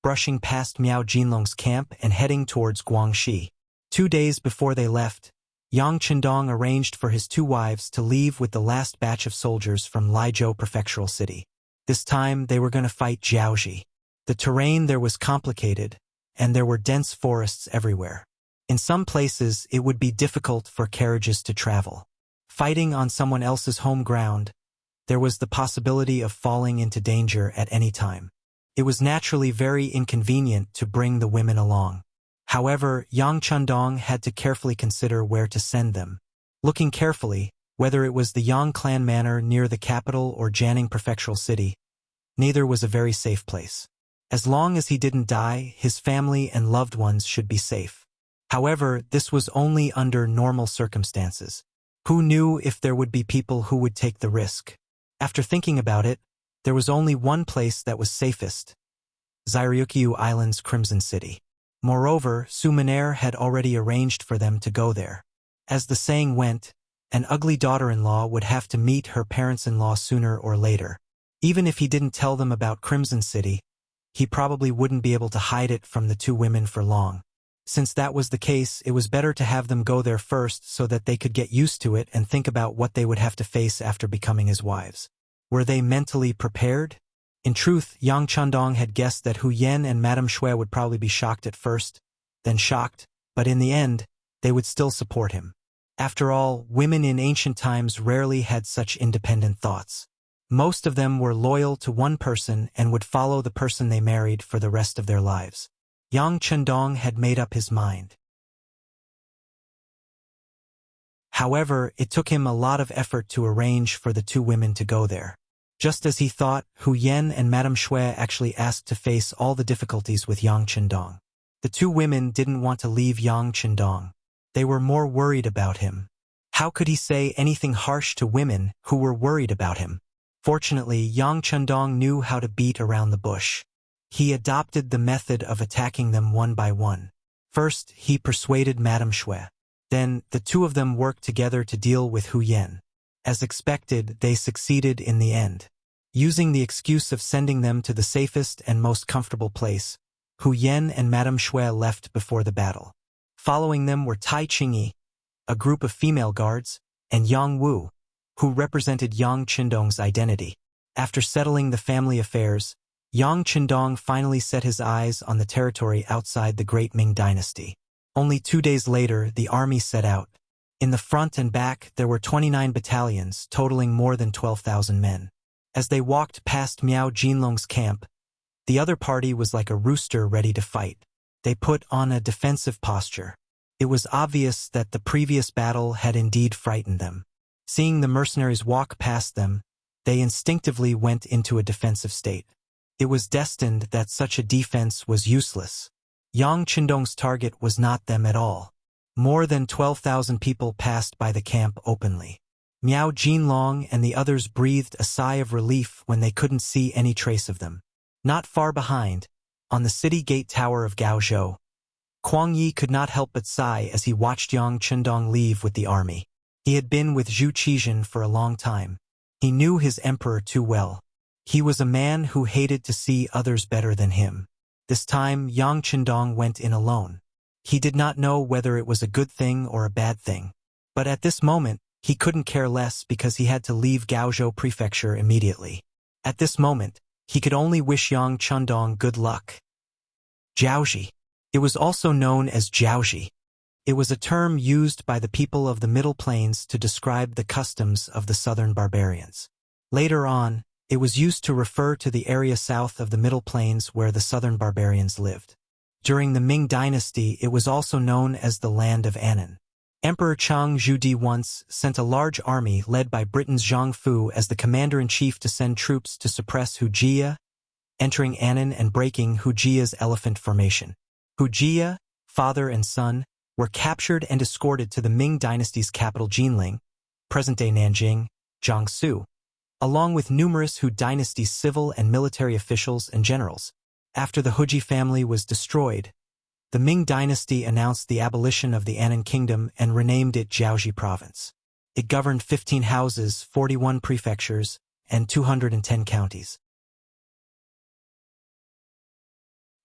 brushing past Miao Jinlong's camp and heading towards Guangxi. 2 days before they left, Yang Qindong arranged for his 2 wives to leave with the last batch of soldiers from Laizhou Prefectural City. This time, they were going to fight Jiaoji. The terrain there was complicated, and there were dense forests everywhere. In some places, it would be difficult for carriages to travel. Fighting on someone else's home ground, there was the possibility of falling into danger at any time. It was naturally very inconvenient to bring the women along. However, Yang Qindong had to carefully consider where to send them. Looking carefully, whether it was the Yang clan manor near the capital or Jianing Prefectural City, neither was a very safe place. As long as he didn't die, his family and loved ones should be safe. However, this was only under normal circumstances. Who knew if there would be people who would take the risk? After thinking about it, there was only one place that was safest: Zairyukyu Island's Crimson City. Moreover, Su Maner had already arranged for them to go there. As the saying went, an ugly daughter-in-law would have to meet her parents-in-law sooner or later. Even if he didn't tell them about Crimson City, he probably wouldn't be able to hide it from the 2 women for long. Since that was the case, it was better to have them go there first so that they could get used to it and think about what they would have to face after becoming his wives. Were they mentally prepared? In truth, Yang Qindong had guessed that Hu Yan and Madame Shui would probably be shocked at first, then shocked, but in the end, they would still support him. After all, women in ancient times rarely had such independent thoughts. Most of them were loyal to one person and would follow the person they married for the rest of their lives. Yang Qindong had made up his mind. However, it took him a lot of effort to arrange for the 2 women to go there. Just as he thought, Hu Yan and Madame Shui actually asked to face all the difficulties with Yang Qindong. The 2 women didn't want to leave Yang Qindong. They were more worried about him. How could he say anything harsh to women who were worried about him? Fortunately, Yang Qindong knew how to beat around the bush. He adopted the method of attacking them one by one. First, he persuaded Madame Shui. Then, the 2 of them worked together to deal with Hu Yan. As expected, they succeeded in the end. Using the excuse of sending them to the safest and most comfortable place, Hu Yan and Madame Shui left before the battle. Following them were Tai Qingyi, a group of female guards, and Yang Wu, who represented Yang Qindong's identity. After settling the family affairs, Yang Qindong finally set his eyes on the territory outside the Great Ming dynasty. Only 2 days later, the army set out. In the front and back, there were 29 battalions, totaling more than 12,000 men. As they walked past Miao Jinlong's camp, the other party was like a rooster ready to fight. They put on a defensive posture. It was obvious that the previous battle had indeed frightened them. Seeing the mercenaries walk past them, they instinctively went into a defensive state. It was destined that such a defense was useless. Yang Qindong's target was not them at all. More than 12,000 people passed by the camp openly. Miao Jinlong and the others breathed a sigh of relief when they couldn't see any trace of them. Not far behind, on the city gate tower of Gaozhou, Kuang Yi could not help but sigh as he watched Yang Qindong leave with the army. He had been with Zhu Qixin for a long time. He knew his emperor too well. He was a man who hated to see others better than him. This time, Yang Qindong went in alone. He did not know whether it was a good thing or a bad thing. But at this moment, he couldn't care less because he had to leave Gaozhou Prefecture immediately. At this moment, he could only wish Yang Chundong good luck. Jiaoji. It was also known as Jiaoji. It was a term used by the people of the Middle Plains to describe the customs of the southern barbarians. Later on, it was used to refer to the area south of the Middle Plains where the southern barbarians lived. During the Ming dynasty, it was also known as the Land of Annan. Emperor Chang Zhude once sent a large army led by Britain's Zhang Fu as the commander-in-chief to send troops to suppress Wuxia, entering Annan and breaking Wuxia's elephant formation. Wuxia, father and son, were captured and escorted to the Ming dynasty's capital Jinling, present-day Nanjing, Jiangsu, along with numerous Hu dynasty's civil and military officials and generals. After the Huji family was destroyed, the Ming dynasty announced the abolition of the Annan kingdom and renamed it Jiaoji province. It governed 15 houses, 41 prefectures, and 210 counties.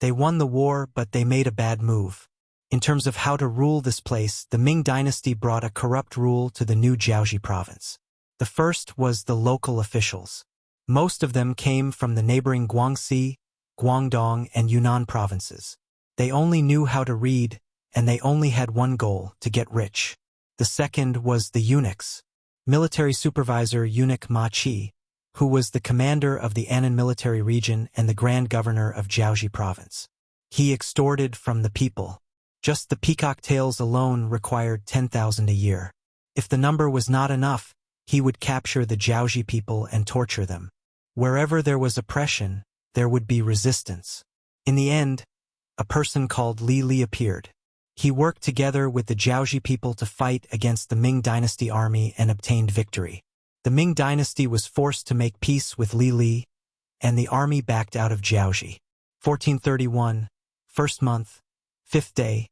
They won the war, but they made a bad move. In terms of how to rule this place, the Ming dynasty brought a corrupt rule to the new Jiaoji province. The first was the local officials. Most of them came from the neighboring Guangxi, Guangdong, and Yunnan provinces. They only knew how to read, and they only had one goal: to get rich. The second was the eunuchs. Military supervisor eunuch Ma Qi, who was the commander of the Annan military region and the grand governor of Jiaoji province. He extorted from the people. Just the peacock tails alone required 10,000 a year. If the number was not enough, he would capture the Jiaoji people and torture them. Wherever there was oppression, there would be resistance. In the end, a person called Li Li appeared. He worked together with the Jiaoji people to fight against the Ming dynasty army and obtained victory. The Ming dynasty was forced to make peace with Li Li, and the army backed out of Jiaoji. 1431, first month, 5th day,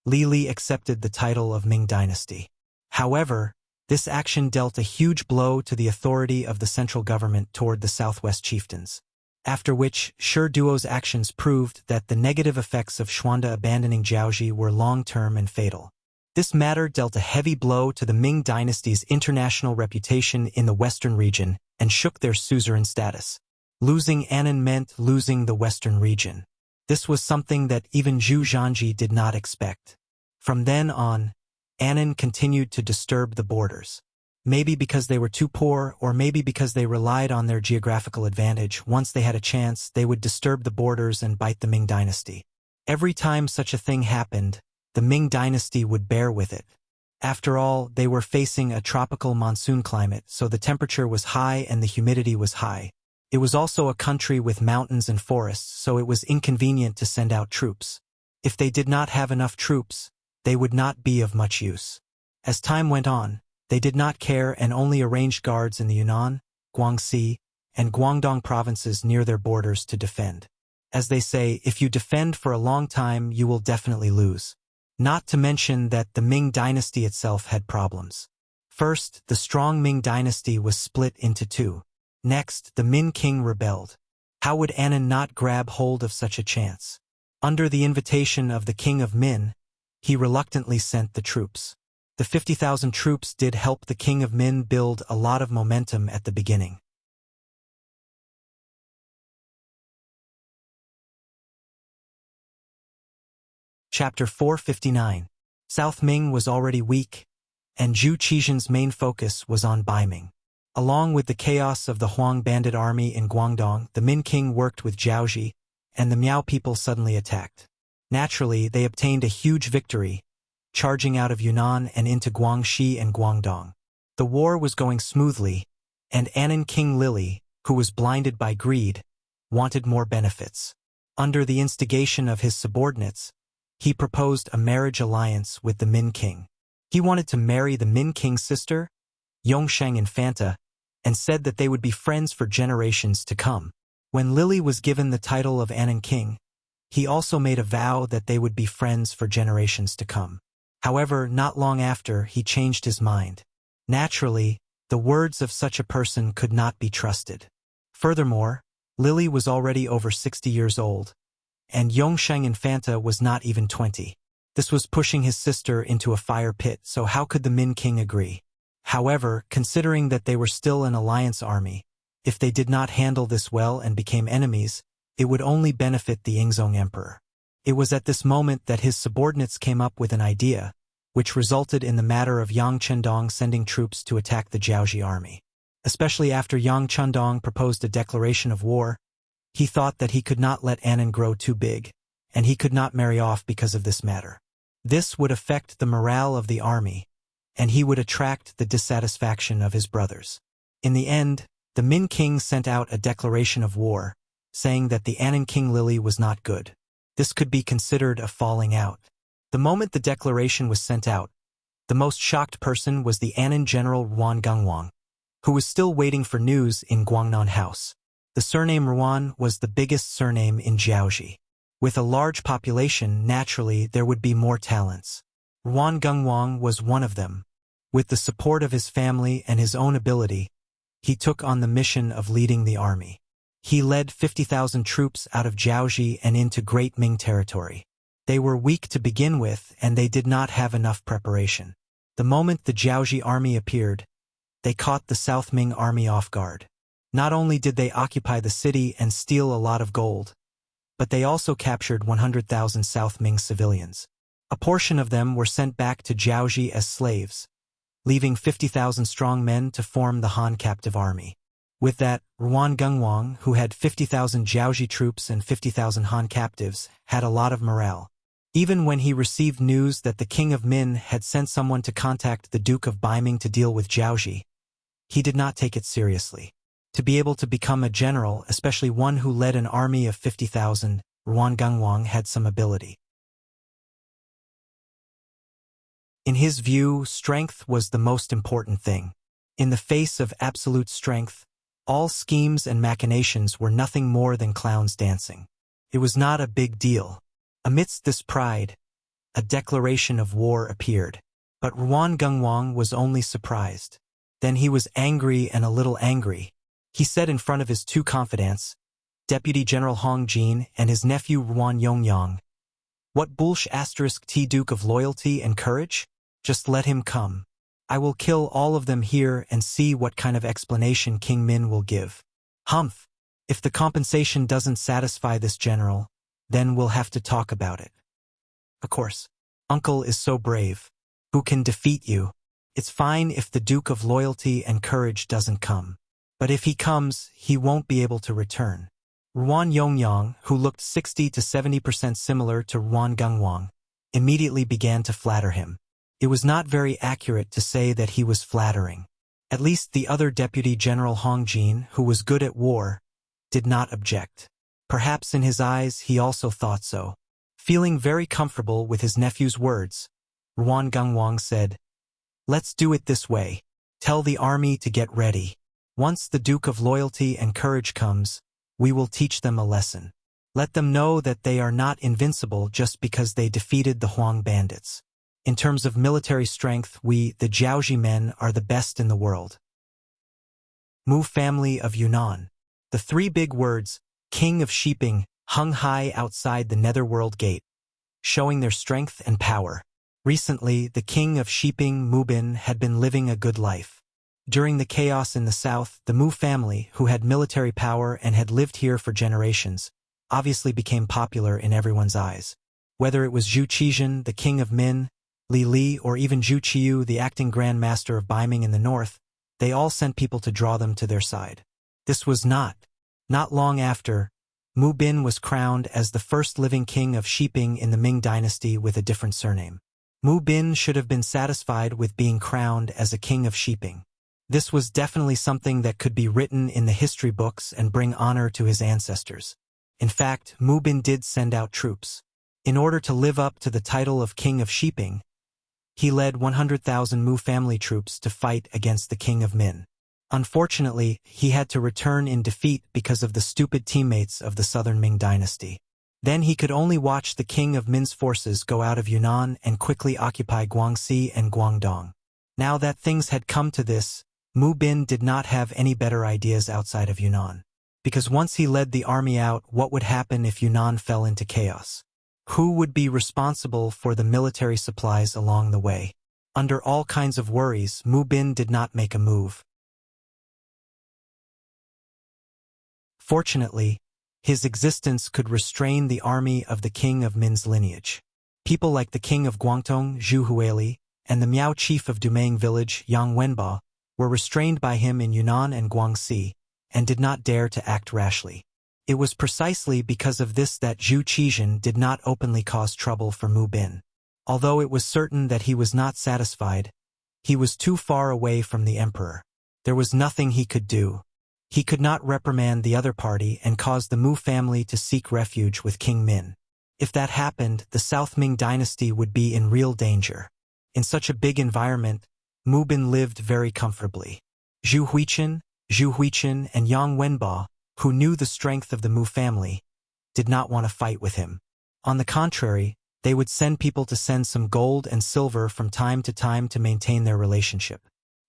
Li Li accepted the title of Ming dynasty. However, this action dealt a huge blow to the authority of the central government toward the southwest chieftains. After which, Shi Duo's actions proved that the negative effects of Xuanda abandoning Jiaoji were long-term and fatal. This matter dealt a heavy blow to the Ming dynasty's international reputation in the western region and shook their suzerain status. Losing Annan meant losing the western region. This was something that even Zhu Zhanji did not expect. From then on, Annan continued to disturb the borders. Maybe because they were too poor, or maybe because they relied on their geographical advantage. Once they had a chance, they would disturb the borders and bite the Ming dynasty. Every time such a thing happened, the Ming dynasty would bear with it. After all, they were facing a tropical monsoon climate, so the temperature was high and the humidity was high. It was also a country with mountains and forests, so it was inconvenient to send out troops. If they did not have enough troops, they would not be of much use. As time went on, they did not care and only arranged guards in the Yunnan, Guangxi, and Guangdong provinces near their borders to defend. As they say, if you defend for a long time, you will definitely lose. Not to mention that the Ming dynasty itself had problems. First, the strong Ming dynasty was split into two. Next, the Min king rebelled. How would Annan not grab hold of such a chance? Under the invitation of the king of Min, he reluctantly sent the troops. The 50,000 troops did help the king of Min build a lot of momentum at the beginning. Chapter 459. South Ming was already weak, and Zhu Qizhen's main focus was on Baiming. Along with the chaos of the Huang bandit army in Guangdong, the Min king worked with Jiaoji, and the Miao people suddenly attacked. Naturally, they obtained a huge victory, charging out of Yunnan and into Guangxi and Guangdong. The war was going smoothly, and Annan King Lili, who was blinded by greed, wanted more benefits. Under the instigation of his subordinates, he proposed a marriage alliance with the Min king. He wanted to marry the Min king's sister, Yongsheng Infanta, and said that they would be friends for generations to come. When Lili was given the title of Annan king, he also made a vow that they would be friends for generations to come. However, not long after, he changed his mind. Naturally, the words of such a person could not be trusted. Furthermore, Lili was already over 60 years old, and Yongsheng Infanta was not even 20. This was pushing his sister into a fire pit, so how could the Min king agree? However, considering that they were still an alliance army, If they did not handle this well and became enemies, it would only benefit the Yingzong emperor. It was at this moment that his subordinates came up with an idea, which resulted in the matter of Yang Chendong sending troops to attack the Jiaoji army. Especially after Yang Chendong proposed a declaration of war, he thought that he could not let Annan grow too big, and he could not marry off because of this matter. This would affect the morale of the army, and he would attract the dissatisfaction of his brothers. In the end, the Min king sent out a declaration of war, saying that the Annan king Lily was not good. This could be considered a falling out. The moment the declaration was sent out, the most shocked person was the Annan general Ruan Gungwang, who was still waiting for news in Guangnan House. The surname Ruan was the biggest surname in Jiaoji. With a large population, naturally, there would be more talents. Ruan Gungwang was one of them. With the support of his family and his own ability, he took on the mission of leading the army. He led 50,000 troops out of Jiaoji and into Great Ming territory. They were weak to begin with, and they did not have enough preparation. The moment the Jiaoji army appeared, they caught the South Ming army off guard. Not only did they occupy the city and steal a lot of gold, but they also captured 100,000 South Ming civilians. A portion of them were sent back to Jiaoji as slaves, leaving 50,000 strong men to form the Han captive army. With that, Ruan Gungwang, who had 50,000 Jiaoji troops and 50,000 Han captives, had a lot of morale. Even when he received news that the King of Min had sent someone to contact the Duke of Baiming to deal with Jiaoji, he did not take it seriously. To be able to become a general, especially one who led an army of 50,000, Ruan Gungwang had some ability. In his view, strength was the most important thing. In the face of absolute strength, all schemes and machinations were nothing more than clowns dancing. It was not a big deal. Amidst this pride, a declaration of war appeared. But Ruan Gungwang was only surprised. Then he was angry and a little angry. He said in front of his two confidants, Deputy General Hong Jin and his nephew Ruan Yongyang, "What bullsh *T Duke of Loyalty and Courage? Just let him come. I will kill all of them here and see what kind of explanation King Min will give. Humph! If the compensation doesn't satisfy this general, then we'll have to talk about it. Of course, Uncle is so brave. Who can defeat you? It's fine if the Duke of Loyalty and Courage doesn't come. But if he comes, he won't be able to return." Ruan Yongyang, who looked 60 to 70% similar to Ruan Gungwang, immediately began to flatter him. It was not very accurate to say that he was flattering. At least the other Deputy General Hong Jin, who was good at war, did not object. Perhaps in his eyes he also thought so. Feeling very comfortable with his nephew's words, Ruan Gungwang said, "Let's do it this way. Tell the army to get ready. Once the Duke of Loyalty and Courage comes, we will teach them a lesson. Let them know that they are not invincible just because they defeated the Huang bandits. In terms of military strength, we, the Jiaoji men, are the best in the world." Mu family of Yunnan. The three big words, King of Shiping, hung high outside the Netherworld Gate, showing their strength and power. Recently, the King of Shiping, Mu Bin, had been living a good life. During the chaos in the south, the Mu family, who had military power and had lived here for generations, obviously became popular in everyone's eyes. Whether it was Zhu Qizhen, the King of Min, Li Li, or even Zhu Qiyu, the acting Grand Master of Baiming in the north, they all sent people to draw them to their side. This was not long after, Mu Bin was crowned as the first living king of Shiping in the Ming dynasty with a different surname. Mu Bin should have been satisfied with being crowned as a king of Shiping. This was definitely something that could be written in the history books and bring honor to his ancestors. In fact, Mu Bin did send out troops. In order to live up to the title of King of Shiping, he led 100,000 Mu family troops to fight against the King of Min. Unfortunately, he had to return in defeat because of the stupid teammates of the Southern Ming dynasty. Then he could only watch the King of Min's forces go out of Yunnan and quickly occupy Guangxi and Guangdong. Now that things had come to this, Mu Bin did not have any better ideas outside of Yunnan. Because once he led the army out, what would happen if Yunnan fell into chaos? Who would be responsible for the military supplies along the way? Under all kinds of worries, Mu Bin did not make a move. Fortunately, his existence could restrain the army of the king of Min's lineage. People like the king of Guangdong, Zhu Huili, and the Miao chief of Dumang village, Yang Wenba, were restrained by him in Yunnan and Guangxi, and did not dare to act rashly. It was precisely because of this that Zhu Qizhan did not openly cause trouble for Mu Bin. Although it was certain that he was not satisfied, he was too far away from the emperor. There was nothing he could do. He could not reprimand the other party and cause the Mu family to seek refuge with King Min. If that happened, the South Ming dynasty would be in real danger. In such a big environment, Mu Bin lived very comfortably. Zhu Huichen, and Yang Wenba, who knew the strength of the Mu family, did not want to fight with him. On the contrary, they would send people to send some gold and silver from time to maintain their relationship.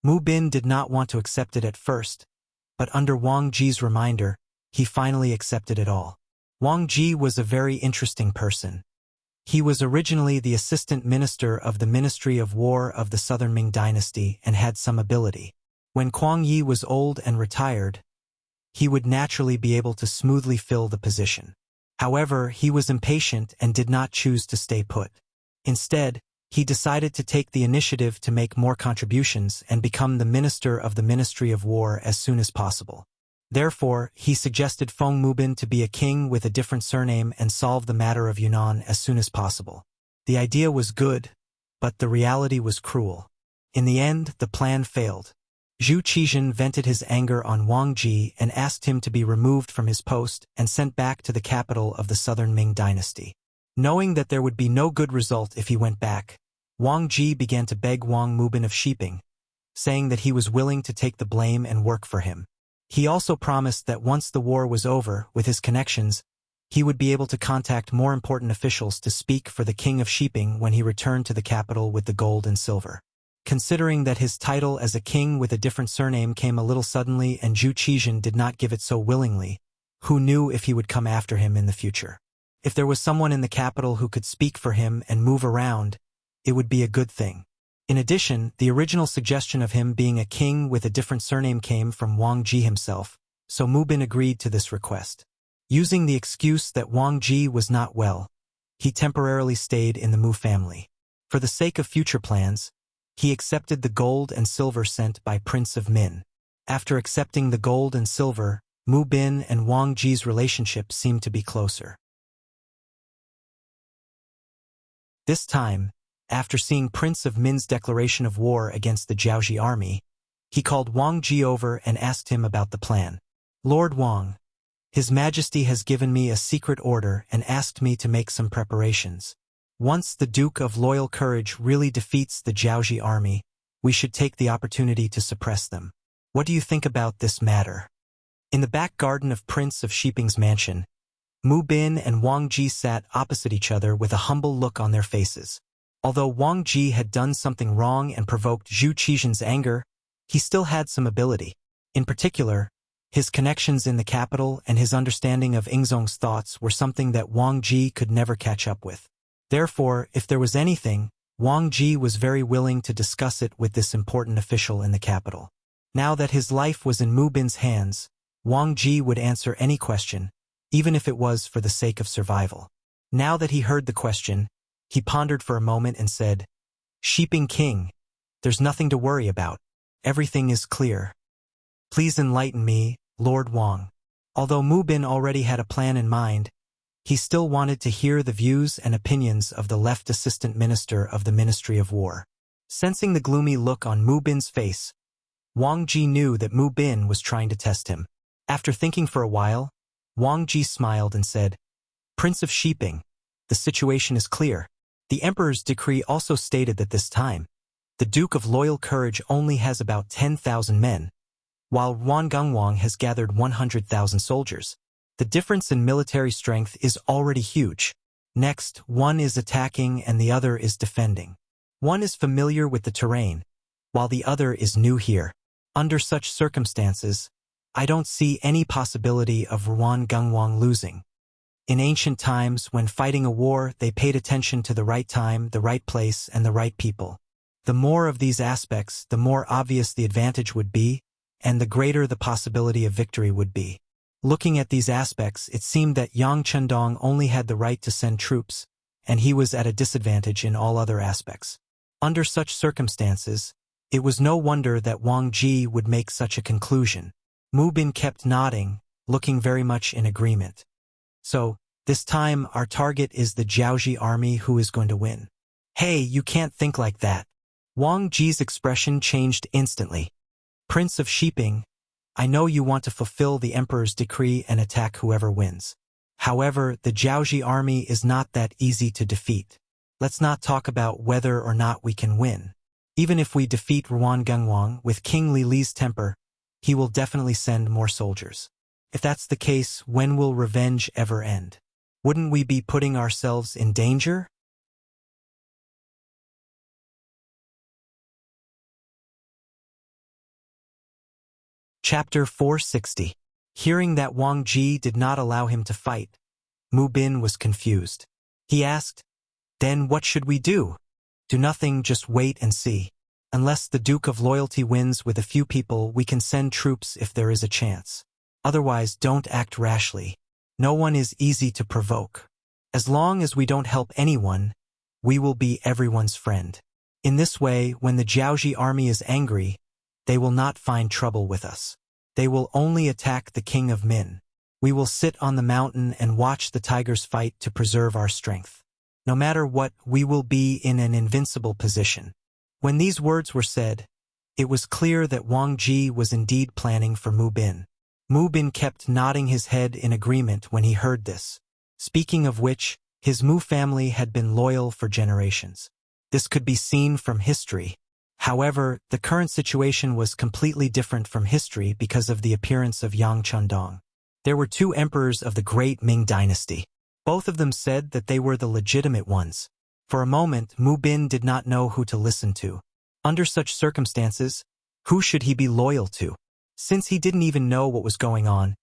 Mu Bin did not want to accept it at first, but under Wang Ji's reminder, he finally accepted it all. Wang Ji was a very interesting person. He was originally the assistant minister of the Ministry of War of the Southern Ming dynasty and had some ability. When Kuang Yi was old and retired, he would naturally be able to smoothly fill the position. However, he was impatient and did not choose to stay put. Instead, he decided to take the initiative to make more contributions and become the minister of the Ministry of War as soon as possible. Therefore, he suggested Feng Mubin to be a king with a different surname and solve the matter of Yunnan as soon as possible. The idea was good, but the reality was cruel. In the end, the plan failed. Zhu Qizhan vented his anger on Wang Ji and asked him to be removed from his post and sent back to the capital of the Southern Ming dynasty. Knowing that there would be no good result if he went back, Wang Ji began to beg Wang Mubin of Shiping, saying that he was willing to take the blame and work for him. He also promised that once the war was over, with his connections, he would be able to contact more important officials to speak for the king of Shiping when he returned to the capital with the gold and silver. Considering that his title as a king with a different surname came a little suddenly and Zhu Qizhan did not give it so willingly, who knew if he would come after him in the future? If there was someone in the capital who could speak for him and move around, it would be a good thing. In addition, the original suggestion of him being a king with a different surname came from Wang Ji himself, so Mu Bin agreed to this request. Using the excuse that Wang Ji was not well, he temporarily stayed in the Mu family. For the sake of future plans, he accepted the gold and silver sent by Prince of Min. After accepting the gold and silver, Mu Bin and Wang Ji's relationship seemed to be closer. This time, after seeing Prince of Min's declaration of war against the Jiaoji army, he called Wang Ji over and asked him about the plan. Lord Wang, His Majesty has given me a secret order and asked me to make some preparations. Once the Duke of Loyal Courage really defeats the Jiaoji army, we should take the opportunity to suppress them. What do you think about this matter? In the back garden of Prince of Shiping's mansion, Mu Bin and Wang Ji sat opposite each other with a humble look on their faces. Although Wang Ji had done something wrong and provoked Zhu Qizhan's anger, he still had some ability. In particular, his connections in the capital and his understanding of Ingzong's thoughts were something that Wang Ji could never catch up with. Therefore, if there was anything, Wang Ji was very willing to discuss it with this important official in the capital. Now that his life was in Mu Bin's hands, Wang Ji would answer any question, even if it was for the sake of survival. Now that he heard the question, he pondered for a moment and said, "Shiping King, there's nothing to worry about. Everything is clear. Please enlighten me, Lord Wang." Although Mu Bin already had a plan in mind, he still wanted to hear the views and opinions of the left assistant minister of the Ministry of War. Sensing the gloomy look on Mu Bin's face, Wang Ji knew that Mu Bin was trying to test him. After thinking for a while, Wang Ji smiled and said, "Prince of Shiping, the situation is clear. The Emperor's decree also stated that this time, the Duke of Loyal Courage only has about 10,000 men, while Yuan Gongwang has gathered 100,000 soldiers. The difference in military strength is already huge. Next, one is attacking and the other is defending. One is familiar with the terrain, while the other is new here. Under such circumstances, I don't see any possibility of Yuan Gongwang losing. In ancient times, when fighting a war, they paid attention to the right time, the right place, and the right people. The more of these aspects, the more obvious the advantage would be, and the greater the possibility of victory would be. Looking at these aspects, it seemed that Yang Chendong only had the right to send troops, and he was at a disadvantage in all other aspects. Under such circumstances, it was no wonder that Wang Ji would make such a conclusion. Mu Bin kept nodding, looking very much in agreement. So, this time our target is the Jiaoji army who is going to win. Hey, you can't think like that. Wang Ji's expression changed instantly. Prince of Shiping, I know you want to fulfill the emperor's decree and attack whoever wins. However, the Jiaoji army is not that easy to defeat. Let's not talk about whether or not we can win. Even if we defeat Ruan Gengwang with King Li Li's temper, he will definitely send more soldiers. If that's the case, when will revenge ever end? Wouldn't we be putting ourselves in danger? Chapter 460. Hearing that Wang Ji did not allow him to fight, Mu Bin was confused. He asked, "Then what should we do?" "Do nothing, just wait and see. Unless the Duke of Loyalty wins with a few people, we can send troops if there is a chance. Otherwise, don't act rashly. No one is easy to provoke. As long as we don't help anyone, we will be everyone's friend. In this way, when the Jiaoji army is angry, they will not find trouble with us. They will only attack the King of Min. We will sit on the mountain and watch the tigers fight to preserve our strength. No matter what, we will be in an invincible position." When these words were said, it was clear that Wang Ji was indeed planning for Mu Bin. Mu Bin kept nodding his head in agreement when he heard this. Speaking of which, his Mu family had been loyal for generations. This could be seen from history. However, the current situation was completely different from history because of the appearance of Yang Chendong. There were two emperors of the great Ming dynasty. Both of them said that they were the legitimate ones. For a moment, Mu Bin did not know who to listen to. Under such circumstances, who should he be loyal to? Since he didn't even know what was going on,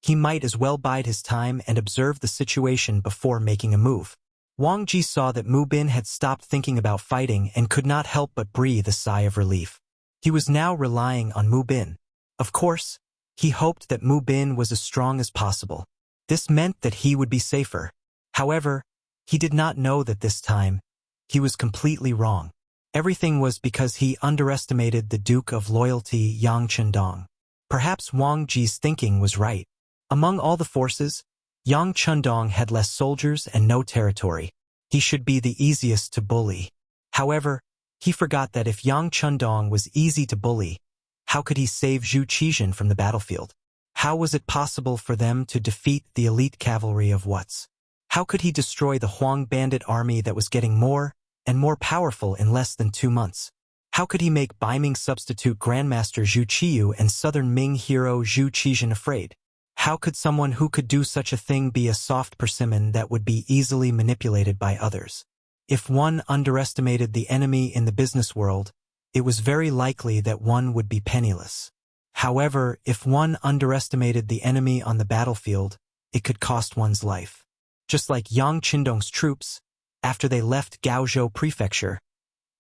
he might as well bide his time and observe the situation before making a move. Wang Ji saw that Mu Bin had stopped thinking about fighting and could not help but breathe a sigh of relief. He was now relying on Mu Bin. Of course, he hoped that Mu Bin was as strong as possible. This meant that he would be safer. However, he did not know that this time, he was completely wrong. Everything was because he underestimated the Duke of Loyalty, Yang Chendong. Perhaps Wang Ji's thinking was right. Among all the forces, Yang Chendong had less soldiers and no territory. He should be the easiest to bully. However, he forgot that if Yang Chendong was easy to bully, how could he save Zhu Qizhen from the battlefield? How was it possible for them to defeat the elite cavalry of Wuxia? How could he destroy the Huang bandit army that was getting more and more powerful in less than 2 months? How could he make Baiming substitute Grandmaster Zhu Qiyu and Southern Ming hero Zhu Qizhen afraid? How could someone who could do such a thing be a soft persimmon that would be easily manipulated by others? If one underestimated the enemy in the business world, it was very likely that one would be penniless. However, if one underestimated the enemy on the battlefield, it could cost one's life. Just like Yang Chendong's troops, after they left Gaozhou Prefecture,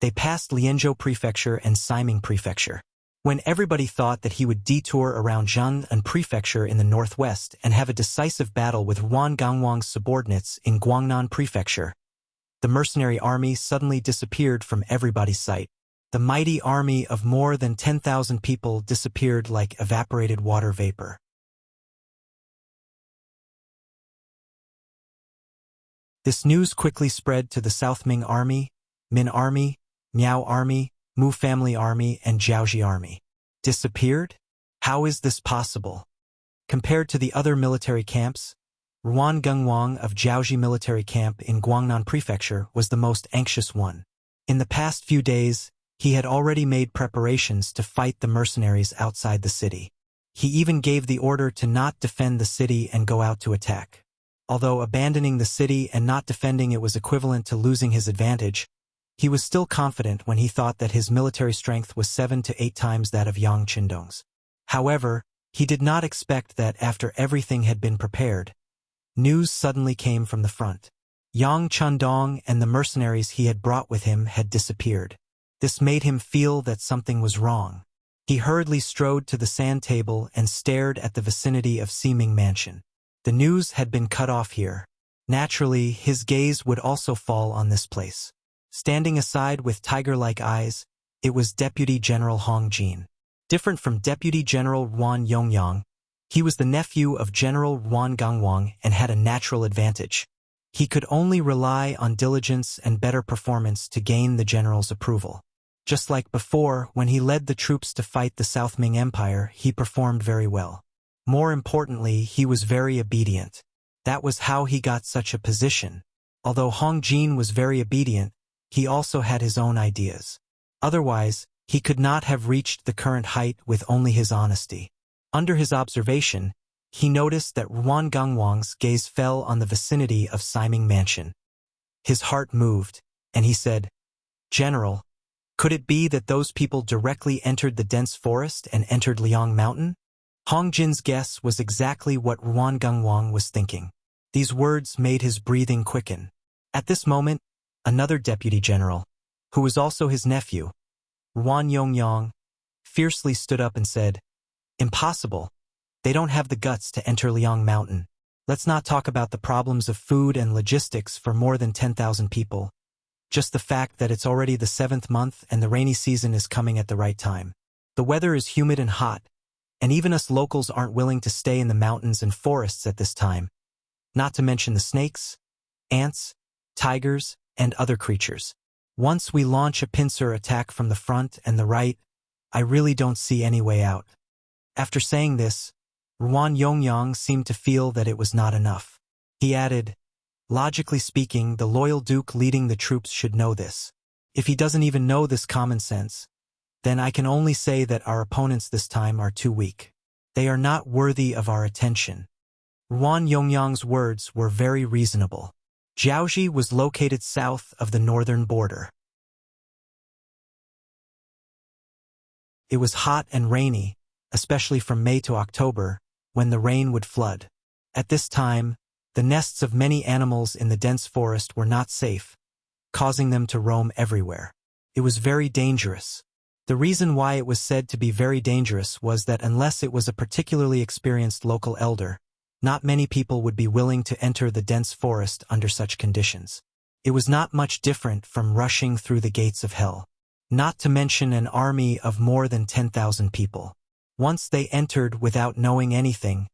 they passed Lianzhou Prefecture and Siming Prefecture. When everybody thought that he would detour around Zhang'an Prefecture in the northwest and have a decisive battle with Ruan Gangwang's subordinates in Guangnan Prefecture, the mercenary army suddenly disappeared from everybody's sight. The mighty army of more than 10,000 people disappeared like evaporated water vapor. This news quickly spread to the South Ming Army, Min Army, Miao Army, Mu Family Army, and Jiaoji Army. Disappeared? How is this possible? Compared to the other military camps, Ruan Gengwang of Jiaoji Military Camp in Guangnan Prefecture was the most anxious one. In the past few days, he had already made preparations to fight the mercenaries outside the city. He even gave the order to not defend the city and go out to attack. Although abandoning the city and not defending it was equivalent to losing his advantage, he was still confident when he thought that his military strength was 7 to 8 times that of Yang Chendong's. However, he did not expect that after everything had been prepared, news suddenly came from the front. Yang Chendong and the mercenaries he had brought with him had disappeared. This made him feel that something was wrong. He hurriedly strode to the sand table and stared at the vicinity of Siming Mansion. The news had been cut off here. Naturally, his gaze would also fall on this place. Standing aside with tiger-like eyes, it was Deputy General Hong Jin. Different from Deputy General Ruan Yongyang, he was the nephew of General Ruan Gangwang and had a natural advantage. He could only rely on diligence and better performance to gain the general's approval. Just like before, when he led the troops to fight the South Ming Empire, he performed very well. More importantly, he was very obedient. That was how he got such a position. Although Hong Jin was very obedient, he also had his own ideas. Otherwise, he could not have reached the current height with only his honesty. Under his observation, he noticed that Ruan Gangwang's gaze fell on the vicinity of Siming Mansion. His heart moved, and he said, "General, could it be that those people directly entered the dense forest and entered Liang Mountain?" Hong Jin's guess was exactly what Ruan Gangwang was thinking. These words made his breathing quicken. At this moment, another deputy general, who was also his nephew, Ruan Yongyang, fiercely stood up and said, "Impossible. They don't have the guts to enter Liang Mountain. Let's not talk about the problems of food and logistics for more than 10,000 people. Just the fact that it's already the 7th month and the rainy season is coming at the right time. The weather is humid and hot, and even us locals aren't willing to stay in the mountains and forests at this time. Not to mention the snakes, ants, tigers, and other creatures. Once we launch a pincer attack from the front and the right, I really don't see any way out." After saying this, Ruan Yongyang seemed to feel that it was not enough. He added, "Logically speaking, the loyal duke leading the troops should know this. If he doesn't even know this common sense, then I can only say that our opponents this time are too weak. They are not worthy of our attention." Ruan Yongyang's words were very reasonable. Jiaoji was located south of the northern border. It was hot and rainy, especially from May to October, when the rain would flood. At this time, the nests of many animals in the dense forest were not safe, causing them to roam everywhere. It was very dangerous. The reason why it was said to be very dangerous was that unless it was a particularly experienced local elder, not many people would be willing to enter the dense forest under such conditions. It was not much different from rushing through the gates of hell. Not to mention an army of more than 10,000 people. Once they entered without knowing anything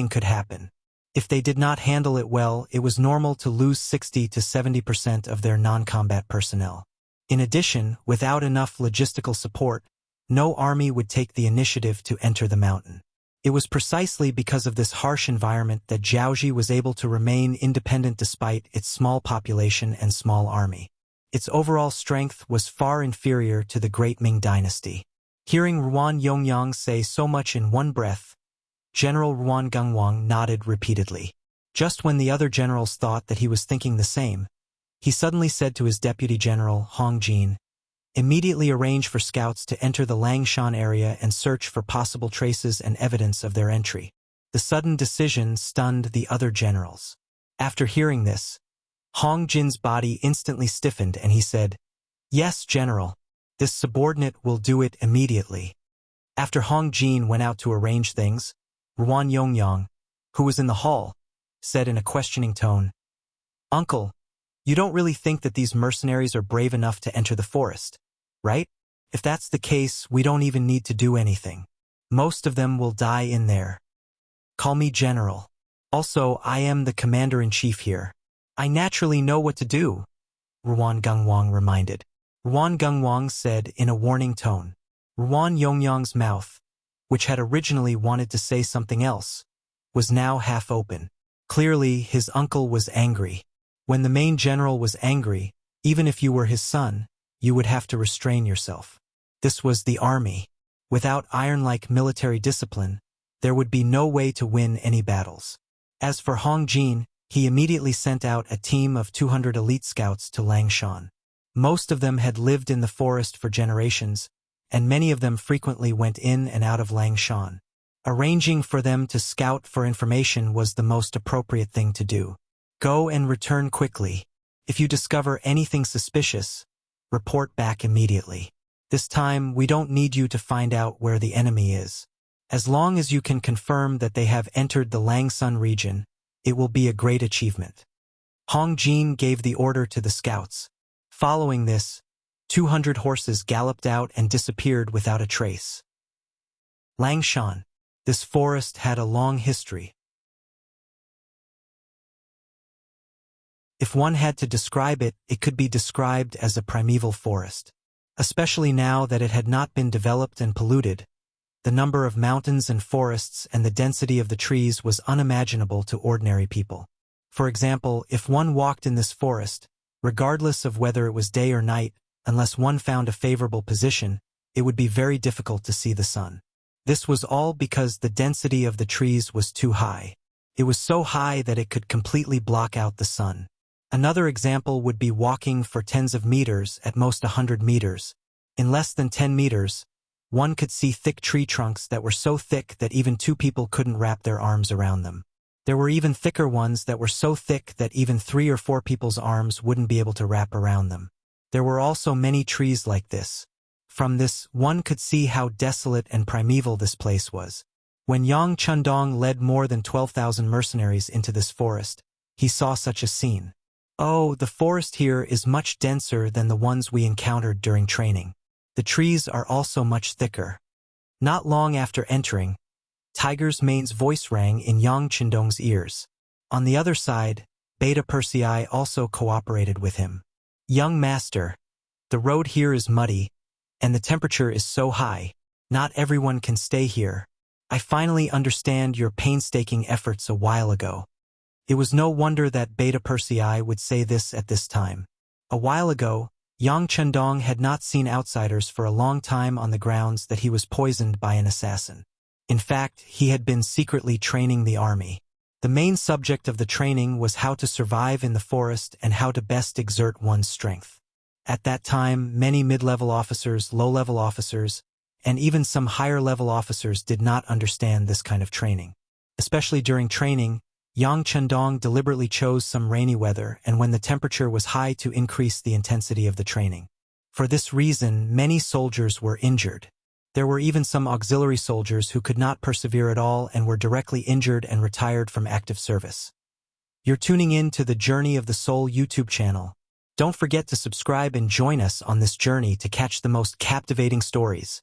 could happen. If they did not handle it well, it was normal to lose 60 to 70% of their non-combat personnel. In addition, without enough logistical support, no army would take the initiative to enter the mountain. It was precisely because of this harsh environment that Jiaoji was able to remain independent despite its small population and small army. Its overall strength was far inferior to the Great Ming Dynasty. Hearing Ruan Yongyang say so much in one breath, General Ruan Gangwang nodded repeatedly. Just when the other generals thought that he was thinking the same, he suddenly said to his deputy general, Hong Jin, "Immediately arrange for scouts to enter the Langshan area and search for possible traces and evidence of their entry." The sudden decision stunned the other generals. After hearing this, Hong Jin's body instantly stiffened and he said, "Yes, General. This subordinate will do it immediately." After Hong Jin went out to arrange things, Ruan Yongyang, who was in the hall, said in a questioning tone, "Uncle, you don't really think that these mercenaries are brave enough to enter the forest, right? If that's the case, we don't even need to do anything. Most of them will die in there. Call me General. Also, I am the commander-in-chief here. I naturally know what to do," Ruan Gangwang reminded. Ruan Gangwang said in a warning tone. Ruan Yongyang's mouth, which had originally wanted to say something else, was now half open. Clearly, his uncle was angry. When the main general was angry, even if you were his son, you would have to restrain yourself. This was the army. Without iron-like military discipline, there would be no way to win any battles. As for Hong Jin, he immediately sent out a team of 200 elite scouts to Langshan. Most of them had lived in the forest for generations, and many of them frequently went in and out of Langshan. Arranging for them to scout for information was the most appropriate thing to do. Go and return quickly. If you discover anything suspicious, report back immediately. This time, we don't need you to find out where the enemy is. As long as you can confirm that they have entered the Langsun region, it will be a great achievement. Hong Jin gave the order to the scouts. Following this, 200 horses galloped out and disappeared without a trace. Langshan. This forest had a long history. If one had to describe it, it could be described as a primeval forest. Especially now that it had not been developed and polluted, the number of mountains and forests and the density of the trees was unimaginable to ordinary people. For example, if one walked in this forest, regardless of whether it was day or night, unless one found a favorable position, it would be very difficult to see the sun. This was all because the density of the trees was too high. It was so high that it could completely block out the sun. Another example would be walking for tens of meters, at most 100 meters. In less than 10 meters, one could see thick tree trunks that were so thick that even two people couldn't wrap their arms around them. There were even thicker ones that were so thick that even 3 or 4 people's arms wouldn't be able to wrap around them. There were also many trees like this. From this, one could see how desolate and primeval this place was. When Yang Chundong led more than 12,000 mercenaries into this forest, he saw such a scene. Oh, the forest here is much denser than the ones we encountered during training. The trees are also much thicker. Not long after entering, Tiger's Mane's voice rang in Yang Chundong's ears. On the other side, Beta Persei also cooperated with him. Young master, the road here is muddy, and the temperature is so high. Not everyone can stay here. I finally understand your painstaking efforts a while ago. It was no wonder that Beta Persei would say this at this time. A while ago, Yang Chundong had not seen outsiders for a long time on the grounds that he was poisoned by an assassin. In fact, he had been secretly training the army. The main subject of the training was how to survive in the forest and how to best exert one's strength. At that time, many mid-level officers, low-level officers, and even some higher-level officers did not understand this kind of training. Especially during training, Yang Chundong deliberately chose some rainy weather and when the temperature was high to increase the intensity of the training. For this reason, many soldiers were injured. There were even some auxiliary soldiers who could not persevere at all and were directly injured and retired from active service. You're tuning in to the Journey of the Soul YouTube channel. Don't forget to subscribe and join us on this journey to catch the most captivating stories.